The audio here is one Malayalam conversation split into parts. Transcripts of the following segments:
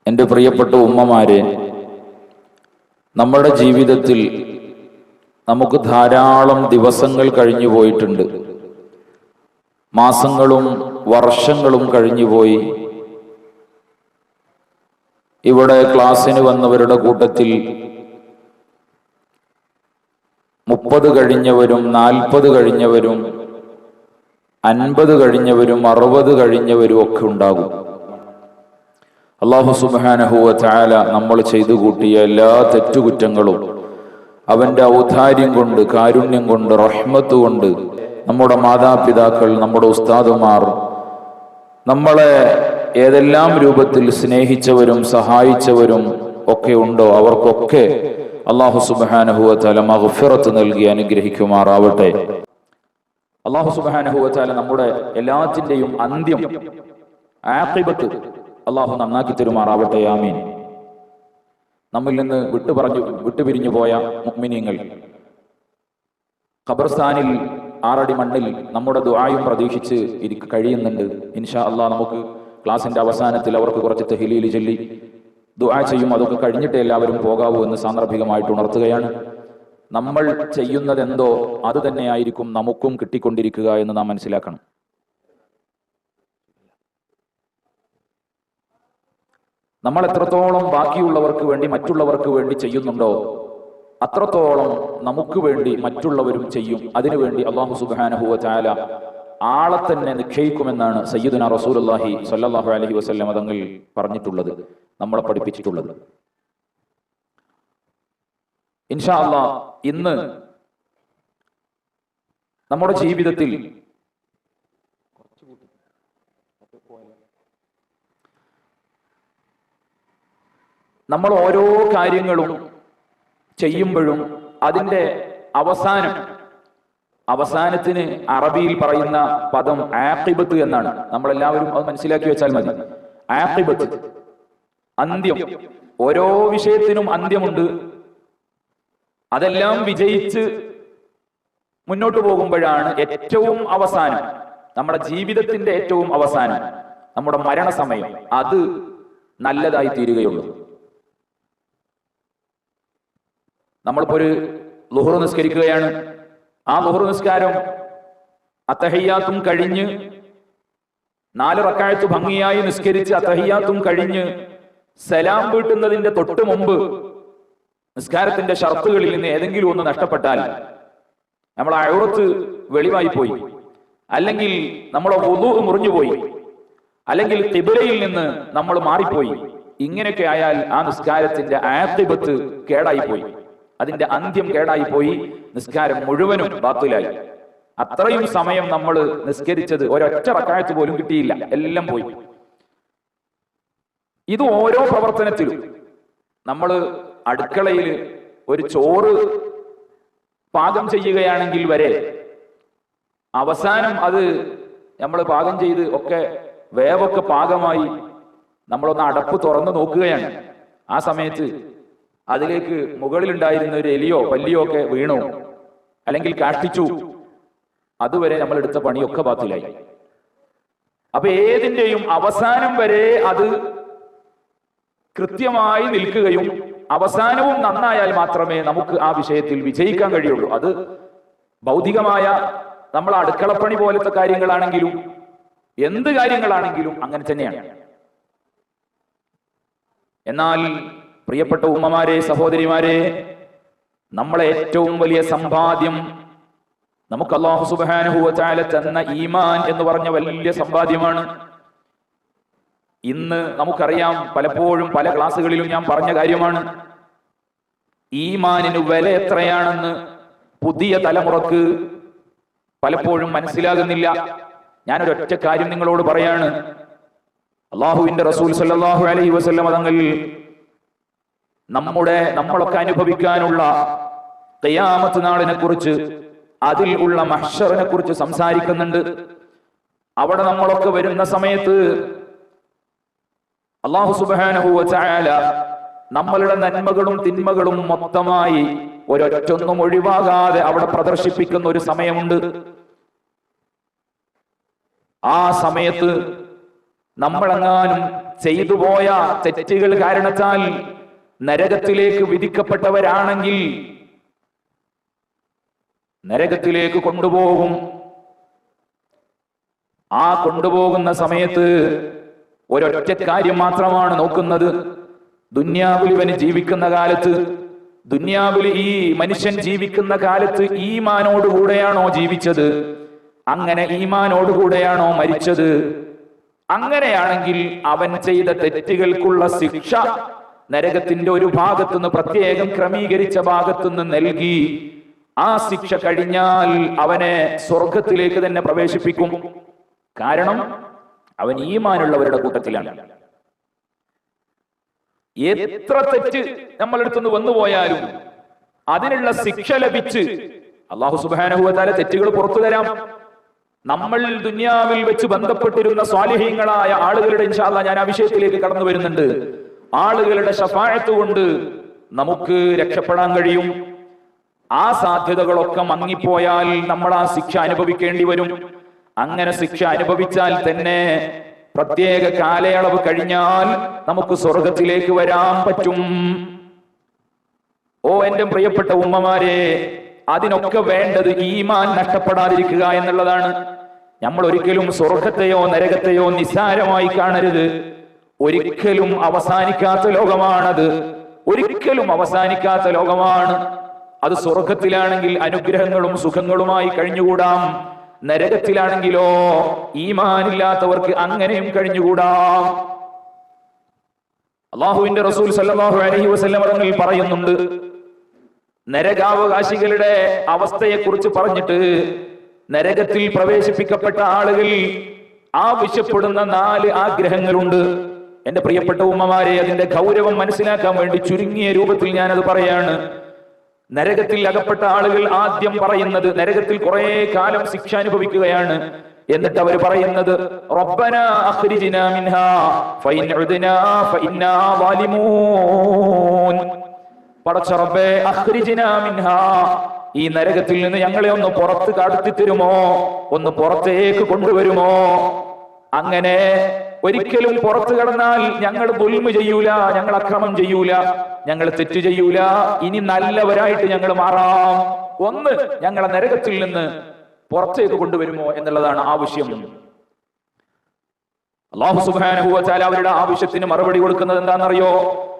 എൻ്റെ പ്രിയപ്പെട്ട ഉമ്മമാരെ, നമ്മുടെ ജീവിതത്തിൽ നമുക്ക് ധാരാളം ദിവസങ്ങൾ കഴിഞ്ഞു പോയിട്ടുണ്ട്. മാസങ്ങളും വർഷങ്ങളും കഴിഞ്ഞുപോയി. ഇവിടെ ക്ലാസ്സിന് വന്നവരുടെ കൂട്ടത്തിൽ 30 കഴിഞ്ഞവരും 40 കഴിഞ്ഞവരും 50 കഴിഞ്ഞവരും 60 കഴിഞ്ഞവരും ഒക്കെ ഉണ്ടാകും. അല്ലാഹു സുബ്ഹാനഹു വ തആല നമ്മൾ ചെയ്തു കൂട്ടിയ എല്ലാ തെറ്റുകുറ്റങ്ങളും അവന്റെ ഔദാര്യം കൊണ്ട്, കാരുണ്യം കൊണ്ട്, റഹ്മത്ത് കൊണ്ട് നമ്മുടെ മാതാപിതാക്കൾ, നമ്മുടെ ഉസ്താദുമാർ, നമ്മളെ ഏതെല്ലാം രൂപത്തിൽ സ്നേഹിച്ചവരും സഹായിച്ചവരും ഒക്കെ ഉണ്ടോ അവർക്കൊക്കെ അല്ലാഹു സുബ്ഹാനഹു വ തആല മഗ്ഫിറത്ത് നൽകി അനുഗ്രഹിക്കുമാറാവട്ടെ. അല്ലാഹു സുബ്ഹാനഹു വ തആല നമ്മുടെ എല്ലാത്തിന്റെയും അന്ത്യം, ആഖിബത്ത് അല്ലാഹു നന്നാക്കി തരുമാറാവട്ടെ. ആമീൻ. നമ്മിൽ നിന്ന് വിട്ടുപിരിഞ്ഞു പോയ മുഅ്മിനീങ്ങൾ ഖബർസ്ഥാനിൽ 6 അടി മണ്ണിൽ നമ്മുടെ ദുആയും പ്രതീക്ഷിച്ച് കഴിയുന്നുണ്ട്. ഇൻഷാ അല്ലാഹ് നമുക്ക് ക്ലാസിന്റെ അവസാനത്തിൽ അവർക്ക് കുറച്ച് തഹ്ലീൽ ചൊല്ലി ദുആ ചെയ്യും. അതൊക്കെ കഴിഞ്ഞിട്ട് എല്ലാവരും പോകാവൂ എന്ന് സാന്ദർഭികമായിട്ട് ഉണർത്തുകയാണ്. നമ്മൾ ചെയ്യുന്നത് എന്തോ അത് തന്നെയായിരിക്കും നമുക്കും കിട്ടിക്കൊണ്ടിരിക്കുക എന്ന് നാം മനസ്സിലാക്കണം. നമ്മൾ എത്രത്തോളം ബാക്കിയുള്ളവർക്ക് വേണ്ടി, മറ്റുള്ളവർക്ക് വേണ്ടി ചെയ്യുന്നുണ്ടോ അത്രത്തോളം നമുക്ക് വേണ്ടി മറ്റുള്ളവരും ചെയ്യും. അതിനുവേണ്ടി അല്ലാഹു സുബ്ഹാനഹു വ തആല ആളെ തന്നെ നിശ്ചയിക്കുമെന്നാണ് സയ്യിദുനാ റസൂലുള്ളാഹി സ്വല്ലല്ലാഹു അലൈഹി വസല്ലം തങ്ങൾ പറഞ്ഞിട്ടുള്ളത്, നമ്മളെ പഠിപ്പിച്ചിട്ടുള്ളത്. ഇൻഷാ അല്ലാഹ് ഇന്ന് നമ്മുടെ ജീവിതത്തിൽ നമ്മൾ ഓരോ കാര്യങ്ങളും ചെയ്യുമ്പോഴും അതിൻ്റെ അവസാനത്തിന് അറബിയിൽ പറയുന്ന പദം ആഖിബത്ത് എന്നാണ്. നമ്മളെല്ലാവരും അത് മനസ്സിലാക്കി വെച്ചാൽ മതി. ആഖിബത്ത്, അന്ത്യം. ഓരോ വിഷയത്തിനും അന്ത്യമുണ്ട്. അതെല്ലാം വിജയിച്ച് മുന്നോട്ട് പോകുമ്പോഴാണ് ഏറ്റവും അവസാനം, നമ്മുടെ ജീവിതത്തിന്റെ ഏറ്റവും അവസാനം, നമ്മുടെ മരണസമയം, അത് നല്ലതായി തീരുകയുള്ളൂ. നമ്മളിപ്പോ ഒരു ളുഹ്ർ നിസ്കരിക്കുകയാണ്. ആ ളുഹ്ർ നിസ്കാരം അത്തഹിയ്യാത്തും കഴിഞ്ഞ് 4 റക്അത്ത് ഭംഗിയായി നിസ്കരിച്ച് അത്തഹിയ്യാത്തും കഴിഞ്ഞ് സലാം വീട്ടുന്നതിന്റെ തൊട്ട് മുമ്പ് നിസ്കാരത്തിന്റെ ഷർത്തുകളിൽ നിന്ന് ഏതെങ്കിലും ഒന്ന് നഷ്ടപ്പെട്ടാൽ, നമ്മളെ ഔറത്ത് വെളിവായി പോയി, അല്ലെങ്കിൽ നമ്മുടെ വുളൂ മുറിഞ്ഞുപോയി, അല്ലെങ്കിൽ ഖിബ്ലയിൽ നിന്ന് നമ്മൾ മാറിപ്പോയി, ഇങ്ങനെയൊക്കെ ആയാൽ ആ നിസ്കാരത്തിന്റെ ആഖിബത്ത് കേടായിപ്പോയി, അതിന്റെ അന്ത്യം കേടായിപ്പോയി, നിസ്കാരം മുഴുവനും ബാത്തിലായി. അത്രയും സമയം നമ്മൾ നിസ്കരിച്ചത് ഒരൊറ്റ റക്അത്ത് പോലും കിട്ടിയില്ല, എല്ലാം പോയി. ഇത് ഓരോ പ്രവർത്തനത്തിലും, നമ്മൾ അടുക്കളയിൽ ഒരു ചോറ് പാകം ചെയ്യുകയാണെങ്കിൽ വരെ അവസാനം അത് നമ്മൾ പാകം ചെയ്ത് ഒക്കെ വേവൊക്കെ പാകമായി നമ്മളൊന്ന് അടപ്പ് തുറന്ന് നോക്കുകയാണ്. ആ സമയത്ത് അതിലേക്ക് മുകളിലുണ്ടായിരുന്ന ഒരു എലിയോ പല്ലിയോ ഒക്കെ വീണു, അല്ലെങ്കിൽ കാഷ്ടിച്ചു, അതുവരെ നമ്മൾ എടുത്ത പണിയൊക്കെ ബാത്തിലായി. അപ്പൊ ഏതിന്റെയും അവസാനം വരെ അത് കൃത്യമായി നിൽക്കുകയും അവസാനവും നന്നായാൽ മാത്രമേ നമുക്ക് ആ വിഷയത്തിൽ വിജയിക്കാൻ കഴിയുള്ളൂ. അത് ഭൗതികമായ നമ്മൾ അടുക്കളപ്പണി പോലത്തെ കാര്യങ്ങളാണെങ്കിലും എന്ത് കാര്യങ്ങളാണെങ്കിലും അങ്ങനെ തന്നെയാണ്. എന്നാൽ പ്രിയപ്പെട്ട ഉമ്മമാരെ, സഹോദരിമാരെ, നമ്മളെ ഏറ്റവും വലിയ സമ്പാദ്യം നമുക്ക് അല്ലാഹു സുബ്ഹാനഹു വ തആല തന്ന ഈമാൻ എന്ന് പറഞ്ഞ വലിയ സമ്പാദ്യമാണ്. ഇന്ന് നമുക്കറിയാം, പലപ്പോഴും പല ക്ലാസ്സുകളിലും ഞാൻ പറഞ്ഞ കാര്യമാണ്, ഈമാനിന് വില എത്രയാണെന്ന് പുതിയ തലമുറക്ക് പലപ്പോഴും മനസ്സിലാകുന്നില്ല. ഞാനൊരൊറ്റ കാര്യം നിങ്ങളോട് പറയാണ്. അല്ലാഹുവിന്റെ റസൂൽ സല്ലല്ലാഹു അലൈഹി വസല്ലം തങ്ങൾ നമ്മളൊക്കെ അനുഭവിക്കാനുള്ള ഖിയാമത്ത് നാളിനെ കുറിച്ച്, അതിൽ ഉള്ള മഹ്ശറിനെ കുറിച്ച് സംസാരിക്കുന്നുണ്ട്. അവിടെ നമ്മളൊക്കെ വരുന്ന സമയത്ത് അല്ലാഹു സുബ്ഹാനഹു വ തആല നമ്മളുടെ നന്മകളും തിന്മകളും മൊത്തമായി ഒരൊറ്റൊന്നും ഒഴിവാകാതെ അവിടെ പ്രദർശിപ്പിക്കുന്ന ഒരു സമയമുണ്ട്. ആ സമയത്ത് നമ്മളെങ്ങാനും ചെയ്തു പോയ തെറ്റുകൾ കാരണത്താൽ നരകത്തിലേക്ക് വിധിക്കപ്പെട്ടവരാണെങ്കിൽ നരകത്തിലേക്ക് കൊണ്ടുപോകും. ആ കൊണ്ടുപോകുന്ന സമയത്ത് ഒരൊറ്റ കാര്യം മാത്രമാണ് നോക്കുന്നത്. ദുന്യാവിൽ ഇവന് ജീവിക്കുന്ന കാലത്ത്, ദുന്യാവിൽ ഈ മനുഷ്യൻ ജീവിക്കുന്ന കാലത്ത് ഈമാനോടുകൂടെയാണോ ജീവിച്ചത്? അങ്ങനെ ഈമാനോടുകൂടെയാണോ മരിച്ചത്? അങ്ങനെയാണെങ്കിൽ അവൻ ചെയ്ത തെറ്റുകൾക്കുള്ള ശിക്ഷ നരകത്തിന്റെ ഒരു ഭാഗത്തുനിന്ന്, പ്രത്യേകം ക്രമീകരിച്ച ഭാഗത്തുനിന്ന് നൽകി ആ ശിക്ഷ കഴിഞ്ഞാൽ അവനെ സ്വർഗത്തിലേക്ക് തന്നെ പ്രവേശിപ്പിക്കും. കാരണം അവൻ ഈമാനുള്ളവരുടെ കൂട്ടത്തിലാണ്. എത്ര തെറ്റ് നമ്മളെടുത്തുനിന്ന് വന്നുപോയാലും അതിനുള്ള ശിക്ഷ ലഭിച്ച് അല്ലാഹു സുബ്ഹാനഹു വ തആല തെറ്റുകൾ പുറത്തു തരാം. നമ്മൾ ദുനിയാവിൽ വെച്ച് ബന്ധപ്പെട്ടിരുന്ന സ്വാലിഹീങ്ങളായ ആളുകളുടെ, ഇൻഷാ അല്ലാഹ് ഞാൻ ആ വിഷയത്തിലേക്ക് കടന്നു വരുന്നുണ്ട്, ആളുകളുടെ ശഫാഅത്ത് കൊണ്ട് നമുക്ക് രക്ഷപ്പെടാൻ കഴിയും. ആ സാധ്യതകളൊക്കെ മങ്ങിപ്പോയാൽ നമ്മൾ ആ ശിക്ഷ അനുഭവിക്കേണ്ടി വരും. അങ്ങനെ ശിക്ഷ അനുഭവിച്ചാൽ തന്നെ പ്രത്യേക കാലയളവ് കഴിഞ്ഞാൽ നമുക്ക് സ്വർഗത്തിലേക്ക് വരാൻ പറ്റും. ഓ എന്റെ പ്രിയപ്പെട്ട ഉമ്മമാരെ, അതിനൊക്കെ വേണ്ടത് ഈമാൻ നഷ്ടപ്പെടാതിരിക്കുക എന്നുള്ളതാണ്. നമ്മൾ ഒരിക്കലും സ്വർഗത്തെയോ നരകത്തെയോ നിസ്സാരമായി കാണരുത്. ഒരിക്കലും അവസാനിക്കാത്ത ലോകമാണത്. ഒരിക്കലും അവസാനിക്കാത്ത ലോകമാണ് അത്. സ്വർഗത്തിലാണെങ്കിൽ അനുഗ്രഹങ്ങളും സുഖങ്ങളുമായി കഴിഞ്ഞുകൂടാം. നരകത്തിലാണെങ്കിലോ ഈമാനില്ലാത്തവർക്ക് അങ്ങനെയും കഴിഞ്ഞുകൂടാം. അല്ലാഹുവിന്റെ റസൂൽ സല്ലല്ലാഹു അലൈഹി വസല്ലം തങ്ങൾ പറയുന്നുണ്ട്, നരകാവകാശികളുടെ അവസ്ഥയെക്കുറിച്ച് പറഞ്ഞിട്ട്, നരകത്തിൽ പ്രവേശിപ്പിക്കപ്പെട്ട ആളുകൾ ആവശ്യപ്പെടുന്ന 4 ആഗ്രഹങ്ങളുണ്ട്. എന്റെ പ്രിയപ്പെട്ട ഉമ്മമാരെ, അതിന്റെ ഗൗരവം മനസ്സിലാക്കാൻ വേണ്ടി ചുരുങ്ങിയ രൂപത്തിൽ ഞാനത് പറയാണ്. നരകത്തിൽ അകപ്പെട്ട ആളുകൾ ആദ്യം പറയുന്നത്, നരകത്തിൽ കുറെ കാലം ശിക്ഷ അനുഭവിക്കുകയാണ്. എന്നിട്ട് അവർ പറയുന്നത്, റബ്ബനാ അഖ്രിജ്നാ മിൻഹാ ഫഇൻ ഉദ്നാ ഫഇന്നാ ളാലിമൂൻ. പടച്ച റബ്ബേ, അഖ്രിജ്നാ മിൻഹാ, ഈ നരകത്തിൽ നിന്ന് ഞങ്ങളെ ഒന്ന് പുറത്ത് കാട്ടി തരുമോ, ഒന്ന് പുറത്തേക്ക് കൊണ്ടുവരുമോ? അങ്ങനെ ഒരിക്കലും പുറത്തു കടന്നാൽ ഞങ്ങൾ ദുൽമ ചെയ്യൂല, ഞങ്ങൾ അക്രമം ചെയ്യൂല, ഞങ്ങൾ തെറ്റ് ചെയ്യൂല, ഇനി നല്ലവരായിട്ട് ഞങ്ങൾ മാറാം. ഒന്ന് ഞങ്ങളെ നരകത്തിൽ നിന്ന് പുറത്തേക്ക് കൊണ്ടുവരുമോ എന്നുള്ളതാണ് ആവശ്യം. അല്ലാഹു സുബ്ഹാനഹു വ തആല അവരുടെ ആവശ്യത്തിന് മറുപടി കൊടുക്കുന്നത് എന്താണെന്നറിയോ?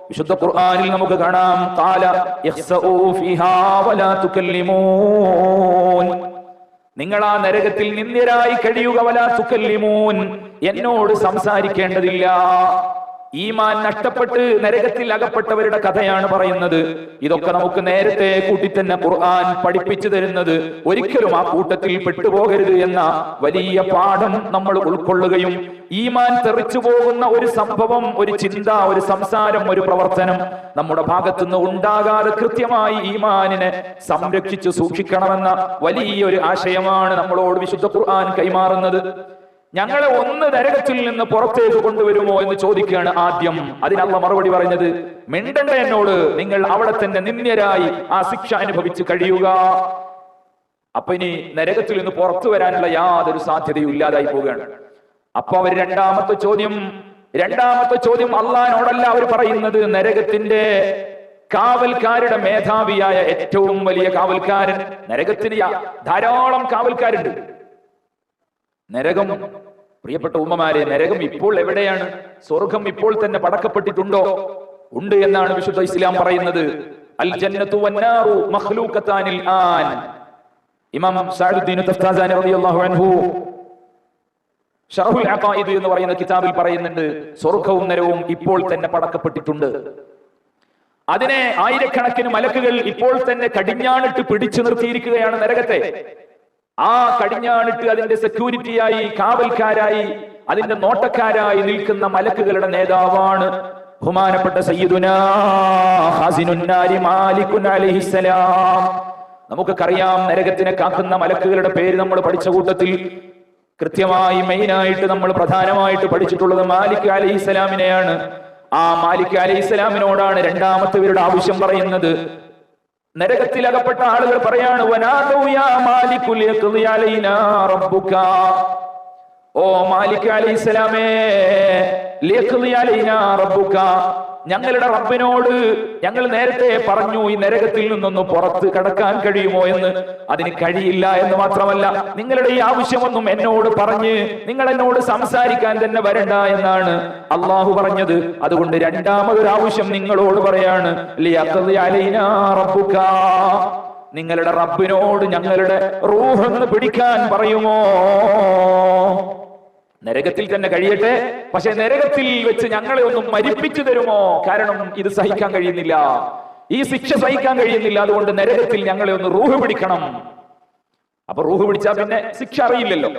വിശുദ്ധ ഖുർആനിൽ നമുക്ക് കാണാം, ഖാല യഖ്സഊ ഫീഹാ വലാ തുകല്ലിമൂൻ. നിങ്ങൾ ആ നരകത്തിൽ നിന്ദ്യരായി കഴിയുക, വലാ തുകല്ലിമൂൻ, എന്നോട് സംസാരിക്കേണ്ടതില്ല. ഈമാൻ നഷ്ടപ്പെട്ട് നരകത്തിൽ അകപ്പെട്ടവരുടെ കഥയാണ് പറയുന്നത്. ഇതൊക്കെ നമുക്ക് നേരത്തെ കൂട്ടി തന്നെ ഖുർആൻ പഠിപ്പിച്ചു തരുന്നത്. ഒരിക്കലും ആ കൂട്ടത്തിൽ പെട്ടുപോകരുത് എന്ന വലിയ പാഠം നമ്മൾ ഉൾക്കൊള്ളുകയും, ഈമാൻ തെറിച്ചു പോകുന്ന ഒരു സംഭവം, ഒരു ചിന്ത, ഒരു സംസാരം, ഒരു പ്രവർത്തനം നമ്മുടെ ഭാഗത്തുനിന്ന് ഉണ്ടാകാതെ കൃത്യമായി ഈമാനിനെ സംരക്ഷിച്ച് സൂക്ഷിക്കണമെന്ന വലിയൊരു ആശയമാണ് നമ്മളോട് വിശുദ്ധ ഖുർആൻ കൈമാറുന്നത്. ഞങ്ങളെ ഒന്ന് നരകത്തിൽ നിന്ന് പുറത്തേക്ക് കൊണ്ടുവരുമോ എന്ന് ചോദിക്കുകയാണ് ആദ്യം. അതിനുള്ള മറുപടി പറഞ്ഞത്, മിണ്ടണ്ട എന്നോട്, നിങ്ങൾ അവിടെ തന്നെ നിന്ദ്യരായി ആ ശിക്ഷ അനുഭവിച്ച് കഴിയുക. അപ്പൊ ഇനി നരകത്തിൽ നിന്ന് പുറത്തു വരാനുള്ള യാതൊരു സാധ്യതയും ഇല്ലാതായി പോവുകയാണ്. അപ്പൊ അവർ രണ്ടാമത്തെ ചോദ്യം അള്ളാഹിനോടല്ല അവർ പറയുന്നത്, നരകത്തിന്റെ കാവൽക്കാരുടെ മേധാവിയായ ഏറ്റവും വലിയ കാവൽക്കാരൻ. നരകത്തിന് ധാരാളം കാവൽക്കാരുണ്ട്. നരകം, പ്രിയപ്പെട്ട ഉമ്മമാരെ, നരകം ഇപ്പോൾ എവിടെയാണ്? സ്വർഗം ഇപ്പോൾ തന്നെ പടക്കപ്പെട്ടിട്ടുണ്ടോ? ഉണ്ട് എന്നാണ് വിശുദ്ധ ഇസ്ലാം പറയുന്നത്. അൽ ജന്നത്തു വന്നാറു മഖ്ലൂഖതാനിൽ ആൻ. ഇമാം സഅദുദ്ദീൻ തഫ്താസാനി റളിയല്ലാഹു അൻഹു ശറഹുൽ അഖായിദ് എന്ന് പറയുന്ന കിതാബിൽ പറയുന്നുണ്ട്, സ്വർഗവും നരകവും ഇപ്പോൾ തന്നെ പടക്കപ്പെട്ടിട്ടുണ്ട്. അതിനെ ആയിരക്കണക്കിന് മലക്കുകൾ ഇപ്പോൾ തന്നെ കടിഞ്ഞാണിട്ട് പിടിച്ചു നിർത്തിയിരിക്കുകയാണ് നരകത്തെ. ആ കടിഞ്ഞാണിട്ട് അതിന്റെ സെക്യൂരിറ്റിയായി, കാവൽക്കാരായി, അതിന്റെ നോട്ടക്കാരായി നിൽക്കുന്ന മലക്കുകളുടെ നേതാവാണ് ബഹുമാനപ്പെട്ട സയ്യിദുനാ ഖാസിനുൻ നാരി മാലികുൻ അലൈഹിസ്സലാം. നമുക്കറിയാം, നരകത്തിനെ കാക്കുന്ന മലക്കുകളുടെ പേര് നമ്മൾ പഠിച്ച കൂട്ടത്തിൽ കൃത്യമായി മെയിനായിട്ട് നമ്മൾ പ്രധാനമായിട്ട് പഠിച്ചിട്ടുള്ളത് മാലിക് അലൈഹിസ്സലാമിനെയാണ്. ആ മാലിക് അലൈഹിസ്സലാമിനോടാണ് രണ്ടാമത്തെവരുടെ ആവശ്യം പറയുന്നത്. നരകത്തിൽ അകപ്പെട്ട ആളുകൾ പറയാണ്, വനാദൂ യാ മാലികു ലിയഖ്ദി അലൈനാ റബ്ബുക. ഓ മാലിക് അലൈഹിസ്സലാമേ, ലിയഖ്ദി അലൈനാ റബ്ബുക, ഞങ്ങളുടെ റബ്ബിനോട് ഞങ്ങൾ നേരത്തെ പറഞ്ഞു ഈ നരകത്തിൽ നിന്നൊന്ന് പുറത്ത് കടക്കാൻ കഴിയുമോ എന്ന്. അതിന് കഴിയില്ല എന്ന് മാത്രമല്ല, നിങ്ങളുടെ ഈ ആവശ്യമൊന്നും എന്നോട് പറഞ്ഞ് നിങ്ങൾ എന്നോട് സംസാരിക്കാൻ തന്നെ വരണ്ട എന്നാണ് അള്ളാഹു പറഞ്ഞത്. അതുകൊണ്ട് രണ്ടാമതൊരു ആവശ്യം നിങ്ങളോട് പറയാണ്, ലിയഖ്ദി അലൈനാ റബ്ബുക, നിങ്ങളുടെ റബ്ബിനോട് ഞങ്ങളുടെ റൂഹൊന്ന് പിടിക്കാൻ പറയുമോ? നരകത്തിൽ തന്നെ കഴിയട്ടെ, പക്ഷെ നരകത്തിൽ വെച്ച് ഞങ്ങളെ ഒന്നും മരിപ്പിച്ചു തരുമോ? കാരണം ഇത് സഹിക്കാൻ കഴിയുന്നില്ല, ഈ ശിക്ഷ സഹിക്കാൻ കഴിയുന്നില്ല. അതുകൊണ്ട് നരകത്തിൽ ഞങ്ങളെ ഒന്ന് റൂഹ് പിടിക്കണം. അപ്പൊ റൂഹ് പിടിച്ചാൽ പിന്നെ ശിക്ഷ അറിയില്ലല്ലോ.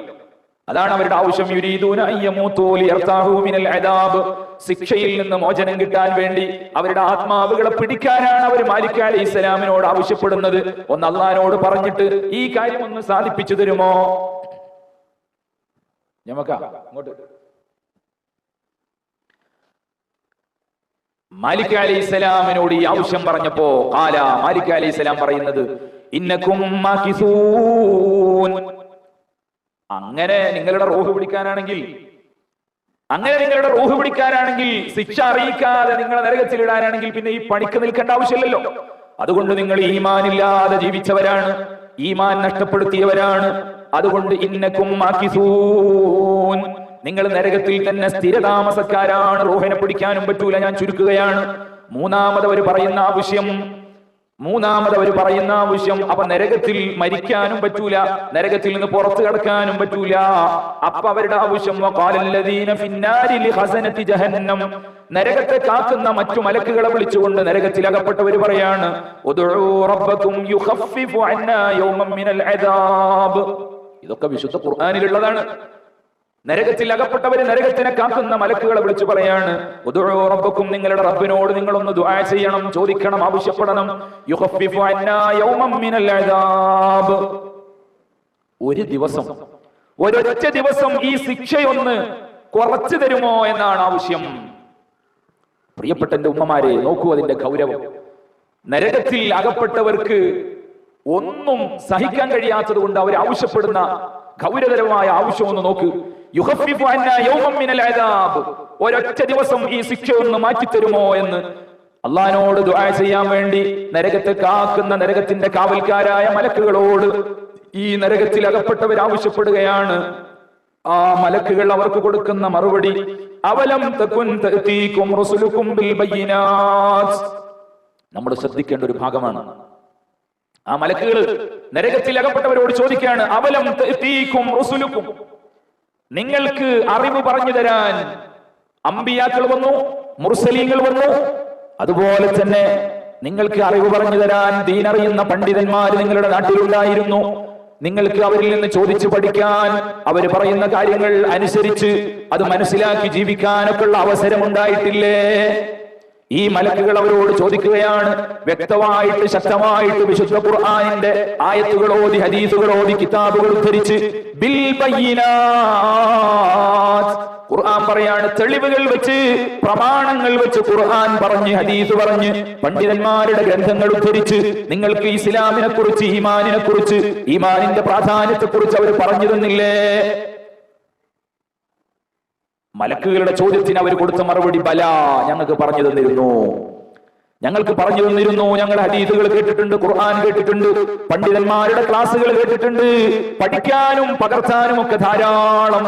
അതാണ് അവരുടെ ആവശ്യം. യുരീദൂന അയ്യമൂതു ലിയർതാഹു മിനൽ അദാബ്, ശിക്ഷയിൽ നിന്ന് മോചനം കിട്ടാൻ വേണ്ടി അവരുടെ ആത്മാവുകളെ പിടിക്കാനാണ് അവർ മാലിക് അലൈഹിസ്സലാമിനോട് ആവശ്യപ്പെടുന്നത്. ഒന്ന് അള്ളാഹിനോട് പറഞ്ഞിട്ട് ഈ കാര്യം ഒന്ന് സാധിപ്പിച്ചു തരുമോ? ഇങ്ങോട്ട് മാലിക് അലൈഹിസ്സലാമിനോട് ഈ ആവശ്യം പറഞ്ഞപ്പോ മാലിക് അലൈഹിസ്സലാം പറയുന്നത്, ഇന്നകും മാകിസൂൻ, അങ്ങനെ നിങ്ങളുടെ റൂഹ് പിടിക്കാനാണെങ്കിൽ ശിക്ഷ അറിയിക്കാതെ നിങ്ങളെ നരകത്തിലിടാനാണെങ്കിൽ പിന്നെ ഈ പണിക്ക് നിൽക്കേണ്ട ആവശ്യമില്ലല്ലോ. അതുകൊണ്ട് നിങ്ങൾ ഈമാനില്ലാതെ ജീവിച്ചവരാണ്, ഈമാൻ നഷ്ടപ്പെടുത്തിയവരാണ്. അതുകൊണ്ട് ഇന്നകും മാകിസൂൻ, നിങ്ങൾ നരകത്തിൽ തന്നെ സ്ഥിരതാമസക്കാരാണ്. റൂഹിനെ പിടിക്കാനും പറ്റൂല. ഞാൻ ചുരുക്കുകയാണ്. മൂന്നാമതവർ പറയുന്ന ആവശ്യം അപ്പൊ നരകത്തിൽ മരിക്കാനും പറ്റൂല, നരകത്തിൽ നിന്ന് പുറത്തു കടക്കാനും പറ്റൂല. അപ്പൊ അവരുടെ ആവശ്യം, നരകത്തെ കാക്കുന്ന മറ്റു മലക്കുകളെ വിളിച്ചുകൊണ്ട് നരകത്തിൽ അകപ്പെട്ടവർ പറയാണ്, ഇതൊക്കെ വിശുദ്ധ ഖുർആനിലുള്ളതാണ്. നരകത്തിൽ അകപ്പെട്ടവര് നരകത്തിനെ കാക്കുന്ന മലക്കുകളെ വിളിച്ചു പറയാണ്, ഉദ്ഉ റബ്ബക്കും, നിങ്ങളുടെ റബ്ബിനോട് നിങ്ങളൊന്ന് ദുആ ചെയ്യണം, ചോദിക്കണം, ആവശ്യപ്പെടണം. യുഖഫിഫു അന്നാ യൗമൻ മിനൽ അദാബ്, ഒരൊറ്റ ദിവസം ഈ ശിക്ഷയൊന്ന് കുറച്ചു തരുമോ എന്നാണ് ആവശ്യം. പ്രിയപ്പെട്ട എന്റെ ഉമ്മമാരെ, നോക്കൂ അതിന്റെ ഗൗരവം. നരകത്തിൽ അകപ്പെട്ടവർക്ക് ഒന്നും സഹിക്കാൻ കഴിയാത്തത് കൊണ്ട് അവർ ആവശ്യപ്പെടുന്ന ഗൗരവതരമായ ആവശ്യം ഒന്ന് നോക്ക്. യുഖഫിഫു അന്നാ യൗമൻ മിനൽ അദാബ്, ഒരൊറ്റ ദിവസം ഈ ശിക്ഷ ഒന്ന് മാറ്റിത്തരുമോ എന്ന് അള്ളാഹിനോട് ദുആ ചെയ്യാൻ വേണ്ടി നരകത്തെ കാക്കുന്ന നരകത്തിന്റെ കാവൽക്കാരായ മലക്കുകളോട് ഈ നരകത്തിൽ അകപ്പെട്ടവർ ആവശ്യപ്പെടുകയാണ്. ആ മലക്കുകൾ അവർക്ക് കൊടുക്കുന്ന മറുപടി, അവലം തകുൻ തഅതീകും റസുലുകും ബിൽ ബയ്യിനാത്ത്. നമ്മൾ ശ്രദ്ധിക്കേണ്ട ഒരു ഭാഗമാണ്. ആ മലക്കുകൾ നരകത്തിൽ അകപ്പെട്ടവരോട് ചോദിക്കുകയാണ്, അവലം തഅതീകും റസുലുകും, നിങ്ങൾക്ക് അറിവ് പറഞ്ഞു തരാൻ അമ്പിയാക്കൾ വന്നു, മുർസലീങ്ങൾ വന്നു, അതുപോലെ തന്നെ നിങ്ങൾക്ക് അറിവ് പറഞ്ഞു തരാൻ ദീനറിയുന്ന പണ്ഡിതന്മാർ നിങ്ങളുടെ നാട്ടിലുണ്ടായിരുന്നു. നിങ്ങൾക്ക് അവരിൽ നിന്ന് ചോദിച്ചു പഠിക്കാൻ, അവർ പറയുന്ന കാര്യങ്ങൾ അനുസരിച്ച് അത് മനസ്സിലാക്കി ജീവിക്കാനൊക്കെ ഉള്ള അവസരം ഉണ്ടായിട്ടില്ലേ? ഈ മലക്കുകൾ അവരോട് ചോദിക്കുകയാണ്. വ്യക്തമായിട്ട് ശക്തമായിട്ട് വിശുദ്ധ ഖുർആനിന്റെ ആയത്തുകളോതി, ഹദീസുകളോതി, കിതാബുകൾ ഉദ്ധരിച്ച് ബിൽ ബയ്യിനാത്ത്, ഖുർആൻ പറയാണ്, തെളിവുകൾ വെച്ച്, പ്രമാണങ്ങൾ വെച്ച് ഖുർആൻ പറഞ്ഞ്, ഹദീസ് പറഞ്ഞ്, പണ്ഡിതന്മാരുടെ ഗ്രന്ഥങ്ങൾ ഉദ്ധരിച്ച് നിങ്ങൾക്ക് ഇസ്ലാമിനെ കുറിച്ച്, ഈമാനിനെ കുറിച്ച്, ഈമാനിന്റെ പ്രാധാന്യത്തെ കുറിച്ച് അവർ പറഞ്ഞു തന്നില്ലേ? മലക്കുകളുടെ ചോദ്യത്തിന് അവർ കൊടുത്ത മറുപടി, ബല, ഞങ്ങൾക്ക് പറഞ്ഞു തന്നിരുന്നു, ഞങ്ങൾ ഹദീസുകൾ കേട്ടിട്ടുണ്ട്, ഖുർആൻ കേട്ടിട്ടുണ്ട്, പണ്ഡിതന്മാരുടെ ക്ലാസ്സുകൾ കേട്ടിട്ടുണ്ട്, പഠിക്കാനും പകർത്താനും ഒക്കെ ധാരാളം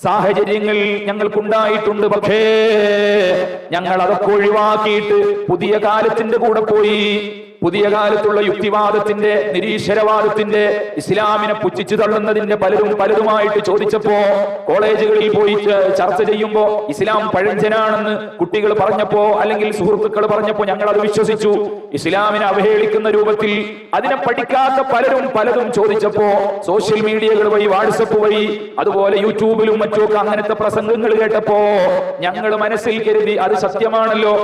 സാഹചര്യങ്ങൾ ഞങ്ങൾക്കുണ്ടായിട്ടുണ്ട്. പക്ഷേ ഞങ്ങൾ അതൊക്കെ ഒഴിവാക്കിയിട്ട് പുതിയ കാലത്തിന്റെ കൂടെ പോയി. പുതിയ കാലത്തുള്ള യുക്തിവാദത്തിന്റെ, നിരീശ്വരവാദത്തിന്റെ, ഇസ്ലാമിനെ പുച്ഛിച്ചു തള്ളുന്നതിന്റെ പലതുമായിട്ട് ചോദിച്ചപ്പോ, കോളേജുകളിൽ പോയി ചർച്ച ചെയ്യുമ്പോ ഇസ്ലാം പഴഞ്ചനാണെന്ന് കുട്ടികൾ പറഞ്ഞപ്പോ, അല്ലെങ്കിൽ സുഹൃത്തുക്കൾ പറഞ്ഞപ്പോ ഞങ്ങൾ അത് വിശ്വസിച്ചു. ഇസ്ലാമിനെ അവഹേളിക്കുന്ന രൂപത്തിൽ അതിനെ പഠിക്കാത്ത പലതും ചോദിച്ചപ്പോ, സോഷ്യൽ മീഡിയകൾ വഴി, വാട്സപ്പ് വഴി, അതുപോലെ യൂട്യൂബിലും മറ്റുമൊക്കെ അങ്ങനത്തെ പ്രസംഗങ്ങൾ കേട്ടപ്പോ ഞങ്ങൾ മനസ്സിൽ കരുതി, അത് സത്യമാണല്ലോ,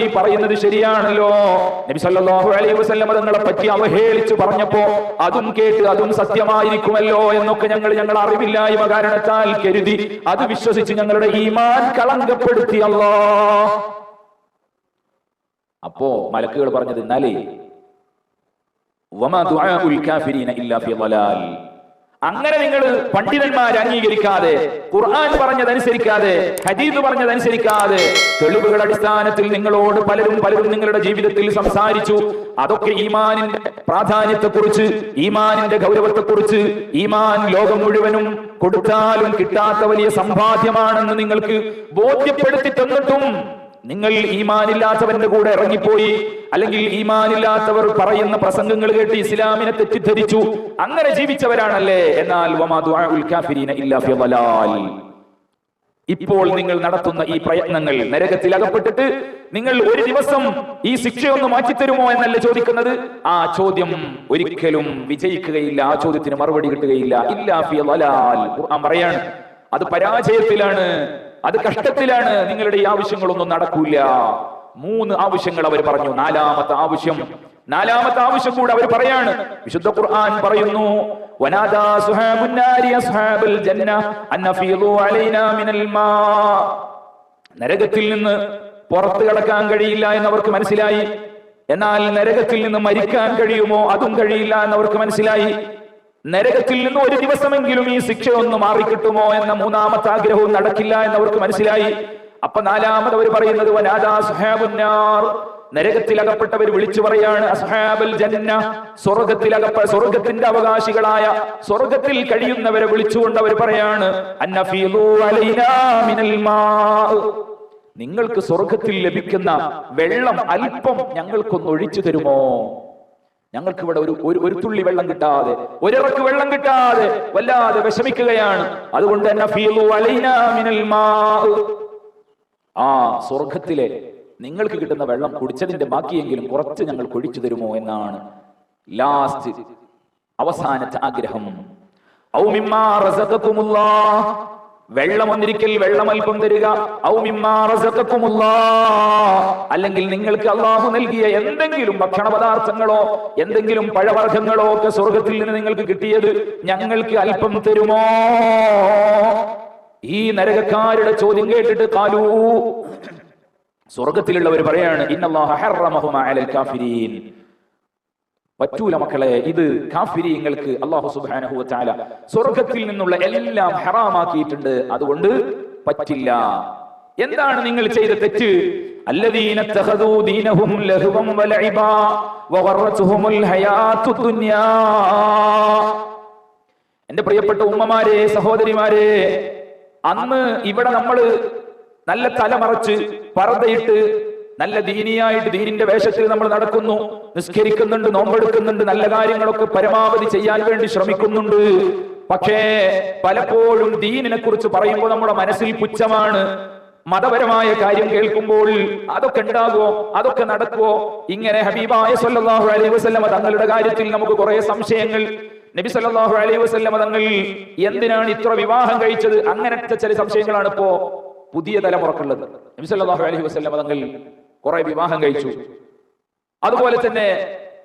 ഈ പറയുന്നത് ശരിയാണല്ലോ. നബി സല്ലല്ലാഹു അലൈഹി വസല്ലം തങ്ങളെ പറ്റി അവഹേളിച്ചു പറഞ്ഞപ്പോ അതും കേട്ട് അതും സത്യമായിരിക്കുമല്ലോ എന്നൊക്കെ ഞങ്ങൾ അറിവില്ലായ്മ കാരണത്താൽ കരുതി, അത് വിശ്വസിച്ച് ഞങ്ങളുടെ ഈമാൻ കളങ്കപ്പെടുത്തി അല്ലാഹ്. അപ്പോ മലക്കുകൾ പറഞ്ഞത്, എന്നാലേ വമാ ദുആഉൽ കാഫിരീന ഇല്ലാ ഫീ ളലാൽ, അങ്ങനെ നിങ്ങൾ പണ്ഡിതന്മാരെ അംഗീകരിക്കാതെ, ഖുർആൻ പറഞ്ഞതനുസരിക്കാതെ, ഹദീസ് പറഞ്ഞതനുസരിക്കാതെ തെളിവുകളുടെ അടിസ്ഥാനത്തിൽ നിങ്ങളോട് പലരും നിങ്ങളുടെ ജീവിതത്തിൽ സംസാരിച്ചു. അതൊക്കെ ഈമാനിന്റെ പ്രാധാന്യത്തെക്കുറിച്ച്, ഈമാനിന്റെ ഗൗരവത്തെക്കുറിച്ച്, ഈമാൻ ലോകം മുഴുവനും കൊടുത്താലും കിട്ടാത്ത വലിയ സമ്പാദ്യമാണെന്ന് നിങ്ങൾക്ക് ബോധ്യപ്പെടുത്തി തന്നിട്ടും നിങ്ങൾ ഈമാനില്ലാത്തവന്റെ കൂടെ ഇറങ്ങിപ്പോയി, അല്ലെങ്കിൽ ഈമാനില്ലാത്തവർ പറയുന്ന പ്രസംഗങ്ങൾ കേട്ട് ഇസ്ലാമിനെ തെറ്റിദ്ധരിച്ചു. അങ്ങനെ ജീവിച്ചവരാണല്ലേ. എന്നാൽ വമാ ദുആഉൽ കാഫിരീന ഇല്ലാ ഫി ളലാൽ. ഇപ്പോൾ നിങ്ങൾ നടത്തുന്ന ഈ പ്രയത്നങ്ങൾ, നരകത്തിൽ അകപ്പെട്ടിട്ട് നിങ്ങൾ ഒരു ദിവസം ഈ ശിക്ഷയൊന്ന് മാറ്റിത്തരുമോ എന്നല്ല ചോദിക്കുന്നത്. ആ ചോദ്യം ഒരിക്കലും വിജയിക്കുകയില്ല, ആ ചോദ്യത്തിന് മറുപടി കിട്ടുകയില്ല. ഇല്ലാ ഫി ളലാൽ. ഖുർആൻ പറയാണ് അത് പരാജയത്തിലാണ്, അത് കഷ്ടത്തിലാണ്, നിങ്ങളുടെ ഈ ആവശ്യങ്ങളൊന്നും നടക്കൂല. 3 ആവശ്യങ്ങൾ അവർ പറഞ്ഞു. നാലാമത്തെ ആവശ്യം കൂടെ അവർ പറയാണ്. വിശുദ്ധ ഖുർആൻ പറയുന്നു, വനാദാ സുഹാബുൻ നാരി അസ്ഹാബൽ ജന്ന അൻഫീദു അലൈനാ മിനൽ മാ. നരകത്തിൽ നിന്ന് പുറത്തു കടക്കാൻ കഴിയില്ല എന്നവർക്ക് മനസ്സിലായി. എന്നാൽ നരകത്തിൽ നിന്ന് മരിക്കാൻ കഴിയുമോ? അതും കഴിയില്ല എന്നവർക്ക് മനസ്സിലായി. നരകത്തിൽ നിന്ന് ഒരു ദിവസമെങ്കിലും ഈ ശിക്ഷയൊന്ന് മാറിക്കിട്ടുമോ എന്ന 3ാമത്തെ ആഗ്രഹവും നടക്കില്ല എന്നവർക്ക് മനസ്സിലായി. അപ്പൊ 4ാമത് അവർ പറയുന്നത് വനാദാ അസ്ഹാബുൻ നാർ. നരകത്തിൽ അകപ്പെട്ടവർ വിളിച്ചു പറയാണ് അസ്ഹാബൽ ജന്ന. സ്വർഗത്തിന്റെ അവകാശികളായ, സ്വർഗത്തിൽ കഴിയുന്നവരെ വിളിച്ചുകൊണ്ട് അവർ പറയാണ് അൻഫീദു അലൈനാ മിനൽ മാ. നിങ്ങൾക്ക് സ്വർഗത്തിൽ ലഭിക്കുന്ന വെള്ളം അല്പം ഞങ്ങൾക്കൊന്ന് ഒഴിച്ചു തരുമോ? ഞങ്ങൾക്ക് ഇവിടെ ഒരു തുള്ളി വെള്ളം കിട്ടാതെ, ഒരിറക്ക് വെള്ളം കിട്ടാതെ വല്ലാതെ വിഷമിക്കുകയാണ്. അതുകൊണ്ട് അൻഫീദു അലൈനാ മിനൽ മാ. ആ സ്വർഗത്തിലെ നിങ്ങൾക്ക് കിട്ടുന്ന വെള്ളം കുടിച്ചതിന്റെ ബാക്കിയെങ്കിലും കുറച്ച് ഞങ്ങൾ ഒഴിച്ചു തരുമോ എന്നാണ് ലാസ്റ്റ്, അവസാനത്തെ ആഗ്രഹം. ഔ മിമ്മാ റസഖകുമുല്ലാഹ്. വെള്ളം ഒന്നിരിക്കൽ വെള്ളം അല്പം തരിക. ഔ മിമ്മാ റസഖകുമുല്ലാഹ്. അല്ലെങ്കിൽ നിങ്ങൾക്ക് അല്ലാഹു നൽകിയ എന്തെങ്കിലും ഭക്ഷണ പദാർത്ഥങ്ങളോ എന്തെങ്കിലും പഴവർഗ്ഗങ്ങളോ ഒക്കെ സ്വർഗത്തിൽ നിന്ന് നിങ്ങൾക്ക് കിട്ടിയത് ഞങ്ങൾക്ക് അല്പം തരുമോ? ഈ നരകക്കാരുടെ ചോദ്യം കേട്ടിട്ട് ഖാലൂ, സ്വർഗത്തിലുള്ളവർ പറയാണ് ഇന്നല്ലാഹ ഹറമഹുമാ അലൽ കാഫിരീൻ. പറ്റൂല മക്കളെ, ഇത് കാഫിരീങ്ങൾക്ക് അല്ലാഹു സുബ്ഹാനഹു വ തആല സ്വർഗത്തിൽ നിന്നുള്ള എല്ലാം ഹറാമാക്കിയിട്ടുണ്ട്, അതുകൊണ്ട് പറ്റില്ല. എന്താണ് നിങ്ങൾ ചെയ്ത തെറ്റ്? അല്ലദീന തഖദൂ ദീനഹും ലഹ്വൻ വലഇബാ വഗറത്തുഹുമുൽ ഹയാത്തുദ് ദുനിയാ. എന്റെ പ്രിയപ്പെട്ട ഉമ്മമാരെ, സഹോദരിമാരെ, അന്ന് ഇവിടെ നമ്മൾ നല്ല തലമറച്ച് പർദ്ദയിട്ട് നല്ല ദീനിയായിട്ട് ദീനിന്റെ വേഷത്തിൽ നമ്മൾ നടക്കുന്നു, നിസ്കരിക്കുന്നുണ്ട്, നോമ്പെടുക്കുന്നുണ്ട്, നല്ല കാര്യങ്ങളൊക്കെ പരമാവധി ചെയ്യാൻ വേണ്ടി ശ്രമിക്കുന്നുണ്ട്. പക്ഷേ പലപ്പോഴും ദീനിനെ കുറിച്ച് പറയുമ്പോൾ നമ്മുടെ മനസ്സിൽ പുച്ഛമാണ്. മതപരമായ കാര്യം കേൾക്കുമ്പോൾ അതൊക്കെ ഉണ്ടാകുമോ, അതൊക്കെ നടക്കുമോ? ഇങ്ങനെ ഹബീബായ സ്വല്ലല്ലാഹു അലൈഹി വസല്ലമ തങ്ങളുടെ കാര്യത്തിൽ നമുക്ക് കുറെ സംശയങ്ങൾ. നബി സല്ലല്ലാഹു അലൈഹി വസല്ലമ തങ്ങൾ എന്തിനാണ് ഇത്ര വിവാഹം കഴിച്ചത്? അങ്ങനത്തെ ചില സംശയങ്ങളാണ് ഇപ്പോ പുതിയ തലമുറക്കുള്ളത്. നബി സല്ലല്ലാഹു അലൈഹി വസല്ലമ തങ്ങൾ കുറെ വിവാഹം കഴിച്ചു. അതുപോലെ തന്നെ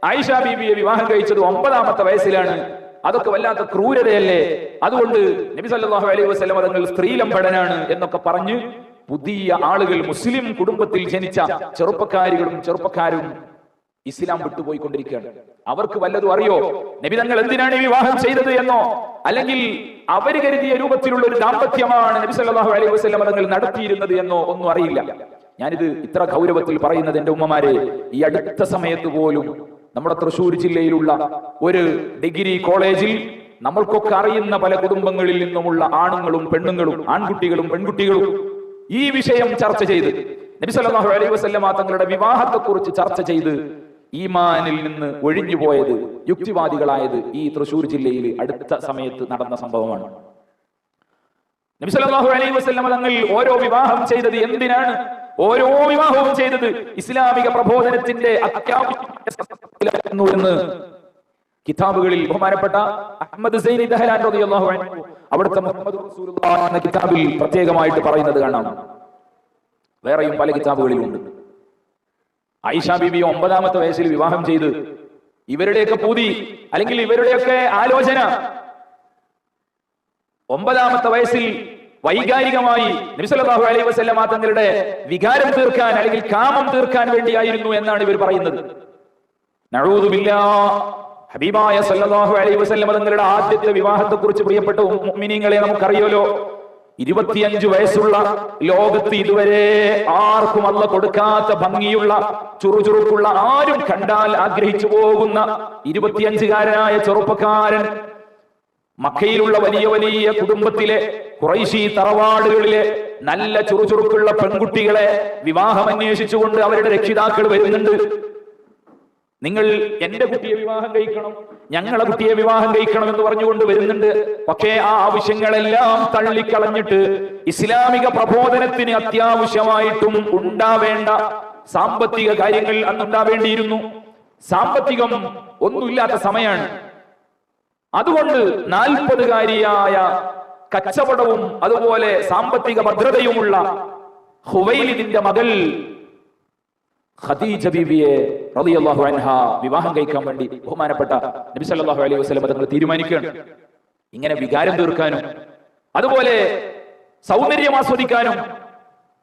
ആയിഷ ബീവിയെ വിവാഹം കഴിച്ചത് 9ാമത്തെ വയസ്സിലാണ്. അതൊക്കെ വല്ലാത്ത ക്രൂരതയല്ലേ? അതുകൊണ്ട് നബി സല്ലല്ലാഹു അലൈഹി വസല്ലമ തങ്ങൾ സ്ത്രീലംബടനാണ് എന്നൊക്കെ പറഞ്ഞ് പുതിയ ആളുകൾ, മുസ്ലിം കുടുംബത്തിൽ ജനിച്ച ചെറുപ്പക്കാരും ഇസ്ലാം വിട്ടുപോയിക്കൊണ്ടിരിക്കുകയാണ്. അവർക്ക് വല്ലതും അറിയോ? നബി തങ്ങൾ എന്തിനാണ് ഈ വിവാഹം ചെയ്തത് എന്നോ, അല്ലെങ്കിൽ അവർ കരുതിയ രൂപത്തിലുള്ള ഒരു ദാമ്പത്യമാണ് നബി സല്ലല്ലാഹു അലൈഹി വസല്ലമ തങ്ങൾ നടത്തിയിരുന്നത് എന്നോ ഒന്നും അറിയില്ല. ഞാനിത് ഇത്ര ഗൗരവത്തിൽ പറയുന്നത് എന്റെ ഉമ്മമാരെ, ഈ അടുത്ത സമയത്ത് പോലും നമ്മുടെ തൃശ്ശൂർ ജില്ലയിലുള്ള ഒരു ഡിഗ്രി കോളേജിൽ നമ്മൾക്കൊക്കെ അറിയുന്ന പല കുടുംബങ്ങളിൽ നിന്നുമുള്ള ആണുങ്ങളും പെണ്ണുങ്ങളും, ആൺകുട്ടികളും പെൺകുട്ടികളും ഈ വിഷയം ചർച്ച ചെയ്ത്, നബി സല്ലല്ലാഹു അലൈഹി വസല്ലമ തങ്ങളുടെ വിവാഹത്തെക്കുറിച്ച് ചർച്ച ചെയ്ത് ഈമാനിൽ നിന്ന് ഒഴിഞ്ഞുപോയത്, യുക്തിവാദികളായത് ഈ തൃശ്ശൂർ ജില്ലയിൽ അടുത്ത സമയത്ത് നടന്ന സംഭവമാണ്. നബി സല്ലല്ലാഹു അലൈഹി വസല്ലമ തങ്ങൾ ഓരോ വിവാഹം ചെയ്തത് എന്തിനാണ്? ഓരോ വിവാഹവും ചെയ്തത് ഇസ്ലാമിക പ്രബോധനത്തിന്റെ എന്ന് കിതാബുകളിൽ ബഹുമാനപ്പെട്ട അഹ്മദ് സൈനി ദഹ്ലാൻ റളിയല്ലാഹു അൻഹു അവിടുത്തെ മുഹമ്മദ് റസൂലുള്ളാഹി എന്ന കിതാബിൽ പ്രത്യേകമായിട്ട് പറയുന്നത് കാണാം. വേറെയും പല കിതാബുകളിലുണ്ട്. ആയിഷ ബീബി 9ാമത്തെ വയസ്സിൽ വിവാഹം ചെയ്ത്, ഇവരുടെയൊക്കെ പൂതി അല്ലെങ്കിൽ ഇവരുടെയൊക്കെ ആലോചന 9ാമത്തെ വയസ്സിൽ വൈകാരികമായി നബി സല്ലല്ലാഹു അലൈഹി വസല്ലമ തങ്ങളുടെ വികാരം തീർക്കാൻ അല്ലെങ്കിൽ കാമം തീർക്കാൻ വേണ്ടിയായിരുന്നു എന്നാണ് ഇവർ പറയുന്നത്. നഊദു ബില്ലാഹ്. ഹബീബായ സല്ലല്ലാഹു അലൈഹി വസല്ലം തങ്ങളുടെ ആദ്യത്തെ വിവാഹത്തെക്കുറിച്ച് പ്രിയപ്പെട്ട മുഅ്മിനീങ്ങളെ നമുക്കറിയാലോ. 25 വയസ്സുള്ള ലോകത്ത് ഇതുവരെ ആർക്കും അല്ലാഹ് കൊടുക്കാത്ത ഭംഗിയുള്ള ചുറുചുറുക്കുള്ള, ആരും കണ്ടാൽ ആഗ്രഹിച്ചു പോകുന്ന 25കാരനായ ചെറുപ്പക്കാരൻ മക്കയിലുള്ള വലിയ വലിയ കുടുംബത്തിലെ ഖുറൈശി തറവാടുകളിലെ നല്ല ചുറുചുറുക്കുള്ള പെൺകുട്ടികളെ വിവാഹം അന്വേഷിച്ചുകൊണ്ട് അവരുടെ രക്ഷിതാക്കൾ വരുന്നുണ്ട്. നിങ്ങൾ എന്റെ കുട്ടിയെ വിവാഹം കഴിക്കണം, ഞങ്ങളെ കുട്ടിയെ വിവാഹം കഴിക്കണം എന്ന് പറഞ്ഞുകൊണ്ട് വരുന്നുണ്ട്. പക്ഷേ ആ ആവശ്യങ്ങളെല്ലാം തള്ളിക്കളഞ്ഞിട്ട് ഇസ്ലാമിക പ്രബോധനത്തിന് അത്യാവശ്യമായിട്ടും ഉണ്ടാവേണ്ട സാമ്പത്തിക കാര്യങ്ങൾ അന്നുണ്ടാവേണ്ടിയിരുന്നു. സാമ്പത്തികം ഒന്നുമില്ലാത്ത സമയമാണ്. അതുകൊണ്ട് 40കാരിയായ കച്ചവടവും അതുപോലെ സാമ്പത്തിക ഭദ്രതയുമുള്ള ഖുവൈലിദിന്റെ മകൾ ഖദീജ ബീവിയെ റളിയല്ലാഹു അൻഹാ വിവാഹം കഴിക്കാൻ വേണ്ടി ബഹുമാനപ്പെട്ട നബി സല്ലല്ലാഹു അലൈഹി വസല്ലം തങ്ങൾ തീരുമാനിക്കുകയാണ്. ഇങ്ങനെ വികാരം തീർക്കാനും അതുപോലെ സൗന്ദര്യം ആസ്വദിക്കാനും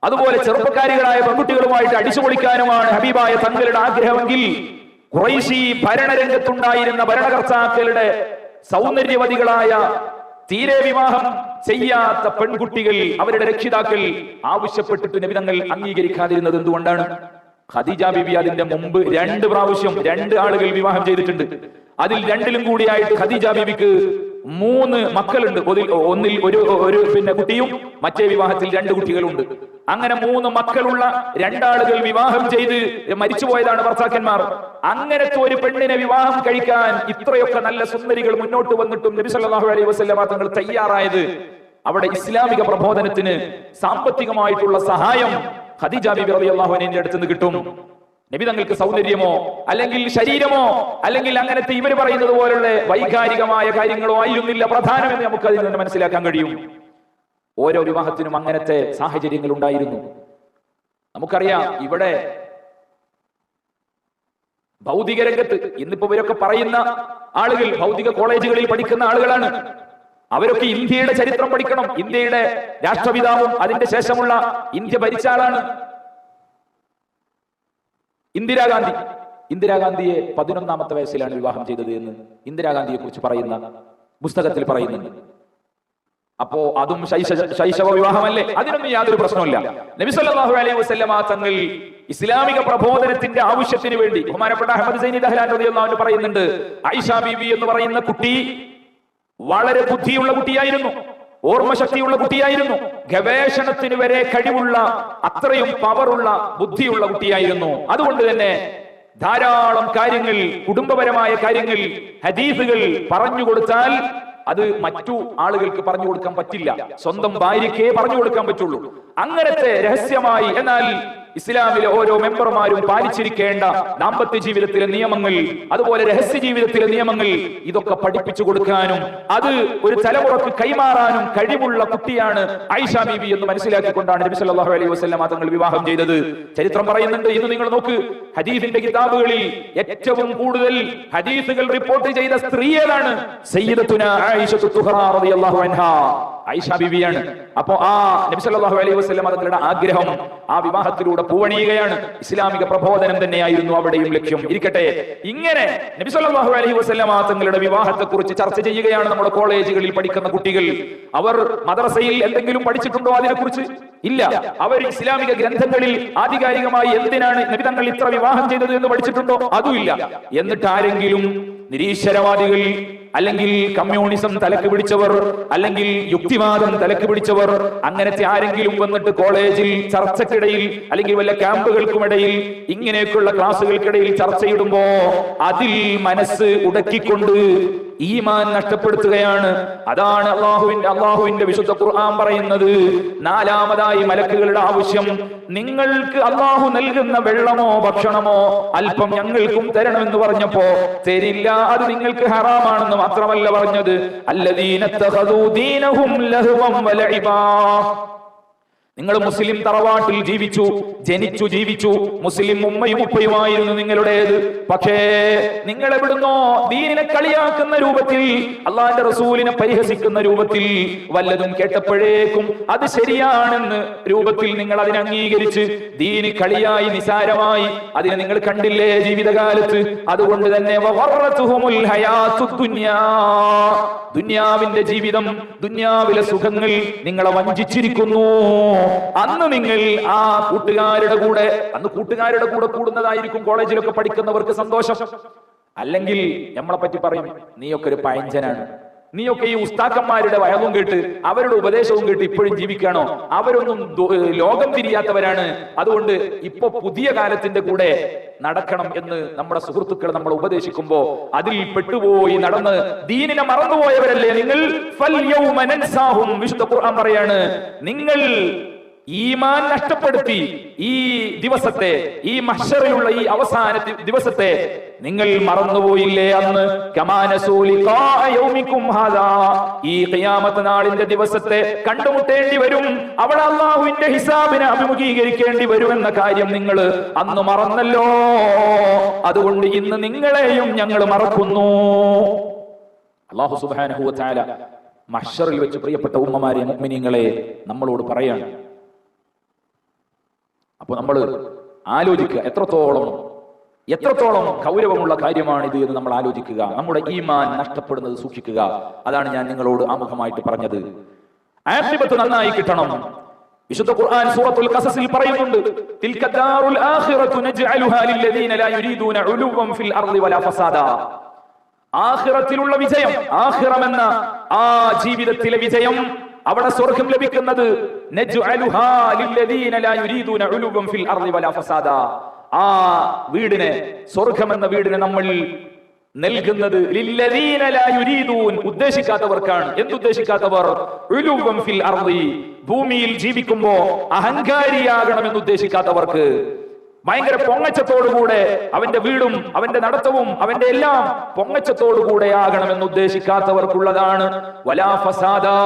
അതുപോലെ ചെറുപ്പക്കാരികളായ പെൺകുട്ടികളുമായിട്ട് അടിച്ചുപൊളിക്കാനുമാണ് ഹബീബായ തങ്ങളുടെ ആഗ്രഹമെങ്കിൽ ഖുറൈശി ഭരണരംഗത്തുണ്ടായിരുന്ന ഭരണകർത്താക്കളുടെ സൗന്ദര്യവതികളായ തീരെ വിവാഹം ചെയ്യാത്ത പെൺകുട്ടികൾ, അവരുടെ രക്ഷിതാക്കൾ ആവശ്യപ്പെട്ടിട്ട് നബി തങ്ങൾ അംഗീകരിക്കാതിരുന്നത് എന്തുകൊണ്ടാണ്? ഖദീജ ബീബി അതിന്റെ മുമ്പ് 2 പ്രാവശ്യം 2 ആളുകൾ വിവാഹം ചെയ്തിട്ടുണ്ട്. അതിൽ 2ലും കൂടിയായിട്ട് ഖദീജ ബീബിക്ക് 3 മക്കളുണ്ട്. ഒന്നിൽ ഒരു കുട്ടിയും മറ്റേ വിവാഹത്തിൽ 2 കുട്ടികളുണ്ട്. അങ്ങനെ 3 മക്കളുള്ള 2 ആളുകൾ വിവാഹം ചെയ്ത് മരിച്ചുപോയതാണ് ഭർത്താക്കന്മാർ. അങ്ങനത്തെ ഒരു പെണ്ണിനെ വിവാഹം കഴിക്കാൻ ഇത്രയൊക്കെ നല്ല സുന്ദരികൾ മുന്നോട്ട് വന്നിട്ടും നബി സല്ലല്ലാഹു അലൈഹി വസല്ലം തങ്ങൾ തയ്യാറായത് അവിടെ ഇസ്ലാമിക പ്രബോധനത്തിന് സാമ്പത്തികമായിട്ടുള്ള സഹായം ഖദീജ ബീബി റളിയല്ലാഹു അൻഹയുടെ അടുത്ത് നിന്ന് കിട്ടും. നബി തങ്ങൾക്ക് സൗന്ദര്യമോ അല്ലെങ്കിൽ ശരീരമോ അല്ലെങ്കിൽ അങ്ങനത്തെ ഇവർ പറയുന്നത് പോലുള്ള വൈകാരികമായ കാര്യങ്ങളോ ആയിരുന്നില്ല പ്രധാനമെന്ന് നമുക്ക് അതിൽ നിന്ന് മനസ്സിലാക്കാൻ കഴിയും. ഓരോ വിവാഹത്തിനും അങ്ങനത്തെ സാഹചര്യങ്ങൾ ഉണ്ടായിരുന്നു. നമുക്കറിയാം, ഇവിടെ ഭൗതിക രംഗത്ത് ഇന്നിപ്പോ ഇവരൊക്കെ പറയുന്ന ആളുകൾ ഭൗതിക കോളേജുകളിൽ പഠിക്കുന്ന ആളുകളാണ്. അവരൊക്കെ ഇന്ത്യയുടെ ചരിത്രം പഠിക്കണം. ഇന്ത്യയുടെ രാഷ്ട്രപിതാവും അതിന്റെ ശേഷമുള്ള ഇന്ത്യ ഭരിച്ച ആളാണ് ഇന്ദിരാഗാന്ധിയെ 11ാമത്തെ വയസ്സിലാണ് വിവാഹം ചെയ്തത് എന്ന് ഇന്ദിരാഗാന്ധിയെ കുറിച്ച് പറയുന്ന പുസ്തകത്തിൽ പറയുന്നുണ്ട്. അപ്പോ അതും ശൈശവ വിവാഹമല്ലേ? അതിനൊന്നും യാതൊരു പ്രശ്നമില്ല. നബി സല്ലല്ലാഹു അലൈഹി വസല്ലം തങ്ങൾ ഇസ്ലാമിക പ്രബോധനത്തിന്റെ ആവശ്യത്തിന് വേണ്ടി ബഹുമാനപ്പെട്ട അഹ്മദ് സൈനി ദഹ്ലാൻ റളിയല്ലാഹു അൻഹു പറയുന്നുണ്ട്, ആയിഷ ബീബി എന്ന് പറയുന്ന കുട്ടി വളരെ ബുദ്ധിയുള്ള കുട്ടിയായിരുന്നു, ഓർമ്മശക്തിയുള്ള കുട്ടിയായിരുന്നു, ഗവേഷണത്തിന് വരെ കഴിവുള്ള അത്രയും പവറുള്ള ബുദ്ധിയുള്ള കുട്ടിയായിരുന്നു. അതുകൊണ്ട് തന്നെ ധാരാളം കാര്യങ്ങൾ, കുടുംബപരമായ കാര്യങ്ങൾ, ഹദീസുകൾ പറഞ്ഞു കൊടുത്താൽ അത് മറ്റു ആളുകൾക്ക് പറഞ്ഞു കൊടുക്കാൻ പറ്റില്ല, സ്വന്തം ഭാര്യയ്ക്കേ പറഞ്ഞു കൊടുക്കാൻ പറ്റുള്ളൂ. അങ്ങനത്തെ രഹസ്യമായി, എന്നാൽ ഇസ്ലാമിലെ ഓരോ മെമ്പർമാരും പാലിച്ചിരിക്കേണ്ട ദാമ്പത്യ ജീവിതത്തിലെ നിയമങ്ങൾ, അതുപോലെ രഹസ്യ ജീവിതത്തിലെ നിയമങ്ങൾ, ഇതൊക്കെ പഠിപ്പിച്ചു കൊടുക്കാനും അത് ഒരു തലമുറക്ക് കൈമാറാനും കഴിവുള്ള കുട്ടിയാണ് ആയിഷ ബീബി എന്ന് മനസ്സിലാക്കിക്കൊണ്ടാണ് നബി സല്ലല്ലാഹു അലൈഹി വസല്ലം തങ്ങൾ വിവാഹം ചെയ്തത്. ചരിത്രം പറയുന്നുണ്ട്. ഇന്ന് നിങ്ങൾ നോക്ക്, ഹദീസിന്റെ കിതാബുകളിൽ ഏറ്റവും കൂടുതൽ ഹദീസുകൾ റിപ്പോർട്ട് ചെയ്ത സ്ത്രീ ഏതാണ്? സയ്യിദത്തുന ആയിഷത്തു തുഹ്റാ റളിയല്ലാഹു അൻഹാ, ആയിഷ ബീവിയാണ്. അപ്പോ ആ നബി സല്ലല്ലാഹു അലൈഹി വസല്ലം തങ്ങളുടെ ആഗ്രഹം ആ വിവാഹത്തിലൂടെ പൂവണിയുകയാണ്. ഇസ്ലാമിക പ്രബോധനം തന്നെയായിരുന്നു അവിടെയും ലക്ഷ്യം. ഇരിക്കട്ടെ, ഇങ്ങനെ നബി സല്ലല്ലാഹു അലൈഹി വസല്ലം തങ്ങളുടെ വിവാഹത്തെ കുറിച്ച് ചർച്ച ചെയ്യുകയാണ് നമ്മുടെ കോളേജുകളിൽ പഠിക്കുന്ന കുട്ടികൾ. അവർ മദ്രസയിൽ എന്തെങ്കിലും പഠിച്ചിട്ടുണ്ടോ അതിനെക്കുറിച്ച്? ഇല്ല. അവർ ഇസ്ലാമിക ഗ്രന്ഥങ്ങളിൽ ആധികാരികമായി എന്തിനാണ് നബി തങ്ങൾ ഇത്ര വിവാഹം ചെയ്തത് എന്ന് പഠിച്ചിട്ടുണ്ടോ? അതുമില്ല. എന്നിട്ട് ആരെങ്കിലും നിരീശ്വരവാദികൾ അല്ലെങ്കിൽ കമ്മ്യൂണിസം തലക്ക് പിടിച്ചവർ അല്ലെങ്കിൽ യുക്തിവാദം തലക്ക് പിടിച്ചവർ അങ്ങനത്തെ ആരെങ്കിലും വന്നിട്ട് കോളേജിൽ ചർച്ചക്കിടയിൽ അല്ലെങ്കിൽ വല്ല ക്യാമ്പുകൾക്കുമിടയിൽ ഇങ്ങനെയൊക്കെയുള്ള ക്ലാസുകൾക്കിടയിൽ ചർച്ചയിടുമ്പോ അതിൽ മനസ്സ് ഉടക്കിക്കൊണ്ട് ഈമാൻ നഷ്ടപ്പെടുത്തുകയാണ്. അതാണ് അള്ളാഹുവിന്റെ വിശുദ്ധ ഖുർആൻ പറയുന്നത്. 4ാമതായി മലക്കുകളുടെ ആവശ്യം, നിങ്ങൾക്ക് അള്ളാഹു നൽകുന്ന വെള്ളമോ ഭക്ഷണമോ അല്പം ഞങ്ങൾക്കും തരണമെന്ന് പറഞ്ഞപ്പോ തരില്ല, അത് നിങ്ങൾക്ക് ഹറാമാണെന്ന് മാത്രമല്ല പറഞ്ഞത്, അല്ലദീന തഖദൂ ദീനഹും ലഹ്വൻ വലഇബാ, നിങ്ങൾ മുസ്ലിം തറവാട്ടിൽ ജനിച്ചു ജീവിച്ചു. മുസ്ലിം ഉമ്മയും ഉപ്പയുമായിരുന്നു നിങ്ങളുടേത്. പക്ഷേ നിങ്ങൾ എവിടുന്നോ ദീനിനെ കളിയാക്കുന്ന രൂപത്തിൽ, അള്ളാന്റെ റസൂലിനെ പരിഹസിക്കുന്ന രൂപത്തിൽ വല്ലതും കേട്ടപ്പോഴേക്കും അത് ശരിയാണെന്ന് രൂപത്തിൽ നിങ്ങൾ അതിനെ അംഗീകരിച്ച് ദീന് കളിയായി നിസാരമായി അതിനെ നിങ്ങൾ കണ്ടില്ലേ ജീവിതകാലത്ത്. അതുകൊണ്ട് തന്നെ ദുന്യാവിന്റെ ജീവിതം, ദുന്യാവിലെ സുഖങ്ങൾ നിങ്ങളെ വഞ്ചിച്ചിരിക്കുന്നു. അന്ന് നിങ്ങൾ ആ കൂട്ടുകാരുടെ കൂടെ കൂടുന്നതായിരിക്കും കോളേജിലൊക്കെ പഠിക്കുന്നവർക്ക് സന്തോഷം. അല്ലെങ്കിൽ നമ്മളെ പറ്റി പറയും, നീയൊക്കെ ഒരു പഴഞ്ചനാണ്, നീയൊക്കെ ഈ ഉസ്താക്കന്മാരുടെ വയവും കേട്ട് അവരുടെ ഉപദേശവും കേട്ട് ഇപ്പോഴും ജീവിക്കാണോ, അവരൊന്നും ലോകം തിരിയാത്തവരാണ്, അതുകൊണ്ട് ഇപ്പൊ പുതിയ കാലത്തിന്റെ കൂടെ നടക്കണം എന്ന് നമ്മുടെ സുഹൃത്തുക്കൾ നമ്മളെ ഉപദേശിക്കുമ്പോ അതിൽ പെട്ടുപോയി നടന്ന് ദീനിനെ മറന്നുപോയവരല്ലേ നിങ്ങൾ. വിശുദ്ധ ഖുർആൻ പറയാണ്, നിങ്ങൾ ഈമാൻ നഷ്ടപ്പെടുത്തി ഈ ദിവസത്തെ, ഈ മഹ്ശറിലുള്ള ഈ അവസാന ദിവസത്തെ നിങ്ങൾ മറന്നുപോയില്ലേ അന്ന്. ഈ ഖിയാമത്ത് നാളിന്റെ ദിവസത്തെ കണ്ടുമുട്ടേണ്ടി വരും, അവിടെ അല്ലാഹുവിന്റെ ഹിസാബിനെ അഭിമുഖീകരിക്കേണ്ടി വരുമെന്ന കാര്യം നിങ്ങൾ അന്ന് മറന്നല്ലോ. അതുകൊണ്ട് ഇന്ന് നിങ്ങളെയും ഞങ്ങൾ മറക്കുന്നു. അല്ലാഹു സുബ്ഹാനഹു വ തആല മഹ്ശറിൽ വെച്ച് പ്രിയപ്പെട്ട ഉമ്മമാരെ, മുഅ്മിനീങ്ങളെ നമ്മളോട് പറയാണ്. അപ്പൊ നമ്മൾ ആലോചിക്കുക, എത്രത്തോളം ഗൗരവമുള്ള കാര്യമാണിത് എന്ന് നമ്മൾ ആലോചിക്കുക. നമ്മുടെ ഈമാൻ നഷ്ടപ്പെടുന്നത് സൂക്ഷിക്കുക. അതാണ് ഞാൻ നിങ്ങളോട് ആമുഖമായിട്ട് പറഞ്ഞത്. ആഖിബത്ത് നന്നായി കിട്ടണം. വിശുദ്ധ ഖുർആൻ സൂറത്തുൽ ഖസസിൽ പറയുന്നുണ്ട്, തിൽക ദാറുൽ ആഖിറതു നജ്അലുഹാ ലില്ലദീന ലാ യുരീദൂന ഉലുവൻ ഫിൽ അർളി വലാ ഫസാദാ. ആഖിറത്തിലുള്ള വിജയം, ആഖിറം എന്ന ആ ജീവിതത്തിലെ വിജയം, അവിടെ സ്വർഗ്ഗം ലഭിക്കുന്നത് നജ്അലുഹാ ലില്ലദീന ലാ യുരീദൂന ഉലുവൻ ഫിൽ അർളി വലാ ഫസാദാ. ആ വീടിനെ, സ്വർഗ്ഗം എന്ന വീടിനെ നമ്മൾ നൽകുന്നത് ലില്ലദീന ലാ യുരീദൂൻ, ഉദ്ദേശിക്കാത്തവർക്കാണ്. എന്തുദ്ദേശിക്കാത്തവർ? ഉലുവൻ ഫിൽ അർളി, ഭൂമിയിൽ ജീവിക്കുമ്പോ അഹങ്കാരിയാകണമെന്ന് ഉദ്ദേശിക്കാത്തവർക്ക്, ഭയങ്കര പൊങ്ങച്ചത്തോടുകൂടെ അവന്റെ വീടും അവന്റെ നടത്തവും അവന്റെ എല്ലാം പൊങ്ങച്ചത്തോടുകൂടെ ആകണമെന്ന് ഉദ്ദേശിക്കാത്തവർക്കുള്ളതാണ്. വലാ ഫസാദാ,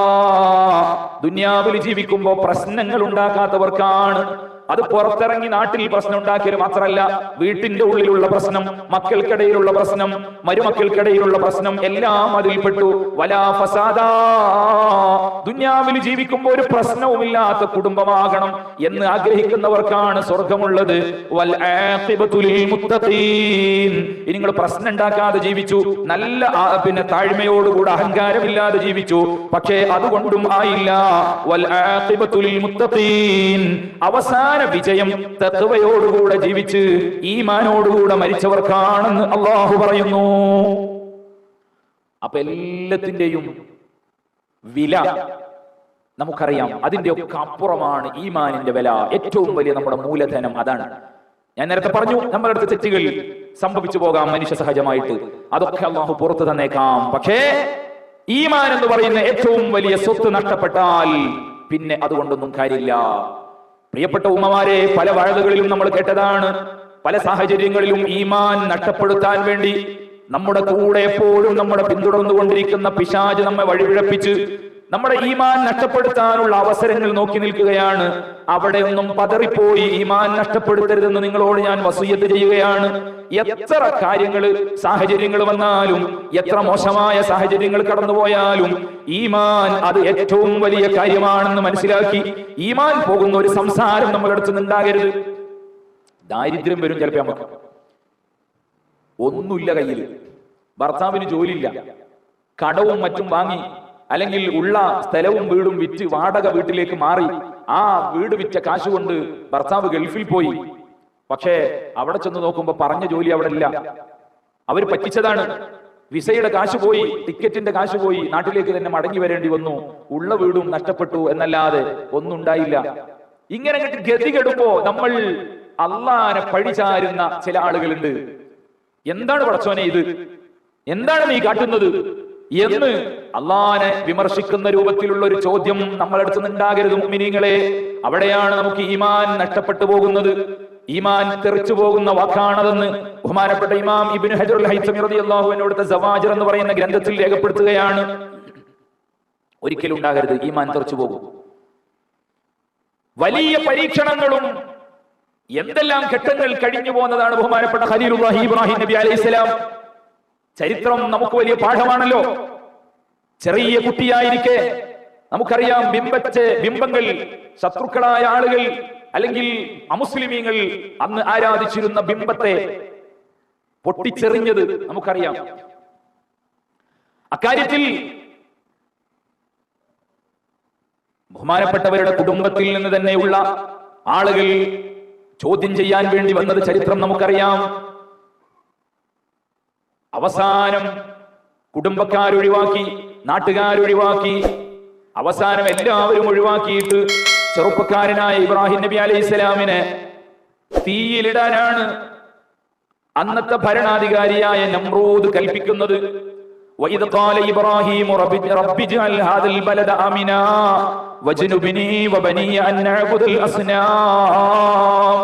ദുനിയാവിൽ ജീവിക്കുമ്പോ പ്രശ്നങ്ങൾ ഉണ്ടാക്കാത്തവർക്കാണ്. അത് പുറത്തിറങ്ങി നാട്ടിൽ പ്രശ്നം ഉണ്ടാക്കിയത് മാത്രമല്ല, വീട്ടിന്റെ ഉള്ളിലുള്ള പ്രശ്നം, മക്കൾക്കിടയിലുള്ള പ്രശ്നം, മരുമക്കൾക്കിടയിലുള്ള പ്രശ്നം എല്ലാം അതിൽപ്പെട്ടു. വലാ ഫസാദാ, ദുനിയാവിൽ ജീവിക്കുമ്പോൾ ഒരു പ്രശ്നവുമില്ലാത്ത കുടുംബമാകണം എന്ന് ആഗ്രഹിക്കുന്നവർക്കാണ് സ്വർഗമുള്ളത്. വൽ ആഖിബതു ലിൽ മുത്തഖീൻ, നിങ്ങൾ പ്രശ്നം ഉണ്ടാക്കാതെ ജീവിച്ചു, നല്ല താഴ്മയോടുകൂടെ അഹങ്കാരമില്ലാതെ ജീവിച്ചു, പക്ഷേ അതുകൊണ്ടും ആയില്ല. വൽ ആഖിബതു ലിൽ മുത്തഖീൻ, അവസാന വിജയം തഖ്വയോടുകൂടെ ജീവിച്ച് ഈമാനോടുകൂടെ മരിച്ചവർക്കാണെന്ന് അല്ലാഹു പറയുന്നു. അപ്പൊ എല്ലാത്തിന്റെയും വില നമുക്കറിയാം. അതിന്റെ ഒക്കെ അപ്പുറമാണ് ഈമാനിന്റെ വില. ഏറ്റവും വലിയ നമ്മുടെ മൂലധനം അതാണ്. ഞാൻ നേരത്തെ പറഞ്ഞു, നമ്മുടെ അടുത്ത് തെറ്റുകൾ സംഭവിച്ചു പോകാം മനുഷ്യ സഹജമായിട്ട്, അതൊക്കെ അല്ലാഹു പുറത്തു തന്നേക്കാം. പക്ഷേ ഈമാൻ എന്ന് പറയുന്ന ഏറ്റവും വലിയ സ്വത്ത് നഷ്ടപ്പെട്ടാൽ പിന്നെ അതുകൊണ്ടൊന്നും കാര്യമില്ല. പ്രിയപ്പെട്ട ഉമ്മമാരെ, പല വഴലുകളിലും നമ്മൾ കേട്ടതാണ്, പല സാഹചര്യങ്ങളിലും ഈമാൻ നഷ്ടപ്പെടുത്താൻ വേണ്ടി നമ്മുടെ കൂടെ എപ്പോഴും നമ്മളെ പിന്തുടർന്നുകൊണ്ടിരിക്കുന്ന പിശാച് നമ്മെ വഴിപിഴപ്പിച്ച് നമ്മുടെ ഈമാൻ നഷ്ടപ്പെടുത്താനുള്ള അവസരങ്ങൾ നോക്കി നിൽക്കുകയാണ്. അവിടെ ഒന്നും പതറിപ്പോയി ഈമാൻ നഷ്ടപ്പെടുത്തരുതെന്ന് നിങ്ങളോട് ഞാൻ വസിയ്യത്ത് ചെയ്യുകയാണ്. എത്ര കാര്യങ്ങള്, സാഹചര്യങ്ങൾ വന്നാലും, എത്ര മോശമായ സാഹചര്യങ്ങൾ കടന്നുപോയാലും ഈമാൻ അത് ഏറ്റവും വലിയ കാര്യമാണെന്ന് മനസ്സിലാക്കി ഈമാൻ പോകുന്ന ഒരു സംസാരം നമ്മുടെ അടുത്ത് ഉണ്ടാകരുത്. ദാരിദ്ര്യം വരും ചിലപ്പോ, നമുക്ക് ഒന്നുമില്ല കയ്യിൽ, ഭർത്താവിന് ജോലിയില്ല, കടവും മറ്റും വാങ്ങി, അല്ലെങ്കിൽ ഉള്ള സ്ഥലവും വീടും വിറ്റ് വാടക വീട്ടിലേക്ക് മാറി, ആ വീട് വിറ്റ കാശ് കൊണ്ട് ഭർത്താവ് ഗൾഫിൽ പോയി. പക്ഷേ അവിടെ ചെന്ന് നോക്കുമ്പോ പറഞ്ഞ ജോലി അവിടെ ഇല്ല, അവര് പറ്റിച്ചതാണ്. വിസയുടെ കാശ് പോയി, ടിക്കറ്റിന്റെ കാശ് പോയി, നാട്ടിലേക്ക് തന്നെ മടങ്ങി വരേണ്ടി വന്നു. ഉള്ള വീടും നഷ്ടപ്പെട്ടു എന്നല്ലാതെ ഒന്നും ഉണ്ടായില്ല. ഇങ്ങനെ ഗതികെടുമ്പോ നമ്മൾ അള്ളാനെ പഴിചാരുന്ന ചില ആളുകളുണ്ട്. എന്താണ് പടച്ചോനെ ഇത്, എന്താണ് നീ കാട്ടുന്നത് എന്ന് അള്ളാനെ വിമർശിക്കുന്ന രൂപത്തിലുള്ള ഒരു ചോദ്യം നമ്മളടുത്ത് ഉണ്ടാകരുത് മുഅ്മിനീങ്ങളെ. അവിടെയാണ് നമുക്ക് ഈമാൻ നഷ്ടപ്പെട്ടു പോകുന്നത്, ഈമാൻ തെറിച്ചു പോകുന്ന വാക്കാണതെന്ന് ബഹുമാനപ്പെട്ട ഇമാം ഇബ്നു ഹജറുൽ ഹൈതമി റളിയല്ലാഹു അൻഹു അവിടുത്തെ സവാജിർ എന്ന് പറയുന്ന ഗ്രന്ഥത്തിൽ രേഖപ്പെടുത്തുകയാണ്. ഒരിക്കലും ഉണ്ടാകരുത്, ഈമാൻ തെറിച്ചു പോകും. വലിയ പരീക്ഷണങ്ങളും എന്തെല്ലാം ഘട്ടങ്ങൾ കഴിഞ്ഞു പോകുന്നതാണ് ബഹുമാനപ്പെട്ട ഖലീലുല്ലാഹി ഇബ്രാഹിം നബി അലൈഹിസ്സലാം. ചരിത്രം നമുക്ക് വലിയ പാഠമാണല്ലോ. ചെറിയ കുട്ടിയായിരിക്കെ നമുക്കറിയാം, ബിംബങ്ങൾ ശത്രുക്കളായ ആളുകൾ അല്ലെങ്കിൽ അമുസ്ലിമീങ്ങൾ അന്ന് ആരാധിച്ചിരുന്ന ബിംബത്തെ പൊട്ടിച്ചെറിഞ്ഞത് നമുക്കറിയാം. അക്കാര്യത്തിൽ ബഹുമാനപ്പെട്ടവരുടെ കുടുംബത്തിൽ നിന്ന് തന്നെയുള്ള ആളുകൾ ചോദ്യം ചെയ്യാൻ വേണ്ടി വന്നത് ചരിത്രം നമുക്കറിയാം. അവസാനം കുടുംബക്കാരൊഴിവാക്കി, നാട്ടുകാരൊഴിവാക്കി, അവസാനം എല്ലാവരും ഒഴിവാക്കിയിട്ട് ചെറുപ്പക്കാരനായ ഇബ്രാഹിം നബി അലൈഹിസ്സലാമിനെ തീയിലിടാനാണ് അന്നത്തെ ഭരണാധികാരിയായ നമ്രൂദ് കൽപ്പിക്കുന്നത്. وَإِذْ قَالَ إِبْرَاهِيمُ رَبِّ اجْعَلْ هَذَا الْبَلَدَ آمِنًا وَاجْنُبْنِي وَبَنِيَّ أَن نَّعْبُدَ الْأَصْنَامَ.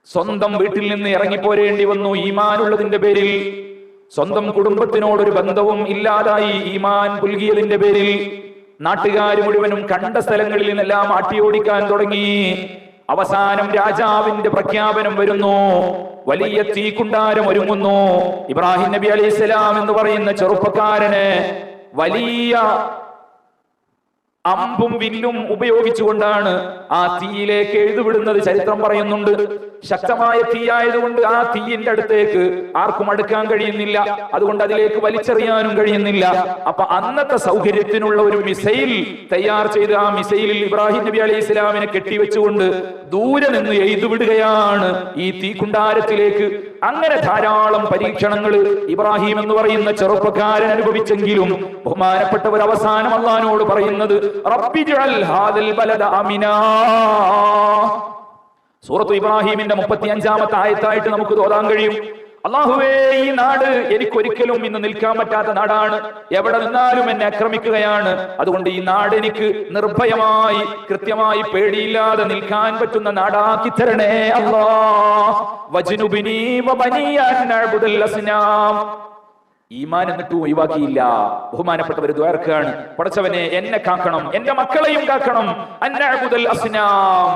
സ്വന്തം വീട്ടിൽ നിന്ന് ഇറങ്ങിപ്പോരേണ്ടി വന്നു ഈമാനുള്ളതിന്റെ പേരിൽ. സ്വന്തം കുടുംബത്തിനോടൊരു ബന്ധവും ഇല്ലാതായി ഈമാൻ പുൽകിയതിന്റെ പേരിൽ നാട്ടുകാർ മുഴുവനും കണ്ട സ്ഥലങ്ങളിൽ നിന്നെല്ലാം ആട്ടിയോടിക്കാൻ തുടങ്ങി. അവസാനം രാജാവിന്റെ പ്രഖ്യാപനം വരുന്നു, വലിയ തീക്കുണ്ടാരം ഒരുങ്ങുന്നു. ഇബ്രാഹിം നബി അലൈഹിസ്സലാം എന്ന് പറയുന്ന ചെറുപ്പക്കാരനെ വലിയ അമ്പും വില്ലും ഉപയോഗിച്ചുകൊണ്ടാണ് ആ തീയിലേക്ക് എഴുതുവിടുന്നത് ചരിത്രം പറയുന്നുണ്ട്. ശക്തമായ തീയായതുകൊണ്ട് ആ തീയിന്റെ അടുത്തേക്ക് ആർക്കും അടുക്കാൻ കഴിയുന്നില്ല, അതുകൊണ്ട് അതിലേക്ക് വലിച്ചെറിയാനും കഴിയുന്നില്ല. അപ്പൊ അന്നത്തെ സൗകര്യത്തിനുള്ള ഒരു മിസൈൽ തയ്യാർ ചെയ്ത് ആ മിസൈലിൽ ഇബ്രാഹിം നബി അലൈഹി സ്വലാമിനെ കെട്ടിവെച്ചുകൊണ്ട് ദൂരെ നിന്ന് എഴുതുവിടുകയാണ് ഈ തീക്കുണ്ടാരത്തിലേക്ക്. അങ്ങനെ ധാരാളം പരീക്ഷണങ്ങൾ ഇബ്രാഹിം എന്ന് പറയുന്ന ചെറുപ്പക്കാരൻ അനുഭവിച്ചെങ്കിലും ബഹുമാനപ്പെട്ടവർ അവസാനം അല്ലാഹുവോട് പറയുന്നത് റബ്ബി ജഅൽ ഹാദൽ ബലദ ആമിനാ. സൂറത്ത് ഇബ്രാഹിമിന്റെ 35-ാമത്തെ ആയത്തായിട്ട് നമുക്ക് തോന്നാൻ കഴിയും, അല്ലാഹുവേ, ഈ നാട് എനിക്കൊരിക്കലും ഇന്ന് നിൽക്കാൻ പറ്റാത്ത നാടാണ്. എവിടെ നിന്നാലും എന്നെ ആക്രമിക്കുകയാണ്. അതുകൊണ്ട് ഈ നാട് എനിക്ക് നിർഭയമായി കൃത്യമായി പേടിയില്ലാതെ നിൽക്കാൻ പറ്റുന്ന നാടാക്കി തരണേ അല്ലാഹ്. വജ്നുബിനി വബനിയ അൻ നഅ്ബുദൽ അസ്നാം. ഈമാൻ എന്നിട്ടും ഒഴിവാക്കിയില്ല. ബഹുമാനപ്പെട്ടവർ ദ്വാരക്കാണ്, പടച്ചവനെ എന്നെ കാക്കണം, എന്റെ മക്കളെയും കാക്കണം. അന്നഅ്ബുദൽ അസ്നാം.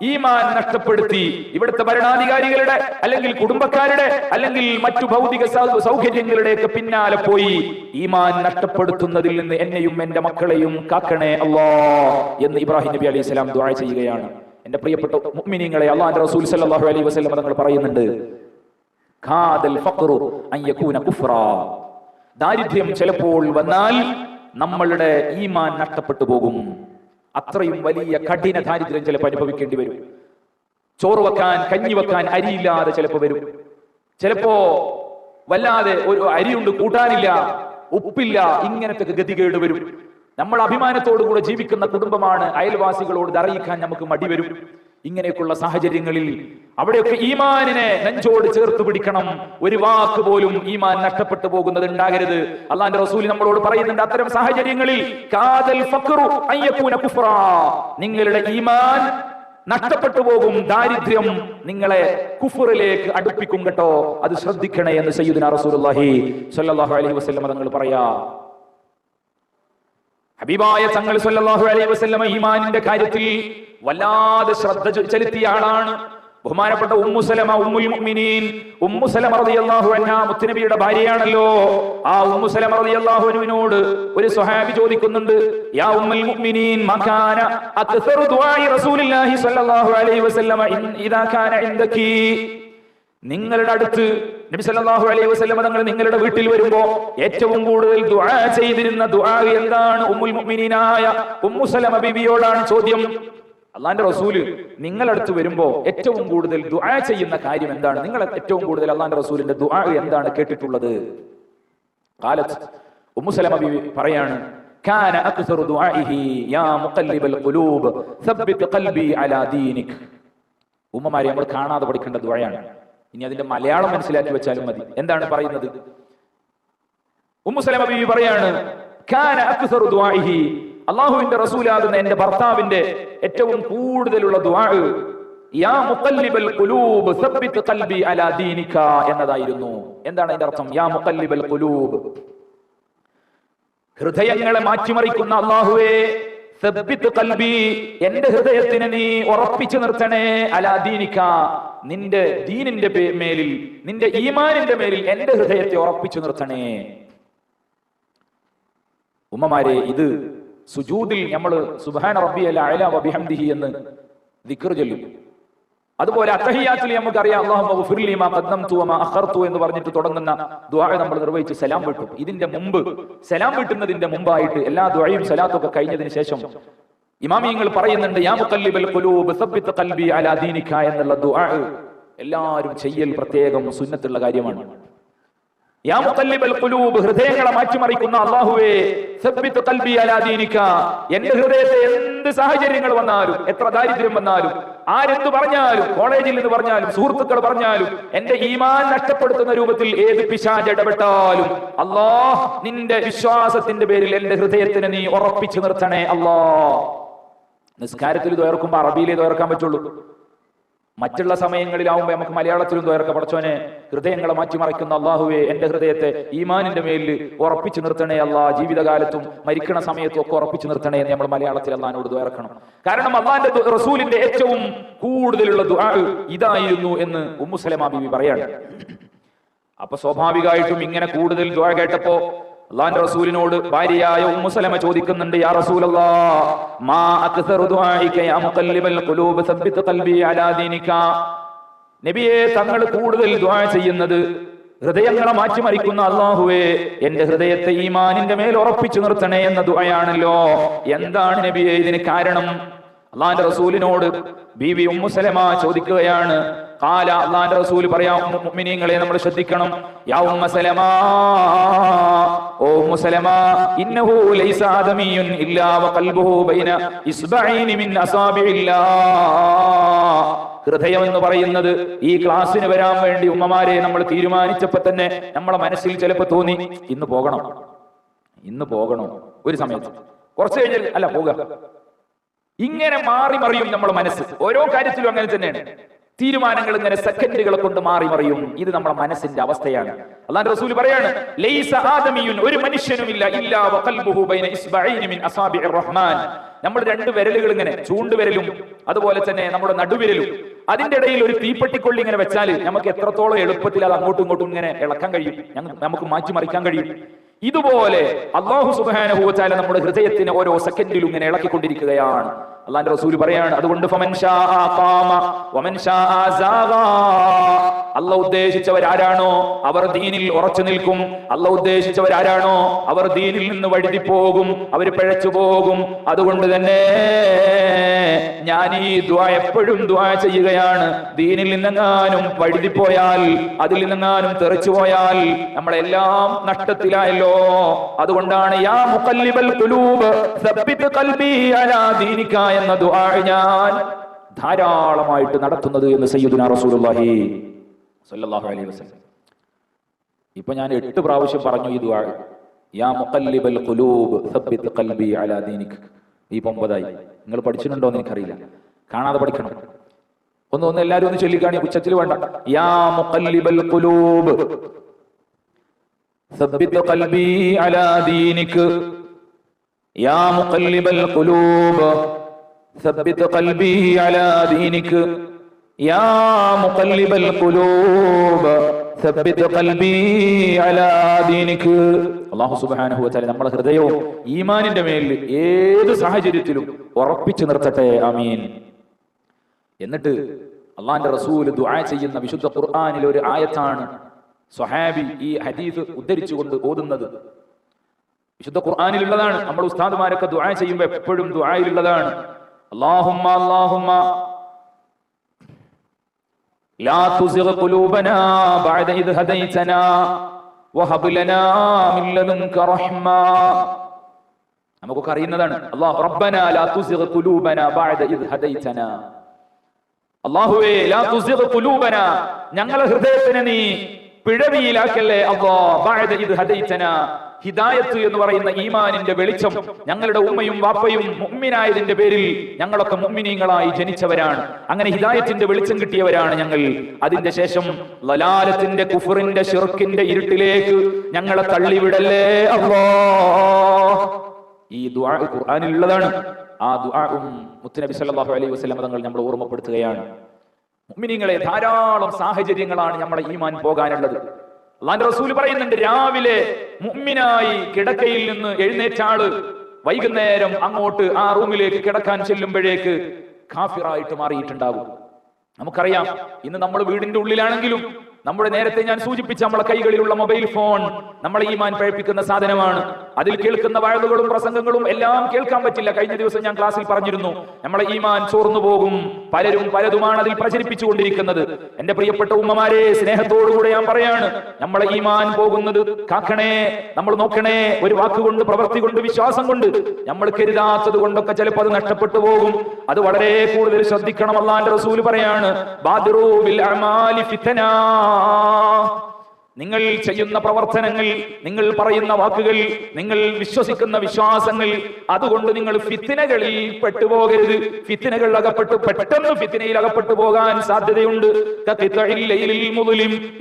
ഈമാൻ നഷ്ടപ്പെടുത്തി ഇവിടുത്തെ ഭരണാധികാരികളുടെ അല്ലെങ്കിൽ കുടുംബക്കാരുടെ അല്ലെങ്കിൽ മറ്റു ഭൗതിക സൗകര്യങ്ങളുടെയൊക്കെ പിന്നാലെ പോയി ഈമാൻ നഷ്ടപ്പെടുത്തുന്നതിൽ നിന്ന് എന്നെയും എന്റെ മക്കളെയും കാക്കണേ അല്ലാഹ് എന്ന് ഇബ്രാഹിം നബി അലൈഹി സ്വലാം ദുആ ചെയ്യുകയാണ്. എന്റെ പ്രിയപ്പെട്ട മുഅ്മിനീങ്ങളെ, അല്ലാഹുവിന്റെ റസൂൽ സല്ലല്ലാഹു അലൈഹി വസല്ലം തങ്ങൾ പറയുന്നുണ്ട്, ഖാദൽ ഫഖ്റു അൻ യകൂന കുഫ്റാ. ദാരിദ്ര്യം ചിലപ്പോൾ വന്നാൽ നമ്മളുടെ ഈമാൻ നഷ്ടപ്പെട്ടു പോകും. അത്രയും വലിയ കഠിന ദാരിദ്ര്യം ചിലപ്പോൾ അനുഭവിക്കേണ്ടി വരും. ചോറ് വെക്കാൻ, കഞ്ഞി വെക്കാൻ അരിയില്ലാതെ ചിലപ്പോൾ വരും. ചിലപ്പോ വല്ലാതെ ഒരു അരിയുണ്ട് കൂട്ടാനില്ല, ഉപ്പില്ല, ഇങ്ങനത്തെ ഗതികേട് വരും. നമ്മൾ അഭിമാനത്തോടുകൂടെ ജീവിക്കുന്ന കുടുംബമാണ്, അയൽവാസികളോട് അറിയിക്കാൻ നമുക്ക് മടി വരും. ഇങ്ങനെയൊക്കെയുള്ള സാഹചര്യങ്ങളിൽ അവിടെയൊക്കെ ഈമാനിനെ നെഞ്ചോട് ചേർത്ത് പിടിക്കണം. ഒരു വാക്ക് പോലും ഈമാൻ നഷ്ടപ്പെട്ടു പോകുന്നത് ഉണ്ടാകരുത്. അല്ലാഹുവിന്റെ റസൂൽ നമ്മളോട് പറയുന്നുണ്ട്, അത്തരം സാഹചര്യങ്ങളിൽ കാദൽ ഫഖ്റു അൻ യകൂന കുഫ്റാ. നിങ്ങളുടെ ഈമാൻ നഷ്ടപ്പെട്ടു പോകും, ദാരിദ്ര്യം നിങ്ങളെ കുഫറിലേക്ക് അടുപ്പിക്കും കേട്ടോ, അത് ശ്രദ്ധിക്കണേ എന്ന് സയ്യിദുനാ റസൂലുള്ളാഹി സ്വല്ലല്ലാഹു അലൈഹി വസല്ലം തങ്ങൾ പറയാ. ഹബീബായ തങ്ങൾ സല്ലല്ലാഹു അലൈഹി വസല്ലം ഈമാനിന്റെ കാര്യത്തിൽ വല്ലാതെ ശ്രദ്ധ ചെലുത്തിയ ആളാണ്. ബഹുമാനപ്പെട്ട ഉമ്മു സലമ, ഉമ്മുൽ മുഅ്മിനീൻ ഉമ്മു സലമ റളിയല്ലാഹു അൻഹാ മുത്തുനബിയുടെ ഭാര്യയാണല്ലോ. ആ ഉമ്മു സലമ റളിയല്ലാഹു അൻഹയോട് ഒരു സ്വഹാബി ചോദിക്കുന്നുണ്ട്, യാ ഉമ്മുൽ മുഅ്മിനീൻ മാ കാന അക്സറു ദുആഇ റസൂലുള്ളാഹി സ്വല്ലല്ലാഹു അലൈഹി വസല്ലം ഇദാ കാന ഇൻദകി. നിങ്ങളുടെ അടുത്ത് നബി സല്ലല്ലാഹു അലൈഹി വസല്ലം തങ്ങൾ നിങ്ങളുടെ വീട്ടിൽ വരുമ്പോ ഏറ്റവും കൂടുതൽ ദുആ ചെയ്തിരുന്ന ദുആ എന്താണ്? ഉമ്മുൽ മുഅ്മിനീനായ ഉമ്മു സലമ ബിബിയോടാണ് ചോദ്യം. അള്ളാന്റെ റസൂല് നിങ്ങളടുത്ത് വരുമ്പോ ഏറ്റവും കൂടുതൽ ദുആ ചെയ്യുന്ന കാര്യം എന്താണ്? നിങ്ങൾ ഏറ്റവും കൂടുതൽ അള്ളാന്റെ റസൂലിന്റെ ദുആ എന്താണ് കേട്ടിട്ടുള്ളത്? ഖാലത്ത്, ഉമ്മു സലമ ബിബി പറയാണ്, കാന അക്സറു ദുആഇഹി യാ മുഖല്ലിബൽ ഖുലൂബ് സബ്ബിത് ഖൽബി അലാ ദീനിക്. ഉമ്മമാരെ നമ്മൾ കാണാതെ പഠിക്കേണ്ട ദുആയാണ്. ഇനി അതിന്റെ മലയാളം മനസ്സിലാക്കി വെച്ചാലും മതി. എന്താണ് പറയുന്നത്? ഉമ്മു സലമ ബിബി പറയാണ്, കാന അക്സറു ദുആഇഹി, അല്ലാഹുവിന്റെ റസൂലാകുന്ന എന്റെ ഭർത്താവിന്റെ ഏറ്റവും കൂടുതലുള്ള ദുആ യാ മുഖല്ലിബൽ ഖുലൂബ് സബ്ബിത് ഖൽബി അലാ ദീനിക എന്നതായിരുന്നു. എന്താണ് അതിന്റെ അർത്ഥം? യാ മുഖല്ലിബൽ ഖുലൂബ്, ഹൃദയങ്ങളെ മാറ്റിമറിക്കുന്ന അല്ലാഹുവേ, സബ്ബിത്ത് ഖൽബി, എന്റെ ഹൃദയത്തിനെ നീ ഉറപ്പിച്ചു നിർത്തണേ, അലാ ദീനിക, നിന്റെ ദീനിന്റെ മേലിൽ, നിന്റെ ഈമാനിന്റെ മേലിൽ എന്റെ ഹൃദയത്തെ ഉറപ്പിച്ചു നിർത്തണേ. ഉമ്മമാരെ, ഇത് സുജൂദിൽ നമ്മൾ സുബ്ഹാന റബ്ബിയൽ അഅല വബിഹംദിഹി എന്ന് ദിക്ർ ചൊല്ലും. അതുപോലെ അത്തഹിയാത്തിൽ നമുക്കറിയാം അല്ലാഹുമ്മ ഗ്ഫിർലി മാ ഖദ്ദംതു വമാ അഖർതു എന്ന് പറഞ്ഞിട്ട് തുടങ്ങുന്ന ദുആ നമ്മൾ നിർവഹിച്ച് സലാം വീട്ടും. ഇതിന്റെ മുമ്പ്, സലാം വീട്ടുന്നതിന്റെ മുമ്പായിട്ട് എല്ലാ ദുആയും സലാത്തും ഒക്കെ കഴിഞ്ഞതിന് ശേഷം ഇമാമിയങ്ങൾ പറയുന്നുണ്ട്, യാ മുഖല്ലിബൽ ഖുലൂബ് സബ്ബിത് ഖൽബി അലാ ദീനിക എന്നുള്ള ദുആ എല്ലാവരും ചെയ്യൽ പ്രത്യേകം സുന്നത്തുള്ള കാര്യമാണ്. യാ മുഖല്ലിബൽ ഖുലൂബ്, ഹൃദയങ്ങളെ മാറ്റിമറിക്കുന്ന അല്ലാഹുവേ, സബ്ബിത് ഖൽബി അലാ ദീനിക, എന്റെ ഹൃദയത്തെ എന്ത് സാഹചര്യങ്ങൾ വന്നാലും, എത്ര ദാരിദ്ര്യം വന്നാലും, ആരെന്ത് പറഞ്ഞാലും, കോളേജിൽ നിന്ന് പറഞ്ഞാലും, സുഹൃത്തുക്കൾ പറഞ്ഞാലും, എന്റെ ഈമാൻ നഷ്ടപ്പെടുത്തുന്ന രൂപത്തിൽ ഏത് പിശാച് ഇടപെട്ടാലും, അല്ലാഹ് നിന്റെ വിശ്വാസത്തിന്റെ പേരിൽ എന്റെ ഹൃദയത്തിനെ നീ ഉറപ്പിച്ചു നിർത്തണേ അല്ലാഹ്. നിസ്കാരത്തിൽ ദ്വയർക്കുമ്പോ അറബിയിലേ ദ്വയർക്കാൻ പറ്റുള്ളൂ. മറ്റുള്ള സമയങ്ങളിലാവുമ്പോ നമുക്ക് മലയാളത്തിലും ദ്വയർക്ക. പടച്ചോനെ, ഹൃദയങ്ങളെ മാറ്റിമറിക്കുന്ന അല്ലാഹുവേ, എന്റെ ഹൃദയത്തെ ഈമാനിന്റെ മേലിൽ ഉറപ്പിച്ചു നിർത്തണേ അല്ലാഹ്, ജീവിതകാലത്തും മരിക്കണ സമയത്തും ഒക്കെ ഉറപ്പിച്ചു നിർത്തണേ എന്ന് നമ്മൾ മലയാളത്തിൽ അല്ലാഹുവിനോട് ദ്വയർക്കണം. കാരണം അല്ലാഹുവിന്റെ റസൂലിന്റെ ഏറ്റവും കൂടുതലുള്ള ദുആ ഇതായിരുന്നു എന്ന് ഉമ്മു സലമ ബീവി പറയാണ്. അപ്പൊ സ്വാഭാവികമായിട്ടും ഇങ്ങനെ കൂടുതൽ ദുആ കേട്ടപ്പോ അല്ലാഹുവിന്റെ റസൂലിനോട് ഭാര്യയായ ഉമ്മു സലമ ചോദിക്കുന്നുണ്ട്, യാ റസൂലല്ലാഹ്, മാ അക്സറു ദുആഇക യാ മുഖല്ലിബൽ ഖുലൂബ് സബ്ബിത് ഖൽബി അലാ ദീനിക, നബിയെ, തങ്ങൾ കൂടുതൽ ദുആ ചെയ്യുന്നത് ഹൃദയങ്ങളെ മാറ്റിമറിക്കുന്ന അല്ലാഹുവേ, എന്റെ ഹൃദയത്തെ ഈമാനിന്റെ മേൽ ഉറപ്പിച്ചു നിർത്തണേ എന്ന ദുആയാണല്ലോ. എന്താണ് നബിയെ ഇതിന് കാരണം? അല്ലാഹുവിന്റെ റസൂലിനോട് ബീവി ഉമ്മു സലമ ചോദിക്കുകയാണ്. ഖാല, അല്ലാഹുവിന്റെ റസൂൽ പറയാം, മുഅ്മിനീങ്ങളെ നമ്മൾ ശ്രദ്ധിക്കണം, യാ ഉമ്മ സലമ, ഓ ഉമ്മു സലമ, ഇന്നഹു ലൈസ ആദമിയുൻ ഇല്ലാ വഖൽബുഹു ബൈന ഇസ്ബഈനി മിൻ അസാബിഇല്ലാ. ഹൃദയം എന്ന് പറയുന്നത്, ഈ ക്ലാസ്സിന് വരാൻ വേണ്ടി ഉമ്മമാരെ നമ്മൾ തീരുമാനിച്ചപ്പോ തന്നെ നമ്മളെ മനസ്സിൽ ചിലപ്പോ തോന്നി, ഇന്ന് പോകണോ ഒരു സമയത്ത്, കുറച്ച് കഴിഞ്ഞാൽ അല്ല പോക, ഇങ്ങനെ മാറി മറിയും നമ്മളെ മനസ്സ്. ഓരോ കാര്യത്തിലും അങ്ങനെ തന്നെയാണ്. തീരുമാനങ്ങൾ ഇങ്ങനെ സെക്കൻഡുകളെ കൊണ്ട് മാറി മറിയും. ഇത് നമ്മുടെ മനസ്സിന്റെ അവസ്ഥയാണ്. അല്ലാഹുവിന്റെ റസൂൽ പറയാണ്, ലൈസ ആദമിയുൻ, ഒരു മനുഷ്യനുമില്ല, ഇല്ലാ വഖൽബുഹു ബൈന ഇസ്ബഈനി മിൻ അസാബിഇർ റഹ്മാൻ, നമ്മൾ രണ്ട് വിരലുകൾ ഇങ്ങനെ, ചൂണ്ടുവിരലും അതുപോലെ തന്നെ നമ്മുടെ നടുവിരലും, അതിന്റെ ഇടയിൽ ഒരു തീപ്പെട്ടിക്കൊള്ളി ഇങ്ങനെ വെച്ചാൽ നമുക്ക് എത്രത്തോളം എളുപ്പത്തിൽ അത് അങ്ങോട്ടും ഇങ്ങോട്ടും ഇങ്ങനെ ഇളക്കാൻ കഴിയും, നമുക്ക് മാറ്റിമറിക്കാൻ കഴിയും. ഇതുപോലെ അല്ലാഹു സുബ്ഹാനഹു വ തആല നമ്മുടെ ഹൃദയത്തിനെ ഓരോ സെക്കൻഡിലും ഇങ്ങനെ ഇളക്കിക്കൊണ്ടിരിക്കുകയാണ്. അല്ലാഹുവിന്റെ റസൂൽ പറയാണ്, അതുകൊണ്ട് ഫമൻ ശാഅ ഖാമ വമൻ ശാഅ സാഗ, അല്ലാഹു ഉദ്ദേശിച്ചവരാരാണോ അവർ ദീനിൽ ഉറച്ചു നിൽക്കും, അല്ലാഹു ഉദ്ദേശിച്ചവരാരാണോ അവർ ദീനിൽ നിന്ന് വഴുതി പോകും, അവർ പിഴച്ചു പോകും. അതുകൊണ്ട് തന്നെ ഞാൻ ഈ ദുആ എപ്പോഴും ദുആ ചെയ്യുകയാണ്. ദീനിൽ നിന്നെങ്ങാനും വഴുതിപ്പോയാൽ, അതിൽ നിന്നെങ്ങാനും തെറിച്ചു പോയാൽ നമ്മളെല്ലാം നഷ്ടത്തിലായല്ലോ. അതുകൊണ്ടാണ് യാ മുഖല്ലിബൽ ഖുലൂബ് സബ്ബിത് ഖൽബി അലാ ദീനിക എന്ന ദുആ ഞാൻ ധാരാളമായിട്ട് നടത്തുന്നത് എന്ന് സയ്യിദുനാ റസൂലുള്ളാഹി സ്വല്ലല്ലാഹു അലൈഹി വസല്ലം. ഇപ്പൊ ഞാൻ 8 പ്രാവശ്യം പറഞ്ഞു ഈ ദുആ, യാ മുഖല്ലിബൽ ഖുലൂബ് സബ്ബിത് ഖൽബി അലാ ദീനിക. ഈ 9ആയി. നിങ്ങൾ പഠിച്ചിട്ടുണ്ടോ എന്ന് എനിക്കറിയില്ല, കാണാതെ പഠിക്കണം. ഒന്ന് എല്ലാവരും ഒന്ന് ചൊല്ലിക്കാണി, ഉച്ചത്തിൽ വേണ്ട. യാ മുഖല്ലിബൽ ഖുലൂബ് സബ്ബിത് ഖൽബി അലാ ദീനിക, യാ മുഖല്ലിബൽ ഖുലൂബ് സബ്ബിത് ഖൽബി അലാ ദീനിക, യാ മുഖല്ലിബൽ ഖുലൂബ് സബ്ബിത് ഖൽബി അലാ ദീനിക. അല്ലാഹു സുബ്ഹാനഹു വ തആല നമ്മുടെ ഹൃദയവും ഈമാനിന്റെ മേലിൽ ഏത് സാഹചര്യത്തിലും ഉറപ്പിച്ചു നിർത്തട്ടെ. ആമീൻ. എന്നിട്ട് അല്ലാഹുവിന്റെ റസൂൽ ദുആ ചെയ്യുന്ന വിശുദ്ധ ഖുർആനിലെ ഒരു ആയത്താണ് സ്വഹാബി ഈ ഹദീസ് ഉദ്ധരിച്ചുകൊണ്ട് ഓതുന്നത്. വിശുദ്ധ ഖുർആനിലുള്ളതാണ്. നമ്മൾ ഉസ്താദുമാരൊക്കെ ദുആ ചെയ്യുമ്പോൾ എപ്പോഴും ദുആയിലുള്ളതാണ്. അല്ലാഹുമ്മ അല്ലാഹുമ്മ ലാ തുസിഗ് ഖുലൂബനാ ബഅദ ഇദ് ഹദൈതനാ വഹബ് ലനാ മിൻ ലദുൻക റഹ്മ. നമുക്കൊക്കെ അറിയുന്നതാണ്. അല്ലാഹു റബ്ബനാ ലാ തുസിഗ് ഖുലൂബനാ ബഅദ ഇദ് ഹദൈതനാ. അല്ലാഹുവേ, ലാ തുസിഗ് ഖുലൂബനാ, ഞങ്ങളുടെ ഹൃദയത്തിനെ നീ പിഴവിയിലാക്കല്ലേ അല്ലാഹ്. ബഅദ ഇദ് ഹദൈതനാ, ഹിദായത്ത് എന്ന് പറയുന്ന ഈമാനിന്റെ വെളിച്ചം, ഞങ്ങളുടെ ഉമ്മയും വാപ്പയും മുഅ്മിനായതിന്റെ പേരിൽ ഞങ്ങളൊക്കെ മുഅ്മിനീങ്ങളായി ജനിച്ചവരാണ്. അങ്ങനെ ഹിദായത്തിന്റെ വെളിച്ചം കിട്ടിയവരാണ് ഞങ്ങൾ. അതിന്റെ ശേഷം ലലാലത്തിന്റെ, കുഫറിന്റെ, ശിർക്കിന്റെ ഇരുട്ടിലേക്ക് ഞങ്ങളെ തള്ളിവിടല്ലേ അല്ലാഹ്. ഈ ദുആ ഖുർആനിൽ ഉള്ളതാണ്. ആ ദുആഉം മുത്തുനബി സല്ലല്ലാഹു അലൈഹി വസല്ലം തങ്ങൾ നമ്മൾ ഓർമ്മപ്പെടുത്തുകയാണ്. മുഅ്മിനീങ്ങളെ, ധാരാളം സാഹചര്യങ്ങളാണ് നമ്മുടെ ഈമാൻ പോകാനുള്ളത്. അല്ലാഹുവിന്റെ റസൂൽ പറയുന്നുണ്ട്, രാവിലെ മുഅ്മിനായി കിടക്കയിൽ നിന്ന് എഴുന്നേറ്റ ആള് വൈകുന്നേരം അങ്ങോട്ട് ആ റൂമിലേക്ക് കിടക്കാൻ ചെല്ലുമ്പോഴേക്ക് കാഫിറായിട്ട് മാറിയിട്ടുണ്ടാകും. നമുക്കറിയാം, ഇന്ന് നമ്മൾ വീടിന്റെ ഉള്ളിലാണെങ്കിലും നമ്മുടെ നേരത്തെ ഞാൻ സൂചിപ്പിച്ച നമ്മളെ കൈകളിലുള്ള മൊബൈൽ ഫോൺ നമ്മളെ ഈമാൻ പഴപ്പിക്കുന്ന സാധനമാണ്. അതിൽ കേൾക്കുന്ന വഅദുകളും പ്രസംഗങ്ങളും എല്ലാം കേൾക്കാൻ പറ്റില്ല. കഴിഞ്ഞ ദിവസം ഞാൻ ക്ലാസ്സിൽ പറഞ്ഞിരുന്നു, നമ്മളെ ഈമാൻ ചോർന്നു പോകും. പലരും പലതുമാണ് അതിൽ പ്രചരിപ്പിച്ചുകൊണ്ടിരിക്കുന്നത്. എന്റെ പ്രിയപ്പെട്ട ഉമ്മമാരെ, സ്നേഹത്തോടുകൂടെ ഞാൻ പറയാണ്, നമ്മളെ ഈമാൻ പോകുന്നത് കാക്കണേ, നമ്മൾ നോക്കണേ. ഒരു വാക്കുകൊണ്ട്, പ്രവൃത്തി കൊണ്ട്, വിശ്വാസം കൊണ്ട് നമ്മൾ കരുതാത്തത് കൊണ്ടൊക്കെ ചിലപ്പോൾ അത് നഷ്ടപ്പെട്ടു പോകും. അത് വളരെ കൂടുതൽ ശ്രദ്ധിക്കണം. അല്ലാഹുവിന്റെ റസൂൽ പറയാണ്, ബാദിറൂ ബിൽ അമാലി ഫിത്ന. നിങ്ങൾ ചെയ്യുന്ന പ്രവർത്തനങ്ങൾ, നിങ്ങൾ പറയുന്ന വാക്കുകൾ, നിങ്ങൾ വിശ്വസിക്കുന്ന വിശ്വാസങ്ങൾ, അതുകൊണ്ട് നിങ്ങൾ ഫിത്നകളിൽ പെട്ടുപോകരുത്. ഫിത്നകൾ പെട്ടെന്ന് ഫിത്നയിൽ അകപ്പെട്ടു പോകാൻ സാധ്യതയുണ്ട്.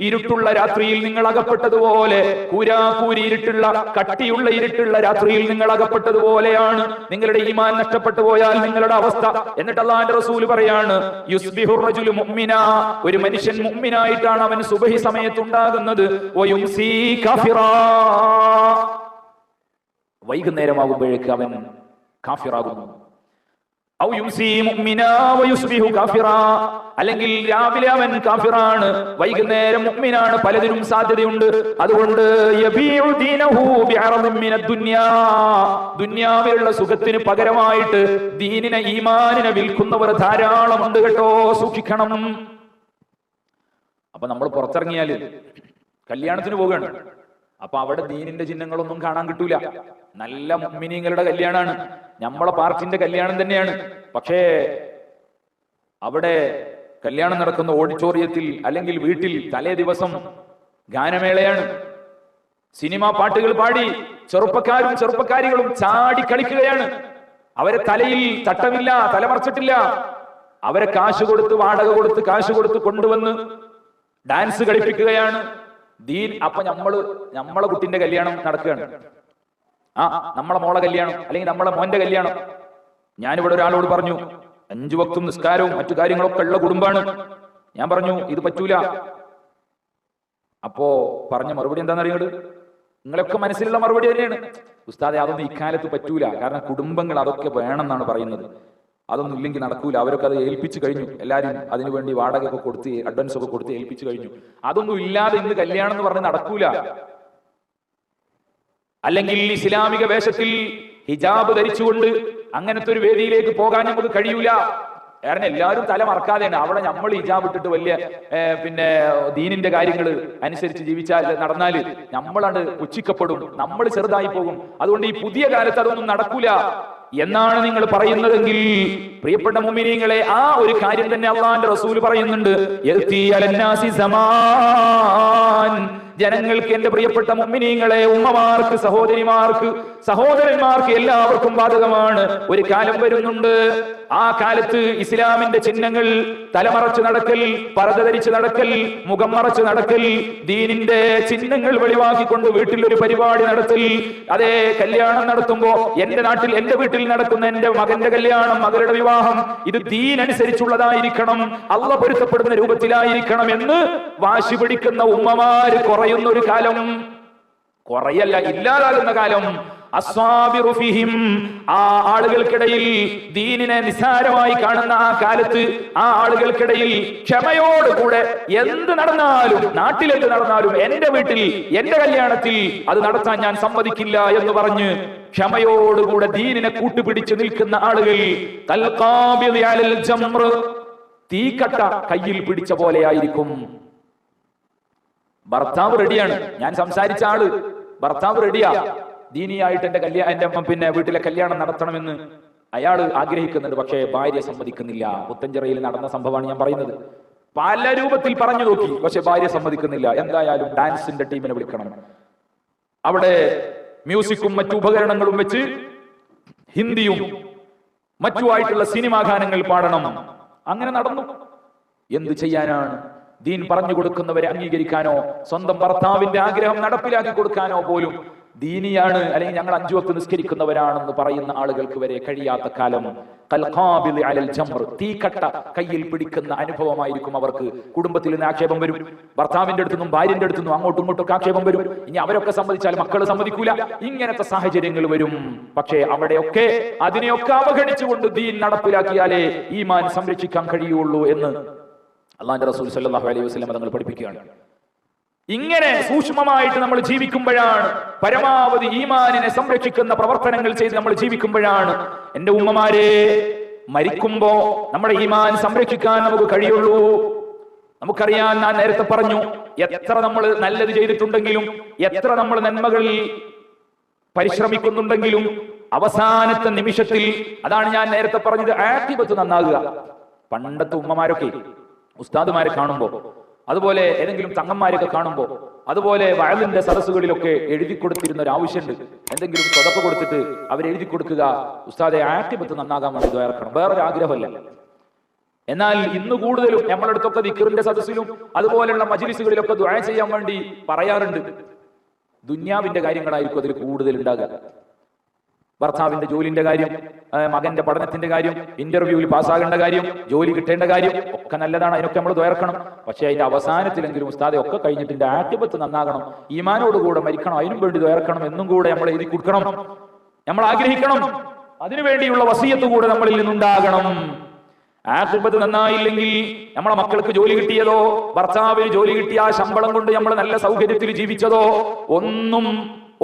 ഇരുട്ടുള്ള രാത്രിയിൽ നിങ്ങൾ അകപ്പെട്ടതുപോലെ, കൂരാകൂരി ഇരുട്ടുള്ള, കട്ടിയുള്ള ഇരുട്ടുള്ള രാത്രിയിൽ നിങ്ങൾ അകപ്പെട്ടതുപോലെയാണ് നിങ്ങളുടെ ഈമാൻ നഷ്ടപ്പെട്ടു പോയാൽ നിങ്ങളുടെ അവസ്ഥ. എന്നിട്ട് അല്ലാഹുവിന്റെ റസൂൽ പറയാണ്, യുസ്ബിഹു റജുലു മുഅ്മിനാ, ഒരു മനുഷ്യൻ മുഅ്മിനായിട്ടാണ് അവൻ സുബഹി സമയത്തുണ്ടാകുന്നത്. വൈകുന്നേരമാകുമ്പോഴേക്ക് അവൻ കാഫിറാകുന്നു. അല്ലെങ്കിൽ രാവിലെ അവൻ കാഫിറാണ്, വൈകുന്നേരം മുഅ്മിനാണ്. പലതിനും സാധ്യതയുണ്ട്. അതുകൊണ്ട് ദുനിയാവിലുള്ള സുഖത്തിന് പകരമായിട്ട് ദീനിനെ, ഈമാനിനെ വിൽക്കുന്നവർ ധാരാളമുണ്ട് കേട്ടോ, സൂക്ഷിക്കണം. അപ്പൊ നമ്മൾ പുറത്തിറങ്ങിയാല് കല്യാണത്തിന് പോവുകയാണ്. അപ്പൊ അവിടെ ദീനിന്റെ ചിഹ്നങ്ങളൊന്നും കാണാൻ കിട്ടൂല. നല്ല മുഅ്മിനീങ്ങളുടെ കല്യാണാണ്, നമ്മളെ പാർട്ടിന്റെ കല്യാണം തന്നെയാണ്. പക്ഷേ അവിടെ കല്യാണം നടക്കുന്ന ഓഡിറ്റോറിയത്തിൽ അല്ലെങ്കിൽ വീട്ടിൽ തലേ ദിവസം ഗാനമേളയാണ്. സിനിമാ പാട്ടുകൾ പാടി ചെറുപ്പക്കാരും ചെറുപ്പക്കാരികളും ചാടി കളിക്കുകയാണ്. അവരെ തലയിൽ തട്ടമില്ല, തലമറച്ചിട്ടില്ല. അവരെ കാശ് കൊടുത്ത്, വാടക കൊടുത്ത്, കാശ് കൊടുത്ത് കൊണ്ടുവന്ന് ഡാൻസ് കളിപ്പിക്കുകയാണ്. ദീൻ. അപ്പൊ നമ്മളെ കുട്ടിന്റെ കല്യാണം നടക്കുകയാണ്. നമ്മളെ മോളെ കല്യാണം, അല്ലെങ്കിൽ നമ്മളെ മോന്റെ കല്യാണം. ഞാനിവിടെ ഒരാളോട് പറഞ്ഞു, 5 വക്തും നിസ്കാരവും മറ്റു കാര്യങ്ങളൊക്കെ ഉള്ള കുടുംബാണ്. ഞാൻ പറഞ്ഞു, ഇത് പറ്റൂല. അപ്പോ പറഞ്ഞ മറുപടി എന്താണെന്നറിയത്? നിങ്ങളൊക്കെ മനസ്സിലുള്ള മറുപടി തന്നെയാണ്, ഉസ്താദെ അതൊന്നും ഇക്കാലത്ത് പറ്റൂല. കാരണം കുടുംബങ്ങൾ അതൊക്കെ വേണമെന്നാണ് പറയുന്നത്. അതൊന്നും ഇല്ലെങ്കിൽ നടക്കൂല. അവരൊക്കെ അത് ഏൽപ്പിച്ചു കഴിഞ്ഞു. എല്ലാവരും അതിനുവേണ്ടി വാടക ഒക്കെ കൊടുത്ത്, അഡ്വാൻസ് ഒക്കെ കൊടുത്ത് ഏൽപ്പിച്ചു കഴിഞ്ഞു. അതൊന്നും ഇല്ലാതെ ഇന്ന് കല്യാണം എന്ന് പറഞ്ഞ് നടക്കൂല. അല്ലെങ്കിൽ ഇസ്ലാമിക വേഷത്തിൽ ഹിജാബ് ധരിച്ചുകൊണ്ട് അങ്ങനത്തെ ഒരു വേദിയിലേക്ക് പോകാൻ നമുക്ക് കഴിയൂല. കാരണം എല്ലാവരും തല മറക്കാതെയാണ്. അവിടെ നമ്മൾ ഹിജാബ് ഇട്ടിട്ട് വലിയ ദീനിന്റെ കാര്യങ്ങൾ അനുസരിച്ച് ജീവിച്ചാൽ, നടന്നാല് നമ്മളത് പുച്ഛിക്കപ്പെടും, നമ്മൾ ചെറുതായി പോകും. അതുകൊണ്ട് ഈ പുതിയ കാലത്ത് അതൊന്നും നടക്കൂല എന്നാണ് നിങ്ങൾ പറയുന്നതെങ്കിൽ, പ്രിയപ്പെട്ട മുഅ്മിനീങ്ങളെ, ആ ഒരു കാര്യം തന്നെ അല്ലാഹുവിന്റെ റസൂൽ പറയുന്നുണ്ട്. ജനങ്ങൾക്ക്, എന്റെ പ്രിയപ്പെട്ട മുഅ്മിനീങ്ങളെ, ഉമ്മമാർക്ക്, സഹോദരിമാർക്ക്, സഹോദരന്മാർക്ക് എല്ലാവർക്കും ബാധകമാണ്. ഒരു കാലം വരുന്നുണ്ട്. ആ കാലത്ത് ഇസ്ലാമിന്റെ ചിഹ്നങ്ങൾ, തലമറച്ച് നടക്കൽ, പർദ്ദ ധരിച്ച് നടക്കൽ, മുഖം മറച്ച് നടക്കൽ, ദീനിന്റെ ചിഹ്നങ്ങൾ വെളിവാക്കിക്കൊണ്ട് വീട്ടിൽ ഒരു പരിപാടി നടത്തൽ. അതേ, കല്യാണം നടത്തുമ്പോ എന്റെ നാട്ടിൽ, എന്റെ വീട്ടിൽ നടക്കുന്ന എന്റെ മകന്റെ കല്യാണം, മകളുടെ വിവാഹം, ഇത് ദീനനുസരിച്ചുള്ളതായിരിക്കണം, അല്ലാഹ് പൊരുത്തപ്പെടുന്ന രൂപത്തിലായിരിക്കണം എന്ന് വാശി പിടിക്കുന്ന ഉമ്മമാര് കുറയുന്ന ഒരു കാലം, കുറയല്ല ഇല്ലാതാകുന്ന കാലം. അസ്വാബിറു ഫിഹിം, ആ ആളുകൾക്കിടയിൽ, ദീനിനെ നിസ്സാരമായി കാണുന്ന ആ കാലത്ത് ആ ആളുകൾക്കിടയിൽ ക്ഷമയോടുകൂടെ എന്ത് നടന്നാലും, നാട്ടിൽ എന്ത് നടന്നാലും, എന്റെ വീട്ടിൽ, എന്റെ കല്യാണത്തിൽ അത് നടത്താൻ ഞാൻ സമ്മതിക്കില്ല എന്ന് പറഞ്ഞ് ക്ഷമയോടുകൂടെ ദീനിനെ കൂട്ടുപിടിച്ച് നിൽക്കുന്ന ആളുകൾ, കൽഖാബിദി അലൽ ജംർ, തീക്കട്ട കയ്യിൽ പിടിച്ച പോലെയായിരിക്കും. ഭർത്താവ് റെഡിയാണ്, ഞാൻ സംസാരിച്ച ആള് ഭർത്താവ് റെഡിയാ, ദീനിയായിട്ട് എന്റെ വീട്ടിലെ കല്യാണം നടത്തണമെന്ന് അയാൾ ആഗ്രഹിക്കുന്നുണ്ട്. പക്ഷേ ഭാര്യ സമ്മതിക്കുന്നില്ല. പുത്തഞ്ചിറയിൽ നടന്ന സംഭവമാണ് ഞാൻ പറയുന്നത്. പല രൂപത്തിൽ പറഞ്ഞു നോക്കി, പക്ഷെ ഭാര്യ സമ്മതിക്കുന്നില്ല. എന്തായാലും ഡാൻസിന്റെ ടീമിനെ വിളിക്കണം, അവിടെ മ്യൂസിക്കും മറ്റു ഉപകരണങ്ങളും വെച്ച് ഹിന്ദിയും മറ്റുമായിട്ടുള്ള സിനിമാ ഗാനങ്ങൾ പാടണം. അങ്ങനെ നടന്നു. എന്ത് ചെയ്യാനാണ്? ദീൻ പറഞ്ഞു കൊടുക്കുന്നവരെ അംഗീകരിക്കാനോ സ്വന്തം ഭർത്താവിന്റെ ആഗ്രഹം നടപ്പിലാക്കി കൊടുക്കാനോ പോലും ദീനിയാണ്, അല്ലെങ്കിൽ ഞങ്ങൾ 5 വക്ത് നിസ്കരിക്കുന്നവരാണെന്ന് പറയുന്ന ആളുകൾക്ക് വരെ കഴിയാത്ത കാലം തീക്കട്ട കയ്യിൽ പിടിക്കുന്ന അനുഭവമായിരിക്കും അവർക്ക്. കുടുംബത്തിൽ നിന്ന് ആക്ഷേപം വരും, ഭർത്താവിന്റെ അടുത്തുനിന്നും ഭാര്യന്റെ അടുത്തുനിന്നും അങ്ങോട്ടും ഇങ്ങോട്ടും ആക്ഷേപം വരും. ഇനി അവരൊക്കെ സമ്മതിച്ചാൽ മക്കൾ സമ്മതിക്കൂല. ഇങ്ങനത്തെ സാഹചര്യങ്ങൾ വരും. പക്ഷേ അവിടെയൊക്കെ അതിനെയൊക്കെ അവഗണിച്ചുകൊണ്ട് ദീൻ നടപ്പിലാക്കിയാലേ ഈമാൻ സംരക്ഷിക്കാൻ കഴിയുള്ളൂ എന്ന് അള്ളാഹുവിന്റെ റസൂൽ സല്ലല്ലാഹു അലൈഹി വസല്ലം തങ്ങൾ പഠിപ്പിക്കുകയാണ്. ഇങ്ങനെ സൂക്ഷ്മമായിട്ട് നമ്മൾ ജീവിക്കുമ്പോഴാണ്, പരമാവധി ഈമാനിനെ സംരക്ഷിക്കുന്ന പ്രവർത്തനങ്ങൾ ചെയ്ത് നമ്മൾ ജീവിക്കുമ്പോഴാണ് എന്റെ ഉമ്മമാരെ മരിക്കുമ്പോ നമ്മുടെ ഈമാൻ സംരക്ഷിക്കാൻ നമുക്ക് കഴിയുള്ളൂ. നമുക്കറിയാൻ, ഞാൻ നേരത്തെ പറഞ്ഞു, എത്ര നമ്മൾ നല്ലത് ചെയ്തിട്ടുണ്ടെങ്കിലും, എത്ര നമ്മൾ നന്മകളിൽ പരിശ്രമിക്കുന്നുണ്ടെങ്കിലും അവസാനത്തെ നിമിഷത്തിൽ, അതാണ് ഞാൻ നേരത്തെ പറഞ്ഞത്, ആഖിബത്ത് നന്നാകുക. പണ്ടത്തെ ഉമ്മമാരൊക്കെ ഉസ്താദുമാരെ കാണുമ്പോ, അതുപോലെ ഏതെങ്കിലും തങ്ങന്മാരൊക്കെ കാണുമ്പോ, അതുപോലെ വയലിന്റെ സദസ്സുകളിലൊക്കെ എഴുതി കൊടുത്തിരുന്ന ഒരു ആവശ്യമുണ്ട്. എന്തെങ്കിലും സ്വതക്ക കൊടുത്തിട്ട് അവരെഴുതി കൊടുക്കുക, ഉസ്താദെ ആഖിബത്ത് നന്നാകാൻ വേണ്ടി ദ്വാരക്കണം. വേറൊരു ആഗ്രഹമല്ല. എന്നാൽ ഇന്ന് കൂടുതലും നമ്മുടെ അടുത്തൊക്കെ ദിക്റിന്റെ സദസ്സിലും അതുപോലെയുള്ള മജ്‌ലിസുകളിലൊക്കെ ദുആ ചെയ്യാൻ വേണ്ടി പറയാറുണ്ട്. ദുന്യാവിന്റെ കാര്യങ്ങളായിരിക്കും അതിൽ കൂടുതൽ ഉണ്ടാകുക. ഭർത്താവിന്റെ ജോലിന്റെ കാര്യം, മകന്റെ പഠനത്തിന്റെ കാര്യം, ഇന്റർവ്യൂവിൽ പാസ്സാകേണ്ട കാര്യം, ജോലി കിട്ടേണ്ട കാര്യം ഒക്കെ നല്ലതാണ്. അതിനൊക്കെ നമ്മൾ ദ്വാരക്കണം. പക്ഷെ അതിന്റെ അവസാനത്തിലെങ്കിലും ഉസ്താദെ ഒക്കെ കഴിഞ്ഞിട്ട് ആഖിബത്ത് നന്നാകണം, ഈമാനോടുകൂടെ മരിക്കണം, അതിനും വേണ്ടി ദ്വാരക്കണം എന്നും കൂടെ നമ്മൾ എഴുതി കൊടുക്കണം, നമ്മൾ ആഗ്രഹിക്കണം. അതിനുവേണ്ടിയുള്ള വസിയത്ത് കൂടെ നമ്മളിൽ നിന്നുണ്ടാകണം. ആഖിബത്ത് നന്നായില്ലെങ്കിൽ നമ്മളെ മക്കൾക്ക് ജോലി കിട്ടിയതോ, ഭർത്താവിന് ജോലി കിട്ടിയ ആ ശമ്പളം കൊണ്ട് നമ്മൾ നല്ല സൗകര്യത്തിൽ ജീവിച്ചതോ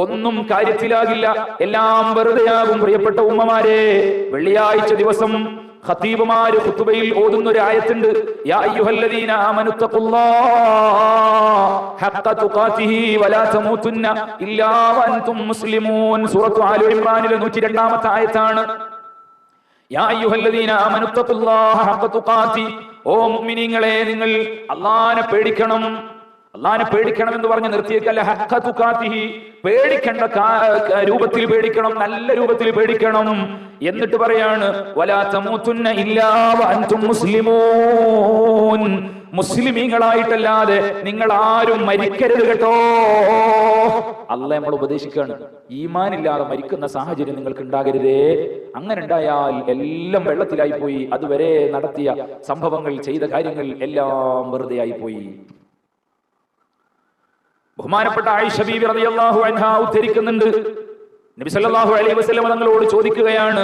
ഒന്നും കാര്യത്തിലാകില്ല, എല്ലാം വെറുതെയാകും. പ്രിയപ്പെട്ട ഉമ്മമാരെ, വെള്ളിയാഴ്ച ദിവസം ഖതീബുമാര് ഖുതുബയിൽ ഓതുന്ന ഒരു ആയത്തുണ്ട്. യാ അയ്യുഹല്ലദീന ആമനു തഖുല്ലാഹ ഹഖ്ക തുഖാതിഹി വലാ തമൂതുന്ന ഇല്ലാ വഅൻതും മുസ്ലിമൂൻ. സൂറത്തു ആലു ഇംറാനിലെ 102-ാമത്തെ ആയത്താണ്. യാ അയ്യുഹല്ലദീന ആമനു തഖുല്ലാഹ ഹഖ്ക തുഖാതി, ഓ മുഅ്മിനീങ്ങളെ, നിങ്ങൾ അല്ലാഹനെ പേടിക്കണം. അല്ലാഹനെ പേടിക്കണം എന്ന് പറഞ്ഞ് നിർത്തിയേക്കല്ല, ഹഖ്ക തുഖാതിഹി, പേടിക്കേണ്ട രൂപത്തിൽ പേടിക്കണം, നല്ല രൂപത്തിൽ പേടിക്കണം. എന്നിട്ട് പറയാണ് വലാ തമൂതുന്ന ഇല്ലാ വഅൻതും മുസ്ലിമൂൻ, മുസ്ലിമീങ്ങളായിട്ടല്ലാതെ നിങ്ങൾ ആരും മരിക്കരുത് കേട്ടോ. അല്ലാഹ് നമ്മൾ ഉപദേശിക്കുകയാണ്, ഈമാനില്ലാതെ മരിക്കുന്ന സാഹചര്യം നിങ്ങൾക്ക് ഉണ്ടാകരുതേ. അങ്ങനെ ഉണ്ടായാൽ എല്ലാം വെള്ളത്തിലായി പോയി. അതുവരെ നടത്തിയ സംഭവങ്ങൾ, ചെയ്ത കാര്യങ്ങൾ എല്ലാം വെറുതെ ആയി പോയി. ബഹുമാനപ്പെട്ട ആയിഷ ബീവി റളിയല്ലാഹു അൻഹാ ഉദ്ധരിക്കുന്നുണ്ട്, നബി സല്ലല്ലാഹു അലൈഹി വസല്ലം തങ്ങളോട് ചോദിക്കുകയാണ്,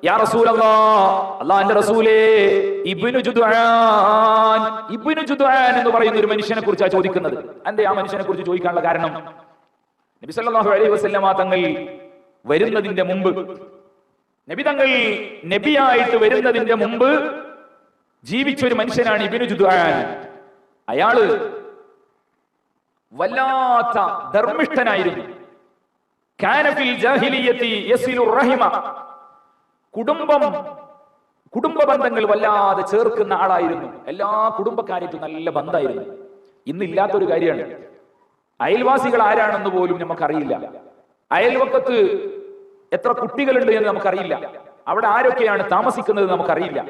യാ റസൂലല്ലാഹ്, അല്ലാഹുവിന്റെ റസൂലേ, ഇബ്നു ജുദ്ആൻ എന്ന് പറയുന്ന ഒരു മനുഷ്യനെ കുറിച്ചാണ് ചോദിക്കുന്നത്. എന്തേ ആ മനുഷ്യനെ കുറിച്ച് ചോദിക്കാനുള്ള കാരണം? നബി സല്ലല്ലാഹു അലൈഹി വസല്ലം തങ്ങൾ വരുന്നതിന്റെ മുമ്പ്, നബി തങ്ങൾ നബിയായിട്ട് വരുന്നതിന്റെ മുമ്പ് ജീവിച്ച ഒരു മനുഷ്യനാണ് ഇബ്നു ജുദ്ആൻ. അയാള് വല്ലാത്ത ധർമ്മിഷ്ഠനായിരുന്നു. കാന ഫിൽ ജാഹിലിയ്യത്തി യസിലു റഹിമ, കുടുംബ ബന്ധങ്ങൾ വല്ലാതെ ചേർക്കുന്ന ആളായിരുന്നു. എല്ലാ കുടുംബക്കാരായിട്ടും നല്ല ബന്ധമായിരുന്നു. ഇന്നില്ലാത്തൊരു കാര്യമാണ്. അയൽവാസികൾ ആരാണെന്ന് പോലും നമുക്കറിയില്ല. അയൽവക്കത്ത് എത്ര കുട്ടികളുണ്ട് എന്ന് നമുക്കറിയില്ല. അവിടെ ആരൊക്കെയാണ് താമസിക്കുന്നത് നമുക്കറിയില്ല.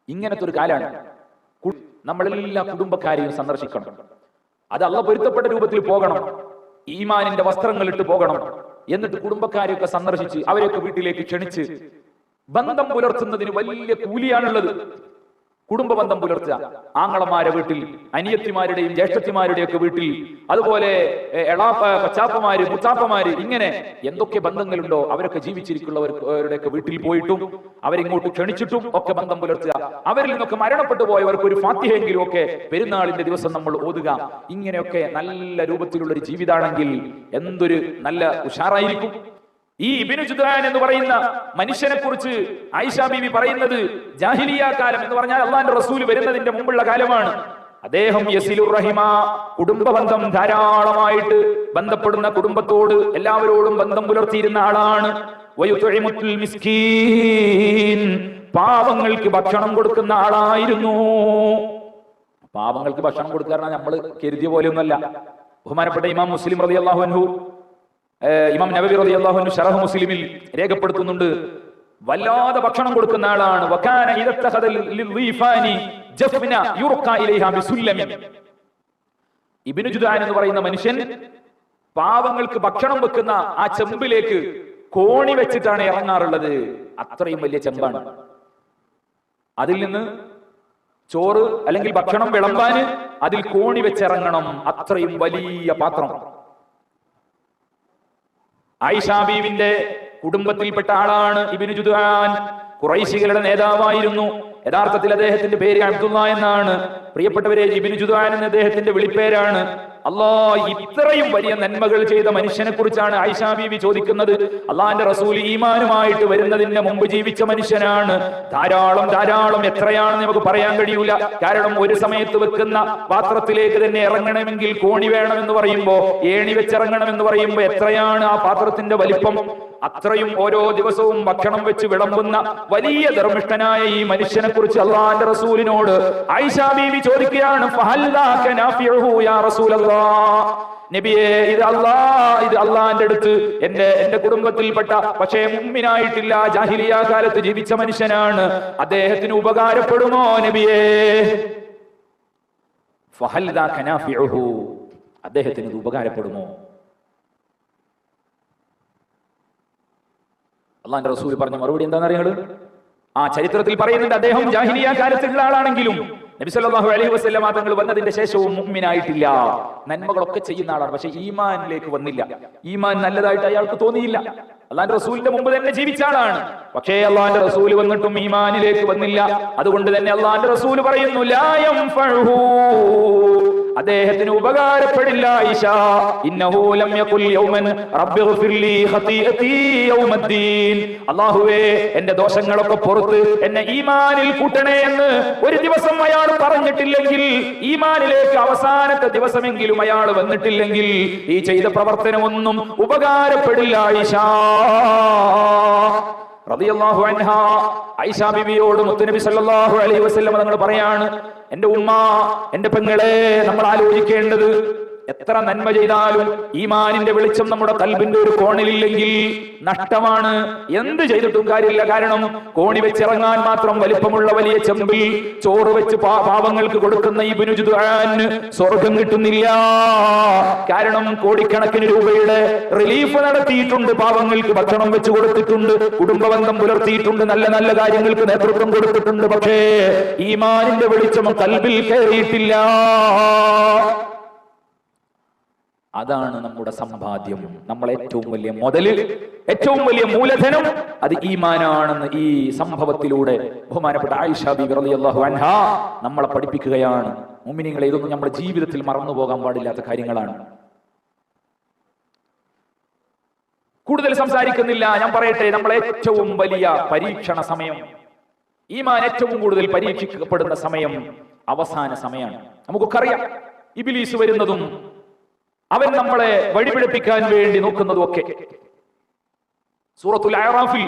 ഇങ്ങനത്തെ ഒരു കാലാണ്. നമ്മളെല്ലാ കുടുംബക്കാരെയും സന്ദർശിക്കണം. അത് അള്ളാഹ് പൊരുത്തപ്പെട്ട രൂപത്തിൽ പോകണം. ഈമാനിന്റെ വസ്ത്രങ്ങൾ ഇട്ട് പോകണം. എന്നിട്ട് കുടുംബക്കാരെയൊക്കെ സന്ദർശിച്ച് അവരെയൊക്കെ വീട്ടിലേക്ക് ക്ഷണിച്ച് ബന്ധം പുലർത്തുന്നതിന് വലിയ കൂലിയാണുള്ളത്. കുടുംബ ബന്ധം പുലർത്തുക, ആങ്ങളമാരെ വീട്ടിൽ, അനിയത്തിമാരുടെയും ജ്യേഷ്ഠത്തിമാരുടെയും ഒക്കെ വീട്ടിൽ, അതുപോലെ പച്ചാപ്പമാര്, മുത്താപ്പമാര്, ഇങ്ങനെ എന്തൊക്കെ ബന്ധങ്ങളുണ്ടോ അവരൊക്കെ ജീവിച്ചിരിക്കുന്നവരുടെയൊക്കെ വീട്ടിൽ പോയിട്ടും അവരിങ്ങോട്ട് ക്ഷണിച്ചിട്ടും ഒക്കെ ബന്ധം പുലർത്തുക. അവരിൽ നിന്നൊക്കെ മരണപ്പെട്ടു പോയവർക്ക് ഒരു ഫാത്തിഹയെങ്കിലും ഒക്കെ പെരുന്നാളിന്റെ ദിവസം നമ്മൾ ഓതുക. ഇങ്ങനെയൊക്കെ നല്ല രൂപത്തിലുള്ള ഒരു ജീവിതമാണെങ്കിൽ എന്തൊരു നല്ല ഉഷാറായിരിക്കും. ഈ ഇബ്നു ജുദ്ആൻ എന്ന് പറയുന്ന മനുഷ്യനെ കുറിച്ച് ആയിഷ ബീവി പറയുന്നത് ജാഹിലിയ കാലം എന്ന് പറഞ്ഞാൽ അള്ളാഹുവിന്റെ റസൂൽ വരുന്നതിന്റെ മുമ്പുള്ള കാലമാണ്. അദ്ദേഹം യസിലുർ റഹിമ, കുടുംബ ബന്ധം ധാരാളമായിട്ട് ബന്ധപ്പെടുന്ന, കുടുംബത്തോട് എല്ലാവരോടും ബന്ധം പുലർത്തിയിരുന്ന ആളാണ്. വയുത്ഇമുൽ മിസ്കീൻ, പാവങ്ങൾക്ക് ഭക്ഷണം കൊടുക്കുന്ന ആളായിരുന്നു. പാവങ്ങൾക്ക് ഭക്ഷണം കൊടുക്കുക നമ്മൾ കരുതിയ പോലെയൊന്നുമല്ല. ബഹുമാനപ്പെട്ട ഇമാം മുസ്ലിം റളിയല്ലാഹു അൻഹു, ഇമാം നബവി റളിയല്ലാഹു അൻഹു ശറഹ് മുസ്ലിമിൽ രേഖപ്പെടുത്തുന്നുണ്ട്, വല്ലാതെ ഭക്ഷണം കൊടുക്കുന്ന ആളാണ്. വകാന ഇദത്തഖദ ലിൽദീഫാനി ജഫ്ന യുർഖ ഇലൈഹാ ബിസുല്ലമി. ഇബ്നു ജുദ്ആൻ എന്ന് പറയുന്ന മനുഷ്യൻ പാവങ്ങൾക്ക് ഭക്ഷണം വെക്കുന്ന ആ ചെമ്പിലേക്ക് കോണി വെച്ചിട്ടാണ് ഇറങ്ങാറുള്ളത്. അത്രയും വലിയ ചെമ്പാണ്. അതിൽ നിന്ന് ചോറ് അല്ലെങ്കിൽ ഭക്ഷണം വിളമ്പാന് അതിൽ കോണി വെച്ചിറങ്ങണം. അത്രയും വലിയ പാത്രം. ആയിഷ ബീവിന്റെ കുടുംബത്തിൽപ്പെട്ട ആളാണ് ഇബ്നു ജുദ്ആൻ. ഖുറൈശികളുടെ നേതാവായിരുന്നു. യഥാർത്ഥത്തിൽ അദ്ദേഹത്തിന്റെ പേര് അബ്ദുള്ള എന്നാണ്. പ്രിയപ്പെട്ടവരെ, ഇബ്നു ജുദ്ആൻ എന്ന അദ്ദേഹത്തിന്റെ വിളിപ്പേരാണ്. ഇത്രയും വലിയ നന്മകൾ ചെയ്ത മനുഷ്യനെ കുറിച്ചാണ് ആയിഷ ബീവി ചോദിക്കുന്നത്. അള്ളാന്റെ റസൂൽ ഈമാനുമായിട്ട് വരുന്നതിന് മുമ്പ് ജീവിച്ച മനുഷ്യനാണ്. ധാരാളം എത്രയാണെന്ന് നമുക്ക് പറയാൻ കഴിയൂല. കാരണം ഒരു സമയത്ത് വെക്കുന്ന പാത്രത്തിലേക്ക് തന്നെ ഇറങ്ങണമെങ്കിൽ കോണി വേണമെന്ന് പറയുമ്പോ, ഏണി വെച്ചിറങ്ങണമെന്ന് പറയുമ്പോ എത്രയാണ് ആ പാത്രത്തിന്റെ വലിപ്പം. അത്രയും ഓരോ ദിവസവും ഭക്ഷണം വെച്ച് വിളമ്പുന്ന വലിയ ധർമ്മിഷ്ഠനായ ഈ മനുഷ്യനെ കുറിച്ച് അള്ളാന്റെ റസൂലിനോട് ആയിഷ ബീവി ചോദിക്കുകയാണ്, നബിയേ, ഇത് അള്ളാന്റെ അടുത്ത് എന്റെ കുടുംബത്തിൽപ്പെട്ട പക്ഷേ മുഅ്മിനായിട്ടില്ല, ജാഹിലിയ കാലത്ത് ജീവിച്ച മനുഷ്യനാണ്, അദ്ദേഹത്തിന് ഉപകാരപ്പെടുമോ നബിയേ? ഫഹൽ ദാക നാഫിഉഹു, അദ്ദേഹത്തിന് ഇത് ഉപകാരപ്പെടുമോ? അള്ളാന്റെ റസൂൽ പറഞ്ഞ മറുപടി എന്താണെന്നറിയാള്? ആ ചരിത്രത്തിൽ പറയുന്നുണ്ട്, അദ്ദേഹം ജാഹിലിയ കാലത്തുള്ള ആളാണെങ്കിലും നബി സല്ലല്ലാഹു അലൈഹി വസല്ലം തങ്ങൾ വന്നതിന്റെ ശേഷവും മുഅ്മിനായിട്ടില്ല. നന്മകളൊക്കെ ചെയ്യുന്ന ആളാണ്, പക്ഷെ ഈമാനിലേക്ക് വന്നില്ല. ഈമാൻ നല്ലതായിട്ട് അയാൾക്ക് തോന്നിയില്ല. അള്ളാന്റെ റസൂലിന്റെ മുമ്പ് തന്നെ ജീവിച്ച ആളാണ്, പക്ഷേ അള്ളാന്റെ റസൂൽ വന്നിട്ടും ഈമാനിലേക്ക് വന്നില്ല. അതുകൊണ്ട് തന്നെ അള്ളാന്റെ റസൂൽ പറയുന്നു, ലാ യൻഫഉഹു, അദ്ദേഹത്തിന് ഉപകാരപ്പെടില്ല. ആയിഷ, ഇന്നഹു ലം യഖുൽ യൗമൻ റബ്ബിഗ്ഫിർലി ഖതീഅതി യൗമദ്ദീൻ, അല്ലാഹുവേ എന്റെ ദോഷങ്ങളൊക്കെ പുറത്ത് എന്നെ ഈമാനിൽ കൂട്ടണേ എന്ന് ഒരു ദിവസം അയാൾ പറഞ്ഞിട്ടില്ലെങ്കിൽ, ഈമാനിലേക്ക് അവസാനത്തെ ദിവസമെങ്കിലും അയാൾ വന്നിട്ടില്ലെങ്കിൽ ഈ ചെയ്ത പ്രവർത്തനമൊന്നും ഉപകാരപ്പെടില്ല. ആയിഷ റളിയല്ലാഹു അൻഹാ ആയിഷ ബിബിയോട് മുത്തുനബി സല്ലല്ലാഹു അലൈഹി വസല്ലം തങ്ങൾ പറയാണ്, എന്റെ ഉമ്മ, എന്റെ പെങ്ങളെ, നമ്മൾ ആലോചിക്കേണ്ടത്, എത്ര നന്മ ചെയ്താലും ഈമാനിന്റെ വെളിച്ചം നമ്മുടെ ഖൽബിന്റെ ഒരു കോണിലില്ലെങ്കിൽ നഷ്ടമാണ്. എന്ത് ചെയ്തിട്ടും കാര്യമില്ല. കാരണം കോണി വെച്ചിറങ്ങാൻ മാത്രം വലിപ്പമുള്ള വലിയ ചെമ്പിൽ ചോറ് വെച്ച് പാവങ്ങൾക്ക് കൊടുക്കുന്ന ഇബ്നു ജുദ്ആന് സ്വർഗം കിട്ടുന്നില്ല. കാരണം കോടിക്കണക്കിന് രൂപയുടെ റിലീഫ് നടത്തിയിട്ടുണ്ട്, പാവങ്ങൾക്ക് ഭക്ഷണം വെച്ച് കൊടുത്തിട്ടുണ്ട്, കുടുംബബന്ധം പുലർത്തിയിട്ടുണ്ട്, നല്ല നല്ല കാര്യങ്ങൾക്ക് നേതൃത്വം കൊടുത്തിട്ടുണ്ട്. പക്ഷേ ഈമാനിന്റെ വെളിച്ചം ഖൽബിൽ കയറിയിട്ടില്ല. അതാണ് നമ്മുടെ സമ്പാദ്യം. നമ്മളെ ഏറ്റവും വലിയ മുതല്, ഏറ്റവും വലിയ മൂലധനം അത് ഈമാനാണെന്ന് ഈ സംഭവത്തിലൂടെ ബഹുമാനപ്പെട്ട ആയിഷ ബിബി റളിയല്ലാഹു അൻഹാ നമ്മളെ പഠിപ്പിക്കുകയാണ്. മുഅ്മിനീങ്ങളെ, ഇതൊന്നും നമ്മുടെ ജീവിതത്തിൽ മറന്നു പോകാൻ പാടില്ലാത്ത കാര്യങ്ങളാണ്. കൂടുതൽ സംസാരിക്കുന്നില്ല, ഞാൻ പറയട്ടെ, നമ്മളെ ഏറ്റവും വലിയ പരീക്ഷണ സമയം, ഈമാൻ ഏറ്റവും കൂടുതൽ പരീക്ഷിക്കപ്പെടുന്ന സമയം അവസാന സമയമാണ്. നമുക്കൊക്കെ അറിയാം, ഇബ്ലീസ് വരുന്നതും അവൻ നമ്മളെ വഴിപിഴപ്പിക്കാൻ വേണ്ടി നോക്കുന്നതും ഒക്കെ. സൂറത്തുൽ അഅറാഫിൽ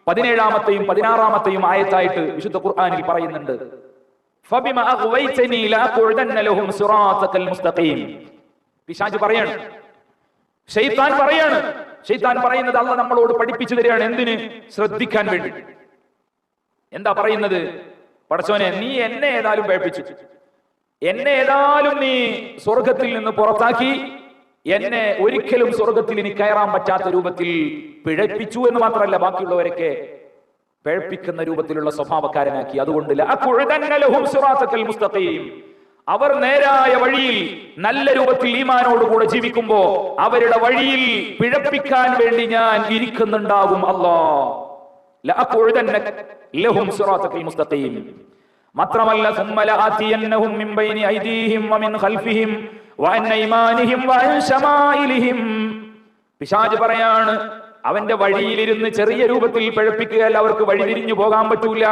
17-ാമത്തെയും 16-ാമത്തെയും ആയത്തായിട്ട് വിശുദ്ധ ഖുർആനിൽ പറയുന്നുണ്ട്, ഫബിമ അഗ്വൈതനി ലഅഖുദന്ന ലഹും സിറാത്തകൽ മുസ്തഖീം. പിശാച് പറയാണ്, ശൈത്താൻ പറയാണ്. ശൈത്താൻ പറയുന്നത് അല്ലാഹു നമ്മളോട് പഠിപ്പിച്ചു തരികയാണ്. എന്തിന്? ശ്രദ്ധിക്കാൻ വേണ്ടി. എന്താ പറയുന്നത്? പടച്ചോനെ, നീ എന്നെ ഏതായാലും പേടിപ്പിച്ചു, എന്നെ ഏതായാലും നീ സ്വർഗത്തിൽ നിന്ന് പുറത്താക്കി, എന്നെ ഒരിക്കലും സ്വർഗത്തിൽ ഇനി കയറാൻ പറ്റാത്ത രൂപത്തിൽ പിഴപ്പിച്ചു എന്ന് മാത്രമല്ല, ബാക്കിയുള്ളവരൊക്കെ പിഴപ്പിക്കുന്ന രൂപത്തിലുള്ള സ്വഭാവക്കാരനാക്കി. അതുകൊണ്ട് അവർ നേരായ വഴിയിൽ നല്ല രൂപത്തിൽ ഈമാനോടുകൂടെ ജീവിക്കുമ്പോ അവരുടെ വഴിയിൽ പിഴപ്പിക്കാൻ വേണ്ടി ഞാൻ ഇരിക്കുന്നുണ്ടാകും. മാത്രമല്ല, പിശാച് പറയാണ്, അവന്റെ വഴിയിലിരുന്ന് ചെറിയ രൂപത്തിൽ പിഴപ്പിക്കുകയല്ല, അവർക്ക് വഴി തിരിഞ്ഞു പോകാൻ പറ്റൂല.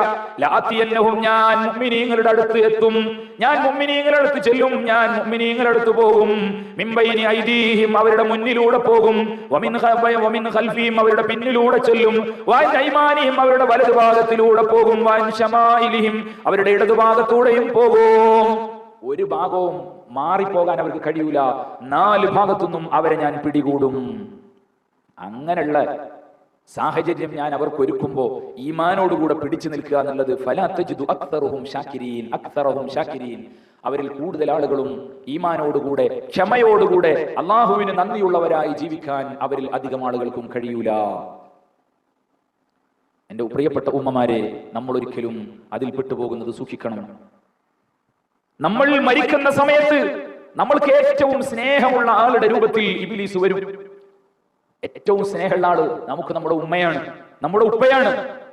ലാത്തിയന്നഹും, ഞാൻ മുഅ്മിനീങ്ങളുടെ അടുത്ത് എത്തും, ഞാൻ മുഅ്മിനീങ്ങളുടെ അടുത്ത് ചെല്ലും, ഞാൻ മുഅ്മിനീങ്ങളുടെ അടുത്ത് പോകും. മിൻബൈനി ഐദീഹിം, അവരുടെ മുന്നിലൂടെ പോകും. വമിൻ ഖൽഫിഹിം, അവരുടെ പിന്നിലൂടെ ചെല്ലും. വഅൻ ഐമാനിഹിം, അവരുടെ വലതുഭാഗത്തിലൂടെ പോകും. വഅൻ ശമാഇലിഹിം, അവരുടെ ഇടതുഭാഗത്തൂടെയും പോകും. ഒരു ഭാഗവും മാറിപ്പോകാൻ അവർക്ക് കഴിയൂല. 4 ഭാഗത്തുനിന്നും അവരെ ഞാൻ പിടികൂടും. അങ്ങനെയുള്ള സാഹചര്യം ഞാൻ അവർക്ക് ഒരുക്കുമ്പോ ഈമാനോടുകൂടെ പിടിച്ചു നിൽക്കുക എന്നുള്ളത് ഫലാ തജിദു അക്തറഹും ഷാകിരീൻ, അക്തറഹും ഷാകിരീൻ, അവരിൽ കൂടുതൽ ആളുകളും ഈമാനോടുകൂടെ ക്ഷമയോടുകൂടെ അള്ളാഹുവിന് നന്ദിയുള്ളവരായി ജീവിക്കാൻ അവരിൽ അധികം ആളുകൾക്കും കഴിയൂല. എന്റെ പ്രിയപ്പെട്ട ഉമ്മമാരെ, നമ്മൾ ഒരിക്കലും അതിൽ പെട്ടുപോകുന്നത് സൂക്ഷിക്കണം. നമ്മൾ മരിക്കുന്ന സമയത്ത് നമ്മൾക്ക് ഏറ്റവും സ്നേഹമുള്ള ആളുടെ രൂപത്തിൽ ഇബ്ലീസ് വരും. ഏറ്റവും സ്നേഹമുള്ള ആള് നമുക്ക് നമ്മുടെ ഉമ്മയാണ്, നമ്മുടെ ഉപ്പയാണ്,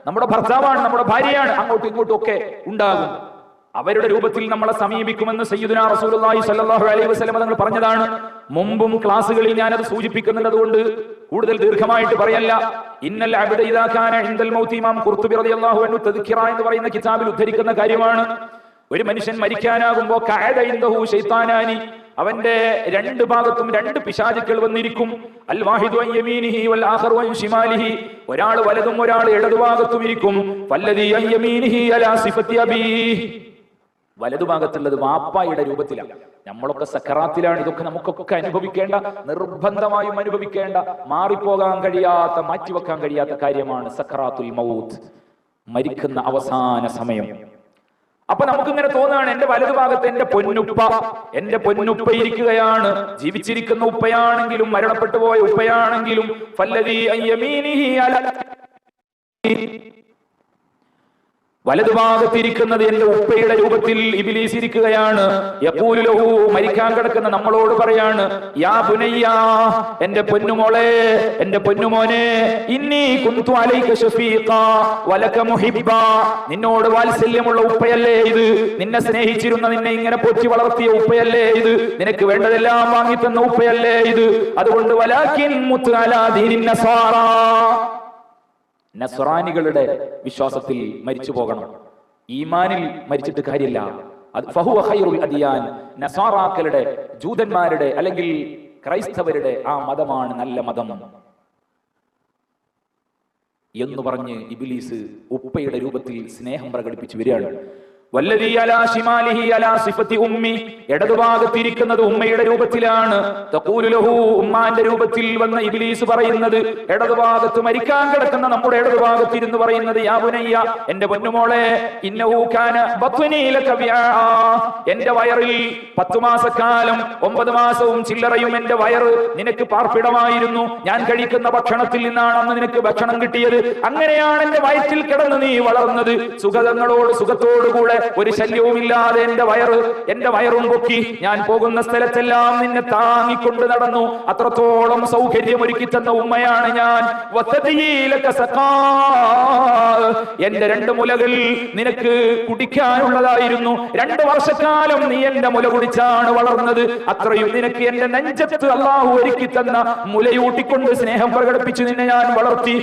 നമ്മുടെ ഭർത്താവാണ്, നമ്മുടെ ഭാര്യയാണ്, അങ്ങോട്ടും ഇങ്ങോട്ടും ഒക്കെ ഉണ്ടാകും. അവരുടെ രൂപത്തിൽ നമ്മളെ സമീപിക്കുമെന്ന് സയ്യിദുനാ റസൂലുള്ളാഹി സ്വല്ലല്ലാഹു അലൈഹി വസല്ലം തങ്ങൾ പറഞ്ഞതാണ്. മുമ്പും ക്ലാസ്സുകളിൽ ഞാനത് സൂചിപ്പിക്കുന്നുണ്ട്, അതുകൊണ്ട് കൂടുതൽ ദീർഘമായിട്ട് പറയല്ല. ഇന്നൽ അബ്ദ ഇദാ കാന ഇൻദൽ മൗതി, ഇമാം ഖുർത്തുബി റളിയല്ലാഹു അൻഹു തദ്കിറ എന്ന് പറയുന്ന കിതാബിൽ ഉദ്ധരിക്കുന്ന കാര്യമാണ്. ഒരു മനുഷ്യൻ മരിക്കാനാകുമ്പോ കഅദ ഇൻദഹു ശൈത്താനാനി, അവന്റെ രണ്ട് ഭാഗത്തും രണ്ട് പിശാചുക്കൾ വന്നിരിക്കും. അൽ വാഹിദു അൻ യമീനിഹി വൽ ആഖറു അൻ ശിമാലിഹി, ഒരാൾ വലതും ഒരാൾ ഇടതുഭാഗത്തും ഇരിക്കും. ഫല്ലദി അൻ യമീനിഹി അലാ സിഫത്തി അബീഹി, വലതുഭാഗത്തുള്ളത് വാപ്പായുടെ രൂപത്തിലാണ്. നമ്മളൊക്കെ സക്കറാത്തിലാണ്. ഇതൊക്കെ നമുക്കൊക്കെ അനുഭവിക്കേണ്ട, നിർബന്ധമായും അനുഭവിക്കേണ്ട, മാറിപ്പോകാൻ കഴിയാത്ത, മാറ്റിവെക്കാൻ കഴിയാത്ത കാര്യമാണ് സക്കറാത്തുൽ മൗത്ത്, മരിക്കുന്ന അവസാന സമയം. അപ്പൊ നമുക്കിങ്ങനെ തോന്നുകയാണ്, എന്റെ വലതുഭാഗത്ത് എന്റെ പൊന്നുപ്പ ഇരിക്കുകയാണ്. ജീവിച്ചിരിക്കുന്ന ഉപ്പയാണെങ്കിലും മരണപ്പെട്ടു പോയ ഉപ്പയാണെങ്കിലും ഫല്ലദീ അൻ യമീനിഹി അലാ, വലതുഭാഗത്തിരിക്കുന്നത് എന്റെ ഉപ്പയുടെ രൂപത്തിൽ ഇബ്ലീസ് ഇരിക്കുകയാണ്. യഖൂലു ലഹു, മരിക്കാൻ കിടക്കുന്ന നമ്മളോട് പറയാണ്, യാ ബുനയ്യ, എന്റെ പൊന്നുമോളെ, എന്റെ പൊന്നുമോനെ, ഇന്നി കുന്തു അലൈക ശഫീഖ വലക മുഹിബ്ബ, നിന്നോട് വാത്സല്യമുള്ള ഉപ്പയല്ലേ ഇത്, നിന്നെ സ്നേഹിച്ചിരുന്ന, നിന്നെ ഇങ്ങനെ പോറ്റി വളർത്തിയ ഉപ്പയല്ലേ ഇത്, നിനക്ക് വേണ്ടതെല്ലാം വാങ്ങിത്തന്ന ഉപ്പയല്ലേ ഇത്, അതുകൊണ്ട് വലാകിൻ മുത്ത് അലാ ദീനിൻ നസാറ, നസ്രാനികളുടെ വിശ്വാസത്തിൽ മരിച്ചു പോകണം. ഈമാനിൽ മരിച്ചിട്ട് കാര്യമില്ല. അത് ഫഹുവ ഖൈറുൽ അദിയാൻ, നസാറാക്കളുടെ, ജൂതന്മാരുടെ അല്ലെങ്കിൽ ക്രൈസ്തവരുടെ ആ മതമാണ് നല്ല മതം എന്ന് പറഞ്ഞ് ഇബ്ലീസ് ഉപ്പയുടെ രൂപത്തിൽ സ്നേഹം പ്രകടിപ്പിച്ചു വരികയാണ്. വല്ലദീ അലാ ശിമാലിഹി അലാ സിഫത്തി ഉമ്മി, ഇടതുഭാഗത്തിരിക്കുന്നത് ഉമ്മയുടെ രൂപത്തിലാണ്. തഖൂലു ലഹു, ഉമ്മാന്റെ രൂപത്തിൽ വന്ന ഇബ്ലീസ് പറയുന്നത്, ഇടതുഭാഗത്ത് മരിക്കാൻ കിടക്കുന്ന നമ്മുടെ ഇടതുഭാഗത്തിരുന്ന് പറയുന്നത്, യാ ബുനയ്യ, എന്റെ പൊന്നുമോളെ, ഇന്നഹു കാന ബത്നി ലക വിആ, എന്റെ വയറിൽ 10 മാസക്കാലം 9 മാസവും ചില്ലറയും എന്റെ വയറ് നിനക്ക് പാർപ്പിടമായിരുന്നു. ഞാൻ കഴിക്കുന്ന ഭക്ഷണത്തിൽ നിന്നാണ് അന്ന് നിനക്ക് ഭക്ഷണം കിട്ടിയത്. അങ്ങനെയാണ് എന്റെ വയറ്റിൽ കിടന്ന് നീ വളർന്നത്. സുഖത്തോടുകൂടെ ഒരു ശല്യവുമില്ലാതെ എന്റെ വയറും പൊക്കി ഞാൻ പോകുന്ന സ്ഥലത്തെല്ലാം നിന്നെ താങ്ങിക്കൊണ്ട് നടന്നു. അത്രത്തോളം സൗകര്യം ഒരുക്കി തന്ന ഉമ്മയാണ് ഞാൻ. എന്റെ 2 മുലകൾ നിനക്ക് കുടിക്കാനുള്ളതായിരുന്നു. 2 വർഷക്കാലം നീ എന്റെ മുല കുടിച്ചാണ് വളർന്നത്. അത്രയും നിനക്ക് എന്റെ നെഞ്ചത്ത് അല്ലാഹു ഒരുക്കി തന്ന മുലയൂട്ടിക്കൊണ്ട് സ്നേഹം പ്രകടിപ്പിച്ചു നിന്നെ ഞാൻ വളർത്തി.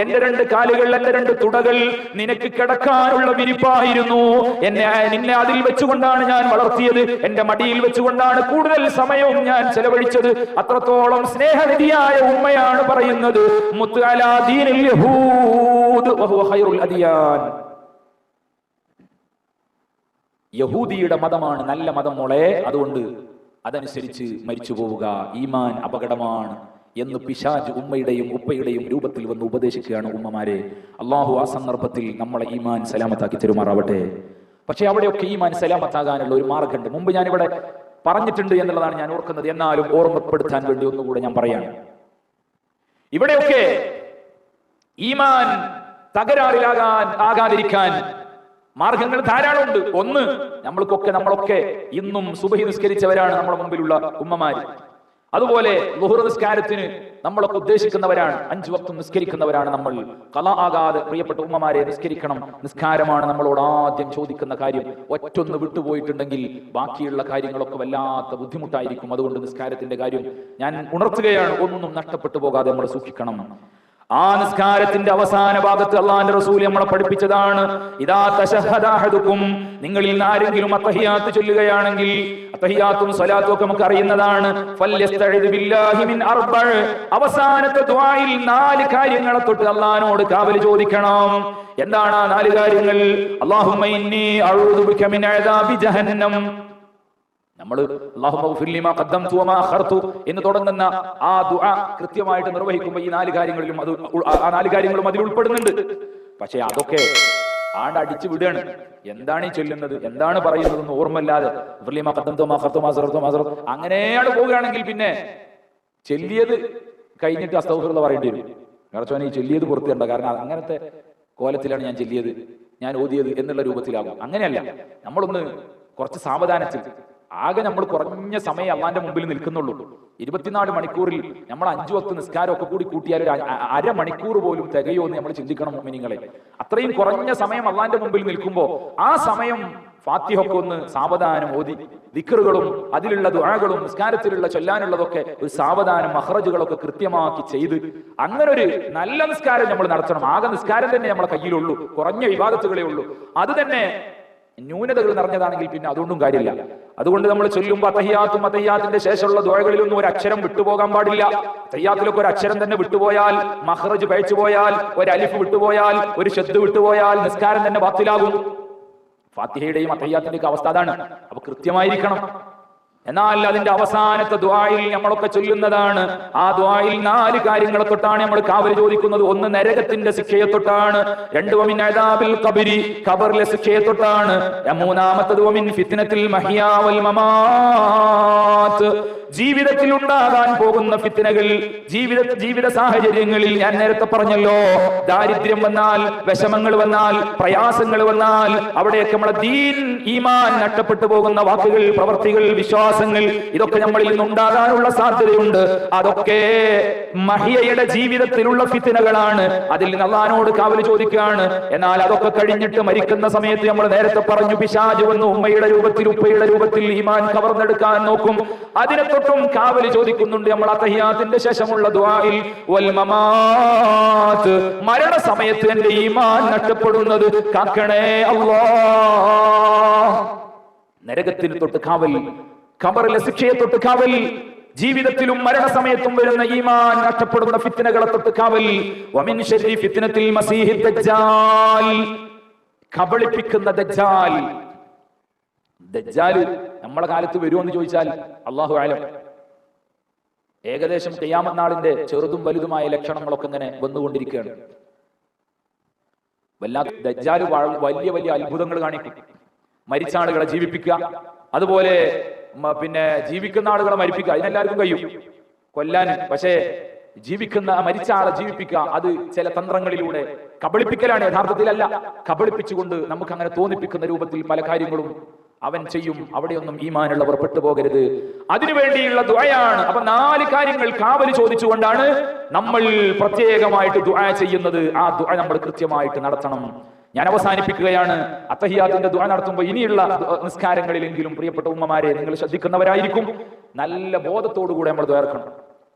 എന്റെ 2 കാലുകൾ, എന്റെ 2 തുടകൾ നിനക്ക് കിടക്കാനുള്ള വിരിപ്പായിരുന്നു. നിന്നെ അതിൽ വെച്ചുകൊണ്ടാണ് ഞാൻ വളർത്തിയത്. എന്റെ മടിയിൽ വെച്ചുകൊണ്ടാണ് കൂടുതൽ സമയവും ഞാൻ ചെലവഴിച്ചത്. അത്രത്തോളം സ്നേഹനിധിയായ ഉമ്മയാണ് പറയുന്നത്, മുത്ത് അലാ ദീനിൽ യഹൂദ് വഹുവ ഖൈറുൽ അദിയാൻ, യഹൂദിയുടെ മതമാണ് നല്ല മതം മോളെ, അതുകൊണ്ട് അതനുസരിച്ച് മരിച്ചു പോവുക, ഈമാൻ അപകടമാണ് എന്ന് പിശാച് ഉമ്മയുടെയും ഉപ്പയുടെയും രൂപത്തിൽ വന്ന് ഉപദേശിക്കുകയാണ്. ഉമ്മമാരെ, അള്ളാഹു ആ സന്ദർഭത്തിൽ നമ്മളെ ഈമാൻ സലാമത്താക്കി തരുമാറാവട്ടെ. പക്ഷെ അവിടെയൊക്കെ ഈമാൻ സലാമത്താകാനുള്ള ഒരു മാർഗമുണ്ട്. മുമ്പ് ഞാനിവിടെ പറഞ്ഞിട്ടുണ്ട് എന്നുള്ളതാണ് ഞാൻ ഓർക്കുന്നത്, എന്നാലും ഓർമ്മപ്പെടുത്താൻ വേണ്ടി ഒന്നുകൂടെ ഞാൻ പറയാണ്. ഇവിടെയൊക്കെ ഈമാൻ ആകാതിരിക്കാൻ മാർഗങ്ങൾ ധാരാളമുണ്ട്. ഒന്ന്, നമ്മളൊക്കെ ഇന്നും സുബഹി നിസ്കരിച്ചവരാണ് നമ്മുടെ മുമ്പിലുള്ള ഉമ്മമാര്. അതുപോലെ ളുഹർ നിസ്കാരത്തിന് നമ്മളൊക്കെ ഉദ്ദേശിക്കുന്നവരാണ്, 5 വക്തും നിസ്കരിക്കുന്നവരാണ് നമ്മൾ. ഖളാ ആകാതെ പ്രിയപ്പെട്ട ഉമ്മമാരെ നിസ്കരിക്കണം. നിസ്കാരമാണ് നമ്മളോട് ആദ്യം ചോദിക്കുന്ന കാര്യം. ഒറ്റൊന്ന് വിട്ടുപോയിട്ടുണ്ടെങ്കിൽ ബാക്കിയുള്ള കാര്യങ്ങളൊക്കെ വല്ലാത്ത ബുദ്ധിമുട്ടായിരിക്കും. അതുകൊണ്ട് നിസ്കാരത്തിന്റെ കാര്യം ഞാൻ ഉണർത്തുകയാണ്, ഒന്നും നഷ്ടപ്പെട്ടു പോകാതെ നമ്മൾ സൂക്ഷിക്കണം. ആ നിസ്കാരത്തിന്റെ അവസാന ഭാഗത്ത് അല്ലാഹുവിന്റെ റസൂൽ നമ്മളെ പഠിപ്പിച്ചതാണ്, ഇദാ തശഹദ അഹദുകും, നിങ്ങളിൽ ആരെങ്കിലും അത്തഹിയാത്ത് ചൊല്ലുകയാണെങ്കിൽ, അത്തഹിയാത്തും സ്വലാത്തും ഒക്കെ നമുക്ക് അറിയുന്നതാണ്, ഫൽയസ്തഇദ് ബില്ലാഹി മിൻ അർബഅ, അവസാനത്തെ ദുആയിൽ 4 കാര്യങ്ങളെ തൊട്ട് അല്ലാഹുവിനോട് കാവൽ ചോദിക്കണം. എന്താണ് ആ 4 കാര്യങ്ങൾ? അല്ലാഹുമ്മ ഇന്നി അഊദു ബിക മിൻ അദാബി ജഹന്നം, നമ്മൾ അല്ലാഹുമ്മ ഗ്ഫിർ ലിമാ ഖദ്ദംതു വമാ അഖർതു എന്ന് തുടങ്ങുന്ന ആ ദുആ കൃത്യമായിട്ട് നിർവഹിക്കുമ്പോൾ ഈ 4 കാര്യങ്ങളിലും ആ 4 കാര്യങ്ങളും അതിൽ ഉൾപ്പെടുന്നുണ്ട്. പക്ഷേ അതൊക്കെ അടിച്ചു വിടുകയാണ്. എന്താണ് ഈ ചൊല്ലുന്നത്, എന്താണ് പറയുന്നതെന്ന് ഓർമ്മല്ലാതെ അങ്ങനെയാണ് പോവുകയാണെങ്കിൽ പിന്നെ ചെല്ലിയത് കഴിഞ്ഞിട്ട് അസ്തഗ്ഫിറുല്ലാഹ് പറയേണ്ടി വരും. കർത്താവേ ഈ ചെല്ലിയത് പുറത്തേണ്ട, കാരണം അങ്ങനത്തെ കോലത്തിലാണ് ഞാൻ ചെല്ലിയത്, ഞാൻ ഓതിയത് എന്നുള്ള രൂപത്തിലാകും. അങ്ങനെയല്ല, നമ്മളൊന്ന് കുറച്ച് സാവധാനത്തിൽ, ആകെ നമ്മൾ കുറഞ്ഞ സമയം അള്ളാന്റെ മുമ്പിൽ നിൽക്കുന്നുള്ളൂ. 24 മണിക്കൂറിൽ നമ്മൾ 5 വക്ത് നിസ്കാരം ഒക്കെ കൂടി കൂട്ടിയാൽ ഒരു അരമണിക്കൂർ പോലും തികയോ എന്ന് നമ്മൾ ചിന്തിക്കണം മുഅ്മിനീങ്ങളെ. അത്രയും കുറഞ്ഞ സമയം അള്ളാന്റെ മുമ്പിൽ നിൽക്കുമ്പോൾ ആ സമയം ഫാത്തിഹൊക്കെ ഒന്ന് സാവധാനം ഓതി, ദിക്റുകളും അതിലുള്ള ദുആകളും നിസ്കാരത്തിലുള്ള ചൊല്ലാനുള്ളതൊക്കെ ഒരു സാവധാനം മഖ്റജുകളൊക്കെ കൃത്യമാക്കി ചെയ്ത് അങ്ങനെ ഒരു നല്ല നിസ്കാരം നമ്മൾ നടത്തണം. ആകെ നിസ്കാരം തന്നെ നമ്മളെ കയ്യിലുള്ളൂ, കുറഞ്ഞ ഇബാദത്തുകളേ ഉള്ളൂ. അത് തന്നെ ന്യൂനതകൾ നിറഞ്ഞതാണെങ്കിൽ പിന്നെ അതുകൊണ്ടും കാര്യമില്ല. അതുകൊണ്ട് നമ്മൾ ചൊല്ലുമ്പോൾ അത്തഹിയാത്തും അത്തഹിയാത്തിന്റെ ശേഷമുള്ള ദുആകളിലൊന്നും ഒരു അക്ഷരം വിട്ടുപോകാൻ പാടില്ല. തയ്യാത്തിലൊക്കെ ഒരു അക്ഷരം തന്നെ വിട്ടുപോയാൽ, മഖ്റജ് പഴിച്ചു പോയാൽ, ഒരു അലിഫ് വിട്ടുപോയാൽ, ഒരു ശദ്ദ് വിട്ടുപോയാൽ നിസ്കാരം തന്നെ ബാത്തിലാകും. ഫാത്തിഹയുടെയും അത്തഹിയാത്തിന്റെയും അവസ്ഥ അതാണ്. അപ്പൊ കൃത്യമായിരിക്കണം. എന്നാൽ അതിന്റെ അവസാനത്തെ ദുആയിൽ നമ്മളൊക്കെ ചൊല്ലുന്നതാണ്. ആ ദുആയിൽ 4 കാര്യങ്ങളെ തൊട്ടാണ് നമ്മൾ കാവൽ ചോദിക്കുന്നത്. 1 നരകത്തിന്റെ ശിക്ഷയെ തൊട്ടാണ്, 2 വമിൻ അദാബിൽ ഖബരി ഖബറിലെ ശിക്ഷയെ തൊട്ടാണ്, 3-ാമത്തേത് വമിൻ ഫിത്നത്തിൽ മഹിയാ വൽ മമാത്ത് ജീവിതത്തിൽ ഉണ്ടാകാൻ പോകുന്ന ഫിത്നകൾ, ജീവിത സാഹചര്യങ്ങളിൽ ഞാൻ നേരത്തെ പറഞ്ഞല്ലോ, ദാരിദ്ര്യം വന്നാൽ, വിഷമങ്ങൾ വന്നാൽ, പ്രയാസങ്ങൾ വന്നാൽ അവിടെയൊക്കെ നമ്മളെ ദീൻ ഈമാൻ നഷ്ടപ്പെട്ടു പോകുന്ന വാക്കുകൾ, പ്രവർത്തികൾ, വിശ്വാസങ്ങൾ ഇതൊക്കെ നമ്മളിൽ നിന്നുണ്ടാകാനുള്ള സാധ്യതയുണ്ട്. അതൊക്കെ മഹിയയുടെ ജീവിതത്തിലുള്ള ഫിത്നകളാണ്. അതിൽ നിന്ന് അല്ലാഹുവോട് കാവൽ ചോദിക്കുകയാണ്. എന്നാൽ അതൊക്കെ കഴിഞ്ഞിട്ട് മരിക്കുന്ന സമയത്ത് നമ്മൾ നേരത്തെ പറഞ്ഞു, പിശാച് വന്ന് ഉമ്മയുടെ രൂപത്തിൽ ഉപ്പയുടെ രൂപത്തിൽ ഈമാൻ കവർന്നെടുക്കാൻ നോക്കും. അതിനെ തൊട്ടും കാവൽ ചോദിക്കുന്നുണ്ട് നമ്മൾ അത്തഹിയാത്തിന്റെ ശേഷമുള്ള ദുആയിൽ. വൽ മമാത്ത് മരണസമയത്ത് എന്റെ ഈമാൻ നഷ്ടപ്പെടുന്നത് കാക്കണേ അല്ലാഹ്. നരകത്തിന് തൊട്ട് കാവൽ, ഖബറിലെ ശിക്ഷയെ തൊട്ട് കാവൽ, ജീവിതത്തിലും മരണസമയത്തും വരുന്ന ഈമാൻ നഷ്ടപ്പെടുന്ന ഫിത്നകളെ തൊട്ട് കാവൽ. വമിൻ ശർരി ഫിത്നത്തിൽ മസീഹി ദജ്ജാൽ കബളിപ്പിക്കുന്ന ദജ്ജാൽ. ദജ്ജാൽ നമ്മളെ കാലത്ത് വരുമോ എന്ന് ചോദിച്ചാൽ അല്ലാഹു അഅലം. ഏകദേശം ഖിയാമത്ത് നാളിന്റെ ചെറുതും വലുതുമായ ലക്ഷണങ്ങളൊക്കെ ഇങ്ങനെ വന്നുകൊണ്ടിരിക്കുകയാണ്. ദജ്ജാൽ വലിയ വലിയ അത്ഭുതങ്ങൾ കാണിക്കും. മരിച്ച ആളുകളെ ജീവിപ്പിക്കുക, അതുപോലെ പിന്നെ ജീവിക്കുന്ന ആളുകളെ മരിപ്പിക്കുക. അതിനെല്ലാവർക്കും കഴിയും കൊല്ലാൻ. പക്ഷേ മരിച്ച ആളെ ജീവിപ്പിക്കുക, അത് ചില തന്ത്രങ്ങളിലൂടെ കബളിപ്പിക്കലാണ്. യഥാർത്ഥത്തിലല്ല, കബളിപ്പിച്ചുകൊണ്ട് നമുക്ക് അങ്ങനെ തോന്നിപ്പിക്കുന്ന രൂപത്തിൽ പല കാര്യങ്ങളും അവൻ ചെയ്യും. അവിടെയൊന്നും ഈമാനുള്ളവർ പെട്ടുപോകരുത്. അതിനുവേണ്ടിയുള്ള ദുആയാണ്. അപ്പൊ 4 കാര്യങ്ങൾ കാവൽ ചോദിച്ചുകൊണ്ടാണ് നമ്മൾ പ്രത്യേകമായിട്ട് ദുആ ചെയ്യുന്നത്. ആ ദുആ നമ്മൾ കൃത്യമായിട്ട് നടത്തണം. ഞാൻ അവസാനിപ്പിക്കുകയാണ്. അത്തഹിയാത്തിന്റെ ദുആ നടത്തുമ്പോൾ ഇനിയുള്ള നിസ്കാരങ്ങളിലെങ്കിലും പ്രിയപ്പെട്ട ഉമ്മമാരെ, നിങ്ങൾ ശ്രദ്ധിക്കുന്നവരായിരിക്കും, നല്ല ബോധത്തോടുകൂടെ നമ്മൾ ദുആർക്കണം.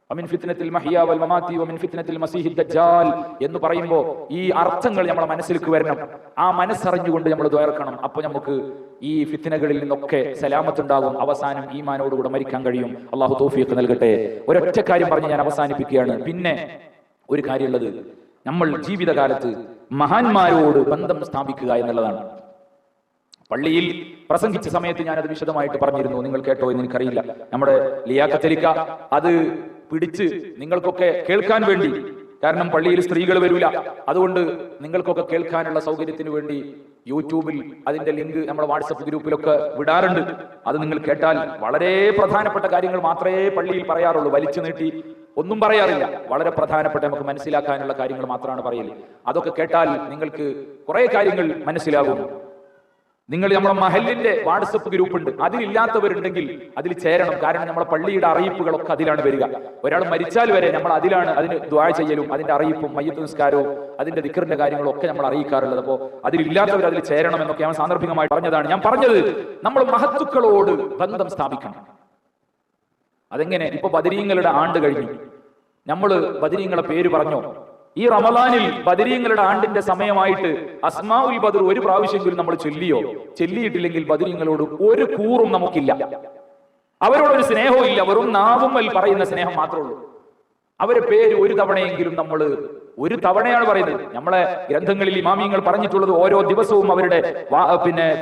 വമിൻ ഫിത്നത്തിൽ മഹിയാ വൽ മമാത്തി വമിൻ ഫിത്നത്തിൽ മസീഹി ദജ്ജാൽ എന്ന് പറയുമ്പോൾ ഈ അർത്ഥങ്ങൾ നമ്മുടെ മനസ്സിലേക്ക് വരണം. ആ മനസ്സറിഞ്ഞുകൊണ്ട് നമ്മൾ ദുആർക്കണം. അപ്പോൾ നമുക്ക് ഈ ഫിത്നകളിൽ നിന്നൊക്കെ സലാമത്തുണ്ടാകും. അവസാനം ഈമാനോടുകൂടെ മരിക്കാൻ കഴിയും. അല്ലാഹു തൗഫീഖ് നൽകട്ടെ. ഒരൊറ്റ കാര്യം പറഞ്ഞ് ഞാൻ അവസാനിപ്പിക്കുകയാണ്. പിന്നെ ഒരു കാര്യമുള്ളത്, നമ്മൾ ജീവിതകാലത്ത് മഹാന്മാരോട് ബന്ധം സ്ഥാപിക്കുക എന്നുള്ളതാണ്. പള്ളിയിൽ പ്രസംഗിച്ച സമയത്ത് ഞാനത് വിശദമായിട്ട് പറഞ്ഞിരുന്നു. നിങ്ങൾ കേട്ടോ എന്ന് എനിക്കറിയില്ല. നമ്മുടെ ലിയാഖത്തലിക്ക അത് പിടിച്ച് നിങ്ങൾക്കൊക്കെ കേൾക്കാൻ വേണ്ടി, കാരണം പള്ളിയിൽ സ്ത്രീകൾ വരൂല, അതുകൊണ്ട് നിങ്ങൾക്കൊക്കെ കേൾക്കാനുള്ള സൗകര്യത്തിന് വേണ്ടി യൂട്യൂബിൽ അതിന്റെ ലിങ്ക് നമ്മുടെ വാട്സപ്പ് ഗ്രൂപ്പിലൊക്കെ വിടാറുണ്ട്. അത് നിങ്ങൾ കേട്ടാൽ വളരെ പ്രധാനപ്പെട്ട കാര്യങ്ങൾ മാത്രമേ പള്ളിയിൽ പറയാറുള്ളൂ. വലിച്ചു നീട്ടി ഒന്നും പറയാറില്ല. വളരെ പ്രധാനപ്പെട്ട നമുക്ക് മനസ്സിലാക്കാനുള്ള കാര്യങ്ങൾ മാത്രമാണ് പറയല്. അതൊക്കെ കേട്ടാൽ നിങ്ങൾക്ക് കുറെ കാര്യങ്ങൾ മനസ്സിലാകും. നിങ്ങൾ നമ്മുടെ മഹലിന്റെ വാട്സപ്പ് ഗ്രൂപ്പ് ഉണ്ട്, അതിലില്ലാത്തവരുണ്ടെങ്കിൽ അതിൽ ചേരണം. കാരണം നമ്മുടെ പള്ളിയുടെ അറിയിപ്പുകളൊക്കെ അതിലാണ് വരിക. ഒരാൾ മരിച്ചാൽ വരെ നമ്മൾ അതിന് ദുആ ചെയ്യലും അതിന്റെ അറിയിപ്പും മയ്യിത്ത് നിസ്കാരവും അതിന്റെ ദിക്റിന്റെ കാര്യങ്ങളും ഒക്കെ നമ്മൾ അറിയിക്കാറുള്ളത്. അപ്പോൾ അതിലില്ലാത്തവർ അതിൽ ചേരണം എന്നൊക്കെ ഞാൻ സാന്ദർഭികമായി പറഞ്ഞതാണ്. ഞാൻ പറഞ്ഞത് നമ്മൾ മഹത്തുക്കളോട് ബന്ധം സ്ഥാപിക്കണം. അതെങ്ങനെ? ഇപ്പൊ ബദരീങ്ങളുടെ ആണ്ട് കഴിഞ്ഞു. നമ്മൾ ബദരീങ്ങളെ പേര് പറഞ്ഞോ? ഈ റമദാനിൽ ബദരീങ്ങളുടെ ആണ്ടിന്റെ സമയമായിട്ട് അസ്മാഉൽ ബദർ ഒരു പ്രാവശ്യമെങ്കിലും നമ്മൾ ചൊല്ലിയോ? ചൊല്ലിയിട്ടില്ലെങ്കിൽ ബദരീങ്ങളോട് ഒരു കൂറും നമുക്കില്ല. അവരോടൊരു സ്നേഹവും ഇല്ല. വെറും നാവുമ്മൽ പറയുന്ന സ്നേഹം മാത്രമേ ഉള്ളൂ. അവരെ പേര് ഒരു തവണയെങ്കിലും നമ്മൾ ഒരു തവണയാണ് പറയുന്നത്. നമ്മളെ ഗ്രന്ഥങ്ങളിൽ ഇമാമിയങ്ങൾ പറഞ്ഞിട്ടുള്ളത് ഓരോ ദിവസവും അവരുടെ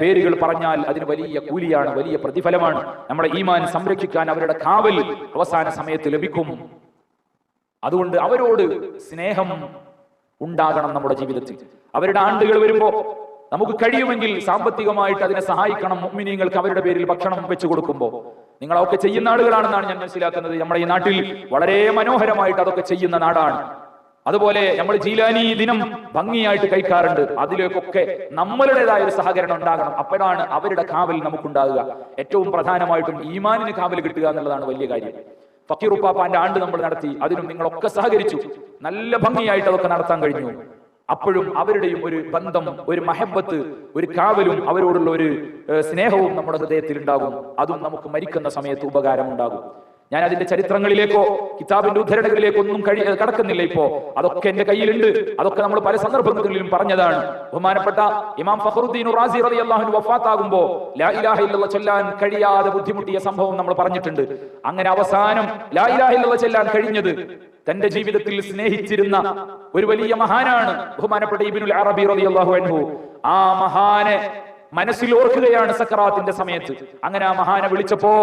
പേരുകൾ പറഞ്ഞാൽ അതിന് വലിയ കൂലിയാണ്, വലിയ പ്രതിഫലമാണ്. നമ്മുടെ ഈമാൻ സംരക്ഷിക്കാൻ അവരുടെ കാവൽ അവസാന സമയത്ത് ലഭിക്കും. അതുകൊണ്ട് അവരോട് സ്നേഹം ഉണ്ടാകണം നമ്മുടെ ജീവിതത്തിൽ. അവരുടെ ആണ്ടുകൾ വരുമ്പോ നമുക്ക് കഴിയുമെങ്കിൽ സാമ്പത്തികമായിട്ട് അതിനെ സഹായിക്കണം. മുഅ്മിനീങ്ങൾക്ക് അവരുടെ പേരിൽ ഭക്ഷണം വെച്ചു കൊടുക്കുമ്പോൾ നിങ്ങളൊക്കെ ചെയ്യുന്ന ആളുകളാണെന്നാണ് ഞാൻ മനസ്സിലാക്കുന്നത്. നമ്മുടെ ഈ നാട്ടിൽ വളരെ മനോഹരമായിട്ട് അതൊക്കെ ചെയ്യുന്ന നാടാണ്. അതുപോലെ നമ്മൾ ജീലാനി ദിനം ഭംഗിയായിട്ട് കഴിക്കാറുണ്ട്. അതിലേക്കൊക്കെ നമ്മളുടേതായ ഒരു സഹകരണം ഉണ്ടാകണം. അപ്പോഴാണ് അവരുടെ കാവൽ നമുക്കുണ്ടാകുക. ഏറ്റവും പ്രധാനമായിട്ടും ഈമാനിന് കാവൽ കിട്ടുക എന്നുള്ളതാണ് വലിയ കാര്യം. ഫക്കീർ ഉപ്പാപ്പാന്റെ ആണ്ട് നമ്മൾ നടത്തി, അതിനും നിങ്ങളൊക്കെ സഹകരിച്ചു. നല്ല ഭംഗിയായിട്ട് അതൊക്കെ നടത്താൻ കഴിഞ്ഞു. അപ്പോഴും അവരുടെയും ഒരു ബന്ധം, ഒരു മഹബത്ത്, ഒരു കാവലും അവരോടുള്ള ഒരു സ്നേഹവും നമ്മുടെ ഹൃദയത്തിൽ ഉണ്ടാകും. അതും നമുക്ക് മരിക്കുന്ന സമയത്ത് ഉപകാരം ഉണ്ടാകും. ഞാൻ അതിന്റെ ചരിത്രങ്ങളിലേക്കോ കിതാബിന്റെ ഉദ്ധരണികളിലേക്കോ ഒന്നും കടക്കുന്നില്ല. ഇപ്പോ അതൊക്കെ എന്റെ കയ്യിലുണ്ട്. അതൊക്കെ നമ്മൾ പല സന്ദർഭങ്ങളിലും പറഞ്ഞതാണ്. ബഹുമാനപ്പെട്ട ഇമാം ഫഖറുദ്ദീൻ റാസി റളിയല്ലാഹു അൻഹു വഫാത്താകുമ്പോ ലാ ഇലാഹ ഇല്ലല്ലാഹ് ചൊല്ലാൻ കഴിയാതെ ബുദ്ധിമുട്ടിയ സംഭവം നമ്മൾ പറഞ്ഞിട്ടുണ്ട്. അങ്ങനെ അവസാനം ലാ ഇലാഹ ഇല്ലല്ലാഹ് ചൊല്ലാൻ കഴിഞ്ഞത് തന്റെ ജീവിതത്തിൽ സ്നേഹിച്ചിരുന്ന ഒരു വലിയ മഹാനാണ് ബഹുമാനപ്പെട്ട ഇബ്നുൽ അറബി റളിയല്ലാഹു അൻഹു. ആ മഹാനെ മനസ്സിൽ ഓർക്കുകയാണ് സക്കറാത്തിന്റെ സമയത്ത്. അങ്ങനെ ആ മഹാനെ വിളിച്ചപ്പോ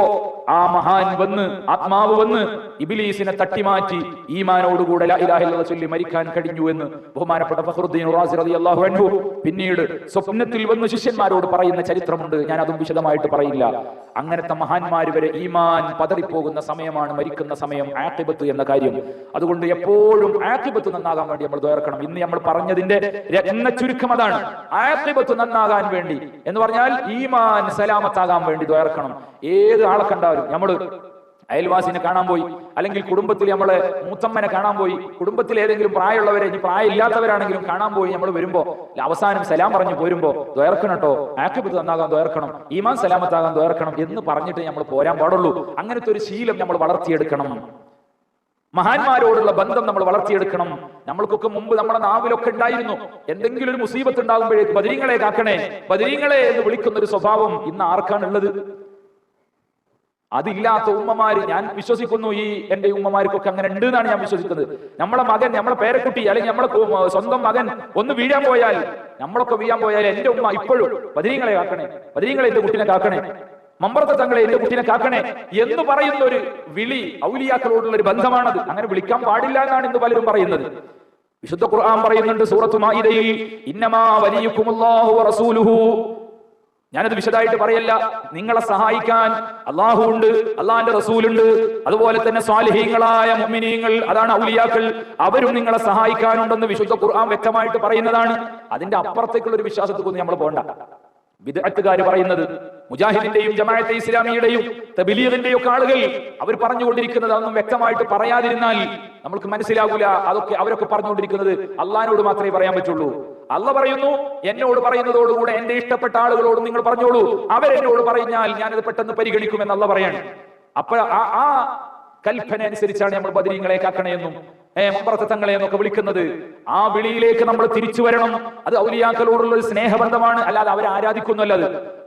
ആ മഹാൻ വന്ന്, ആത്മാവ് വന്ന് ഇബ്ലീസിനെ തട്ടിമാറ്റി ഈമാനോടുകൂടെ ലാ ഇലാഹ ഇല്ലല്ലാഹ് ചൊല്ലി മരിക്കാൻ കഴിഞ്ഞു എന്ന് ബഹുമാനപ്പെട്ട ഫഖറുദ്ദീൻ റാസി റളിയല്ലാഹു അൻഹു പിന്നീട് സ്വപ്നത്തിൽ വന്ന് ശിഷ്യന്മാരോട് പറയുന്ന ചരിത്രമുണ്ട്. ഞാൻ അതും വിശദമായിട്ട് പറയില്ല. അങ്ങനത്തെ മഹാന്മാര് വരെ ഈമാൻ പതറിപ്പോകുന്ന സമയമാണ് മരിക്കുന്ന സമയം, ആഖിബത്ത് എന്ന കാര്യം. അതുകൊണ്ട് എപ്പോഴും ആഖിബത്ത് നന്നാകാൻ വേണ്ടി നമ്മൾ ദ്വാരക്കണം. ഇന്ന് നമ്മൾ പറഞ്ഞതിന്റെ രത്ന ചുരുക്കം അതാണ്. ആഖിബത്ത് നന്നാകാൻ വേണ്ടി എന്ന് പറഞ്ഞാൽ ഈമാൻ സലാമത്താകാൻ വേണ്ടി ദ്വാരക്കണം. ഏത് ആളെ കണ്ടാലും നമ്മൾ അയൽവാസിനെ കാണാൻ പോയി, അല്ലെങ്കിൽ കുടുംബത്തിൽ നമ്മളെ മൂത്തമ്മനെ കാണാൻ പോയി, കുടുംബത്തിൽ ഏതെങ്കിലും പ്രായമുള്ളവരെ, ഇനി പ്രായമില്ലാത്തവരാണെങ്കിലും കാണാൻ പോയി, നമ്മൾ വരുമ്പോ അവസാനം സലാം പറഞ്ഞു പോരുമ്പോ ദ്വാരക്കണം കേട്ടോ, ആഖിബത്ത് നന്നാകാൻ ദ്വാരക്കണം, ഈമാൻ സലാമത്താകാൻ ദ്വാരക്കണം എന്ന് പറഞ്ഞിട്ട് നമ്മൾ പോരാൻ പാടുള്ളൂ. അങ്ങനത്തെ ഒരു ശീലം നമ്മൾ വളർത്തിയെടുക്കണം. മഹാന്മാരോടുള്ള ബന്ധം നമ്മൾ വളർത്തിയെടുക്കണം. നമ്മൾക്കൊക്കെ മുമ്പ് നമ്മുടെ നാവിലൊക്കെ ഉണ്ടായിരുന്നു, എന്തെങ്കിലും ഒരു മുസീബത്ത് ഉണ്ടാകുമ്പോഴേക്ക് ബദരീങ്ങളെ കാക്കണേ, ബദരീങ്ങളെ എന്ന് വിളിക്കുന്ന ഒരു സ്വഭാവം ഇന്ന് ആർക്കാണുള്ളത്? അതില്ലാത്ത ഉമ്മമാര്, ഞാൻ വിശ്വസിക്കുന്നു ഈ എന്റെ ഉമ്മമാർക്കൊക്കെ അങ്ങനെ ഉണ്ട് എന്നാണ് ഞാൻ വിശ്വസിക്കുന്നത്. നമ്മളെ മകൻ, നമ്മളെ പേരക്കുട്ടി, അല്ലെങ്കിൽ നമ്മളെ സ്വന്തം മകൻ ഒന്ന് വീഴാൻ പോയാൽ, നമ്മളൊക്കെ വീഴാൻ പോയാൽ എന്റെ ഉമ്മ ഇപ്പോഴും ബദരീങ്ങളെ കാക്കണേ, ബദരീങ്ങളെ എന്റെ കുട്ടിനെ കാക്കണേ, മമ്പറത്തെ തങ്ങളെ എന്റെ കുട്ടിനെ കാക്കണേ എന്ന് പറയുന്ന ഒരു വിളി ഔലിയാക്കളോടുള്ള ഒരു ബന്ധമാണത്. അങ്ങനെ വിളിക്കാൻ പാടില്ല എന്നാണ് ഇന്ന് പലരും പറയുന്നത്. വിശുദ്ധ ഖുർആൻ പറയുന്നുണ്ട് സൂറത്തു മാഇദയിൽ, ഇന്നമാ വലിയുക്കുമുല്ലാഹു വറസൂലുഹു. ഞാനത് വിശദമായിട്ട് പറയല്ല. നിങ്ങളെ സഹായിക്കാൻ അള്ളാഹു ഉണ്ട്, അള്ളാഹിന്റെ റസൂലുണ്ട്, അതുപോലെ തന്നെ സ്വാലിഹീങ്ങളായ മുഅ്മിനീങ്ങൾ, അതാണ് ഔലിയാക്കൾ, അവരും നിങ്ങളെ സഹായിക്കാനുണ്ടെന്ന് വിശുദ്ധ ഖുർആൻ വ്യക്തമായിട്ട് പറയുന്നതാണ്. അതിന്റെ അപ്പുറത്തേക്കുള്ള ഒരു വിശ്വാസത്തേക്കൊന്നും നമ്മൾ പോകണ്ട. ബിദ്അത്തുകാര് പറയുന്നത്, മുജാഹിദിന്റെയും ജമാഅത്തെ ഇസ്ലാമിയുടെയും തബ്ലീഗിന്റെയും ഒക്കെ ആളുകൾ അവർ പറഞ്ഞുകൊണ്ടിരിക്കുന്നത് അതൊന്നും വ്യക്തമായിട്ട് പറയാതിരുന്നാൽ നമ്മൾക്ക് മനസ്സിലാകൂല. അതൊക്കെ അവരൊക്കെ പറഞ്ഞുകൊണ്ടിരിക്കുന്നത് അള്ളാഹിനോട് മാത്രമേ പറയാൻ പറ്റുള്ളൂ. അള്ളാഹ് പറയുന്നു, എന്നോട് പറയുന്നതോടുകൂടെ എന്റെ ഇഷ്ടപ്പെട്ട ആളുകളോട് നിങ്ങൾ പറഞ്ഞോളൂ, അവരെന്നോട് പറഞ്ഞാൽ ഞാനത് പെട്ടെന്ന് പരിഗണിക്കുമെന്ന് അള്ളാഹ് പറയാണ്. അപ്പൊ ആ കൽപ്പന അനുസരിച്ചാണ് നമ്മൾ ബദരീങ്ങളെ കാക്കണയെന്നും മമ്പറത്തെ തങ്ങളെ എന്നൊക്കെ വിളിക്കുന്നത്. ആ വിളിയിലേക്ക് നമ്മൾ തിരിച്ചു വരണം. അത് ഔലിയാക്കളോടുള്ള ഒരു സ്നേഹബന്ധമാണ്, അല്ലാതെ അവരെ ആരാധിക്കുന്നല്ലത്.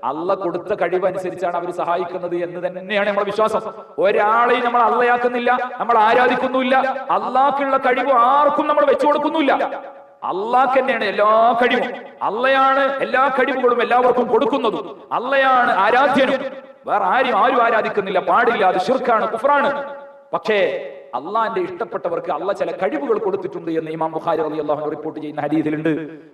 അള്ളാഹ് കൊടുത്ത കഴിവനുസരിച്ചാണ് അവർ സഹായിക്കുന്നത് എന്ന് തന്നെയാണ് നമ്മുടെ വിശ്വാസം. ഒരാളെയും നമ്മൾ അള്ളയാക്കുന്നില്ല, നമ്മൾ ആരാധിക്കുന്നില്ല. അള്ളാഹ്ക്കുള്ള കഴിവ് ആർക്കും നമ്മൾ വെച്ചു കൊടുക്കുന്നില്ല. അള്ളാഹ് തന്നെയാണ് എല്ലാ കഴിവും. അള്ളയാണ് എല്ലാ കഴിവുകളും എല്ലാവർക്കും കൊടുക്കുന്നതും. അള്ളയാണ് ആരാധ്യനും. വേറെ ആരും ആരാധിക്കുന്നില്ല, പാടില്ല. അത് ശിർക്കാണ്, കുഫ്റാണ്. പക്ഷേ അള്ളാഹിന്റെ ഇഷ്ടപ്പെട്ടവർക്ക് അള്ളാഹ് ചില കഴിവുകൾ കൊടുത്തിട്ടുണ്ട് എന്ന് ഇമാം ബുഖാരി റളിയല്ലാഹു അൻഹു റിപ്പോർട്ട് ചെയ്യുന്ന ഹദീസിലുണ്ട്.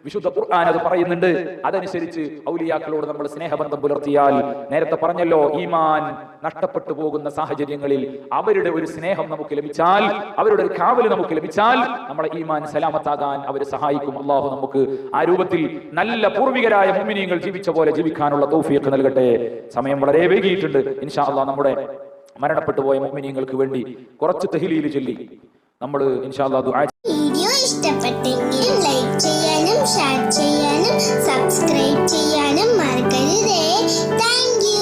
വിശുദ്ധ ഖുർആൻ അത് പറയുന്നുണ്ട്. അതനുസരിച്ച് ഔലിയാക്കളോട് നമ്മൾ സ്നേഹബന്ധം പുലർത്തിയാൽ, നേരത്തെ പറഞ്ഞല്ലോ, ഈമാൻ നഷ്ടപ്പെട്ടു പോകുന്ന സാഹചര്യങ്ങളിൽ അവരുടെ ഒരു സ്നേഹം നമുക്ക് ലഭിച്ചാൽ, അവരുടെ ഒരു കാവല് നമുക്ക് ലഭിച്ചാൽ, നമ്മളെ ഈമാൻ സലാമത്താകാൻ അവർ സഹായിക്കും. അള്ളാഹു നമുക്ക് ആ രൂപത്തിൽ നല്ല പൂർവികരായ മുഅ്മിനീങ്ങൾ ജീവിച്ച പോലെ ജീവിക്കാനുള്ള തൗഫീഖ് നൽകട്ടെ. സമയം വളരെ വൈകിയിട്ടുണ്ട്. ഇൻഷാ അള്ളാഹ് നമ്മുടെ മരണപ്പെട്ടു പോയ മുഅ്മിനീങ്ങൾക്ക് വേണ്ടി കുറച്ച് തഹ്ലീൽ ചൊല്ലി നമ്മൾ ഇൻഷാ അല്ലാഹ് ദുആ. വീഡിയോ ഇഷ്ടപ്പെട്ടെങ്കിൽ ലൈക്ക് ചെയ്യാനും ഷെയർ ചെയ്യാനും സബ്സ്ക്രൈബ് ചെയ്യാനും മറക്കരുതേ. Thank you.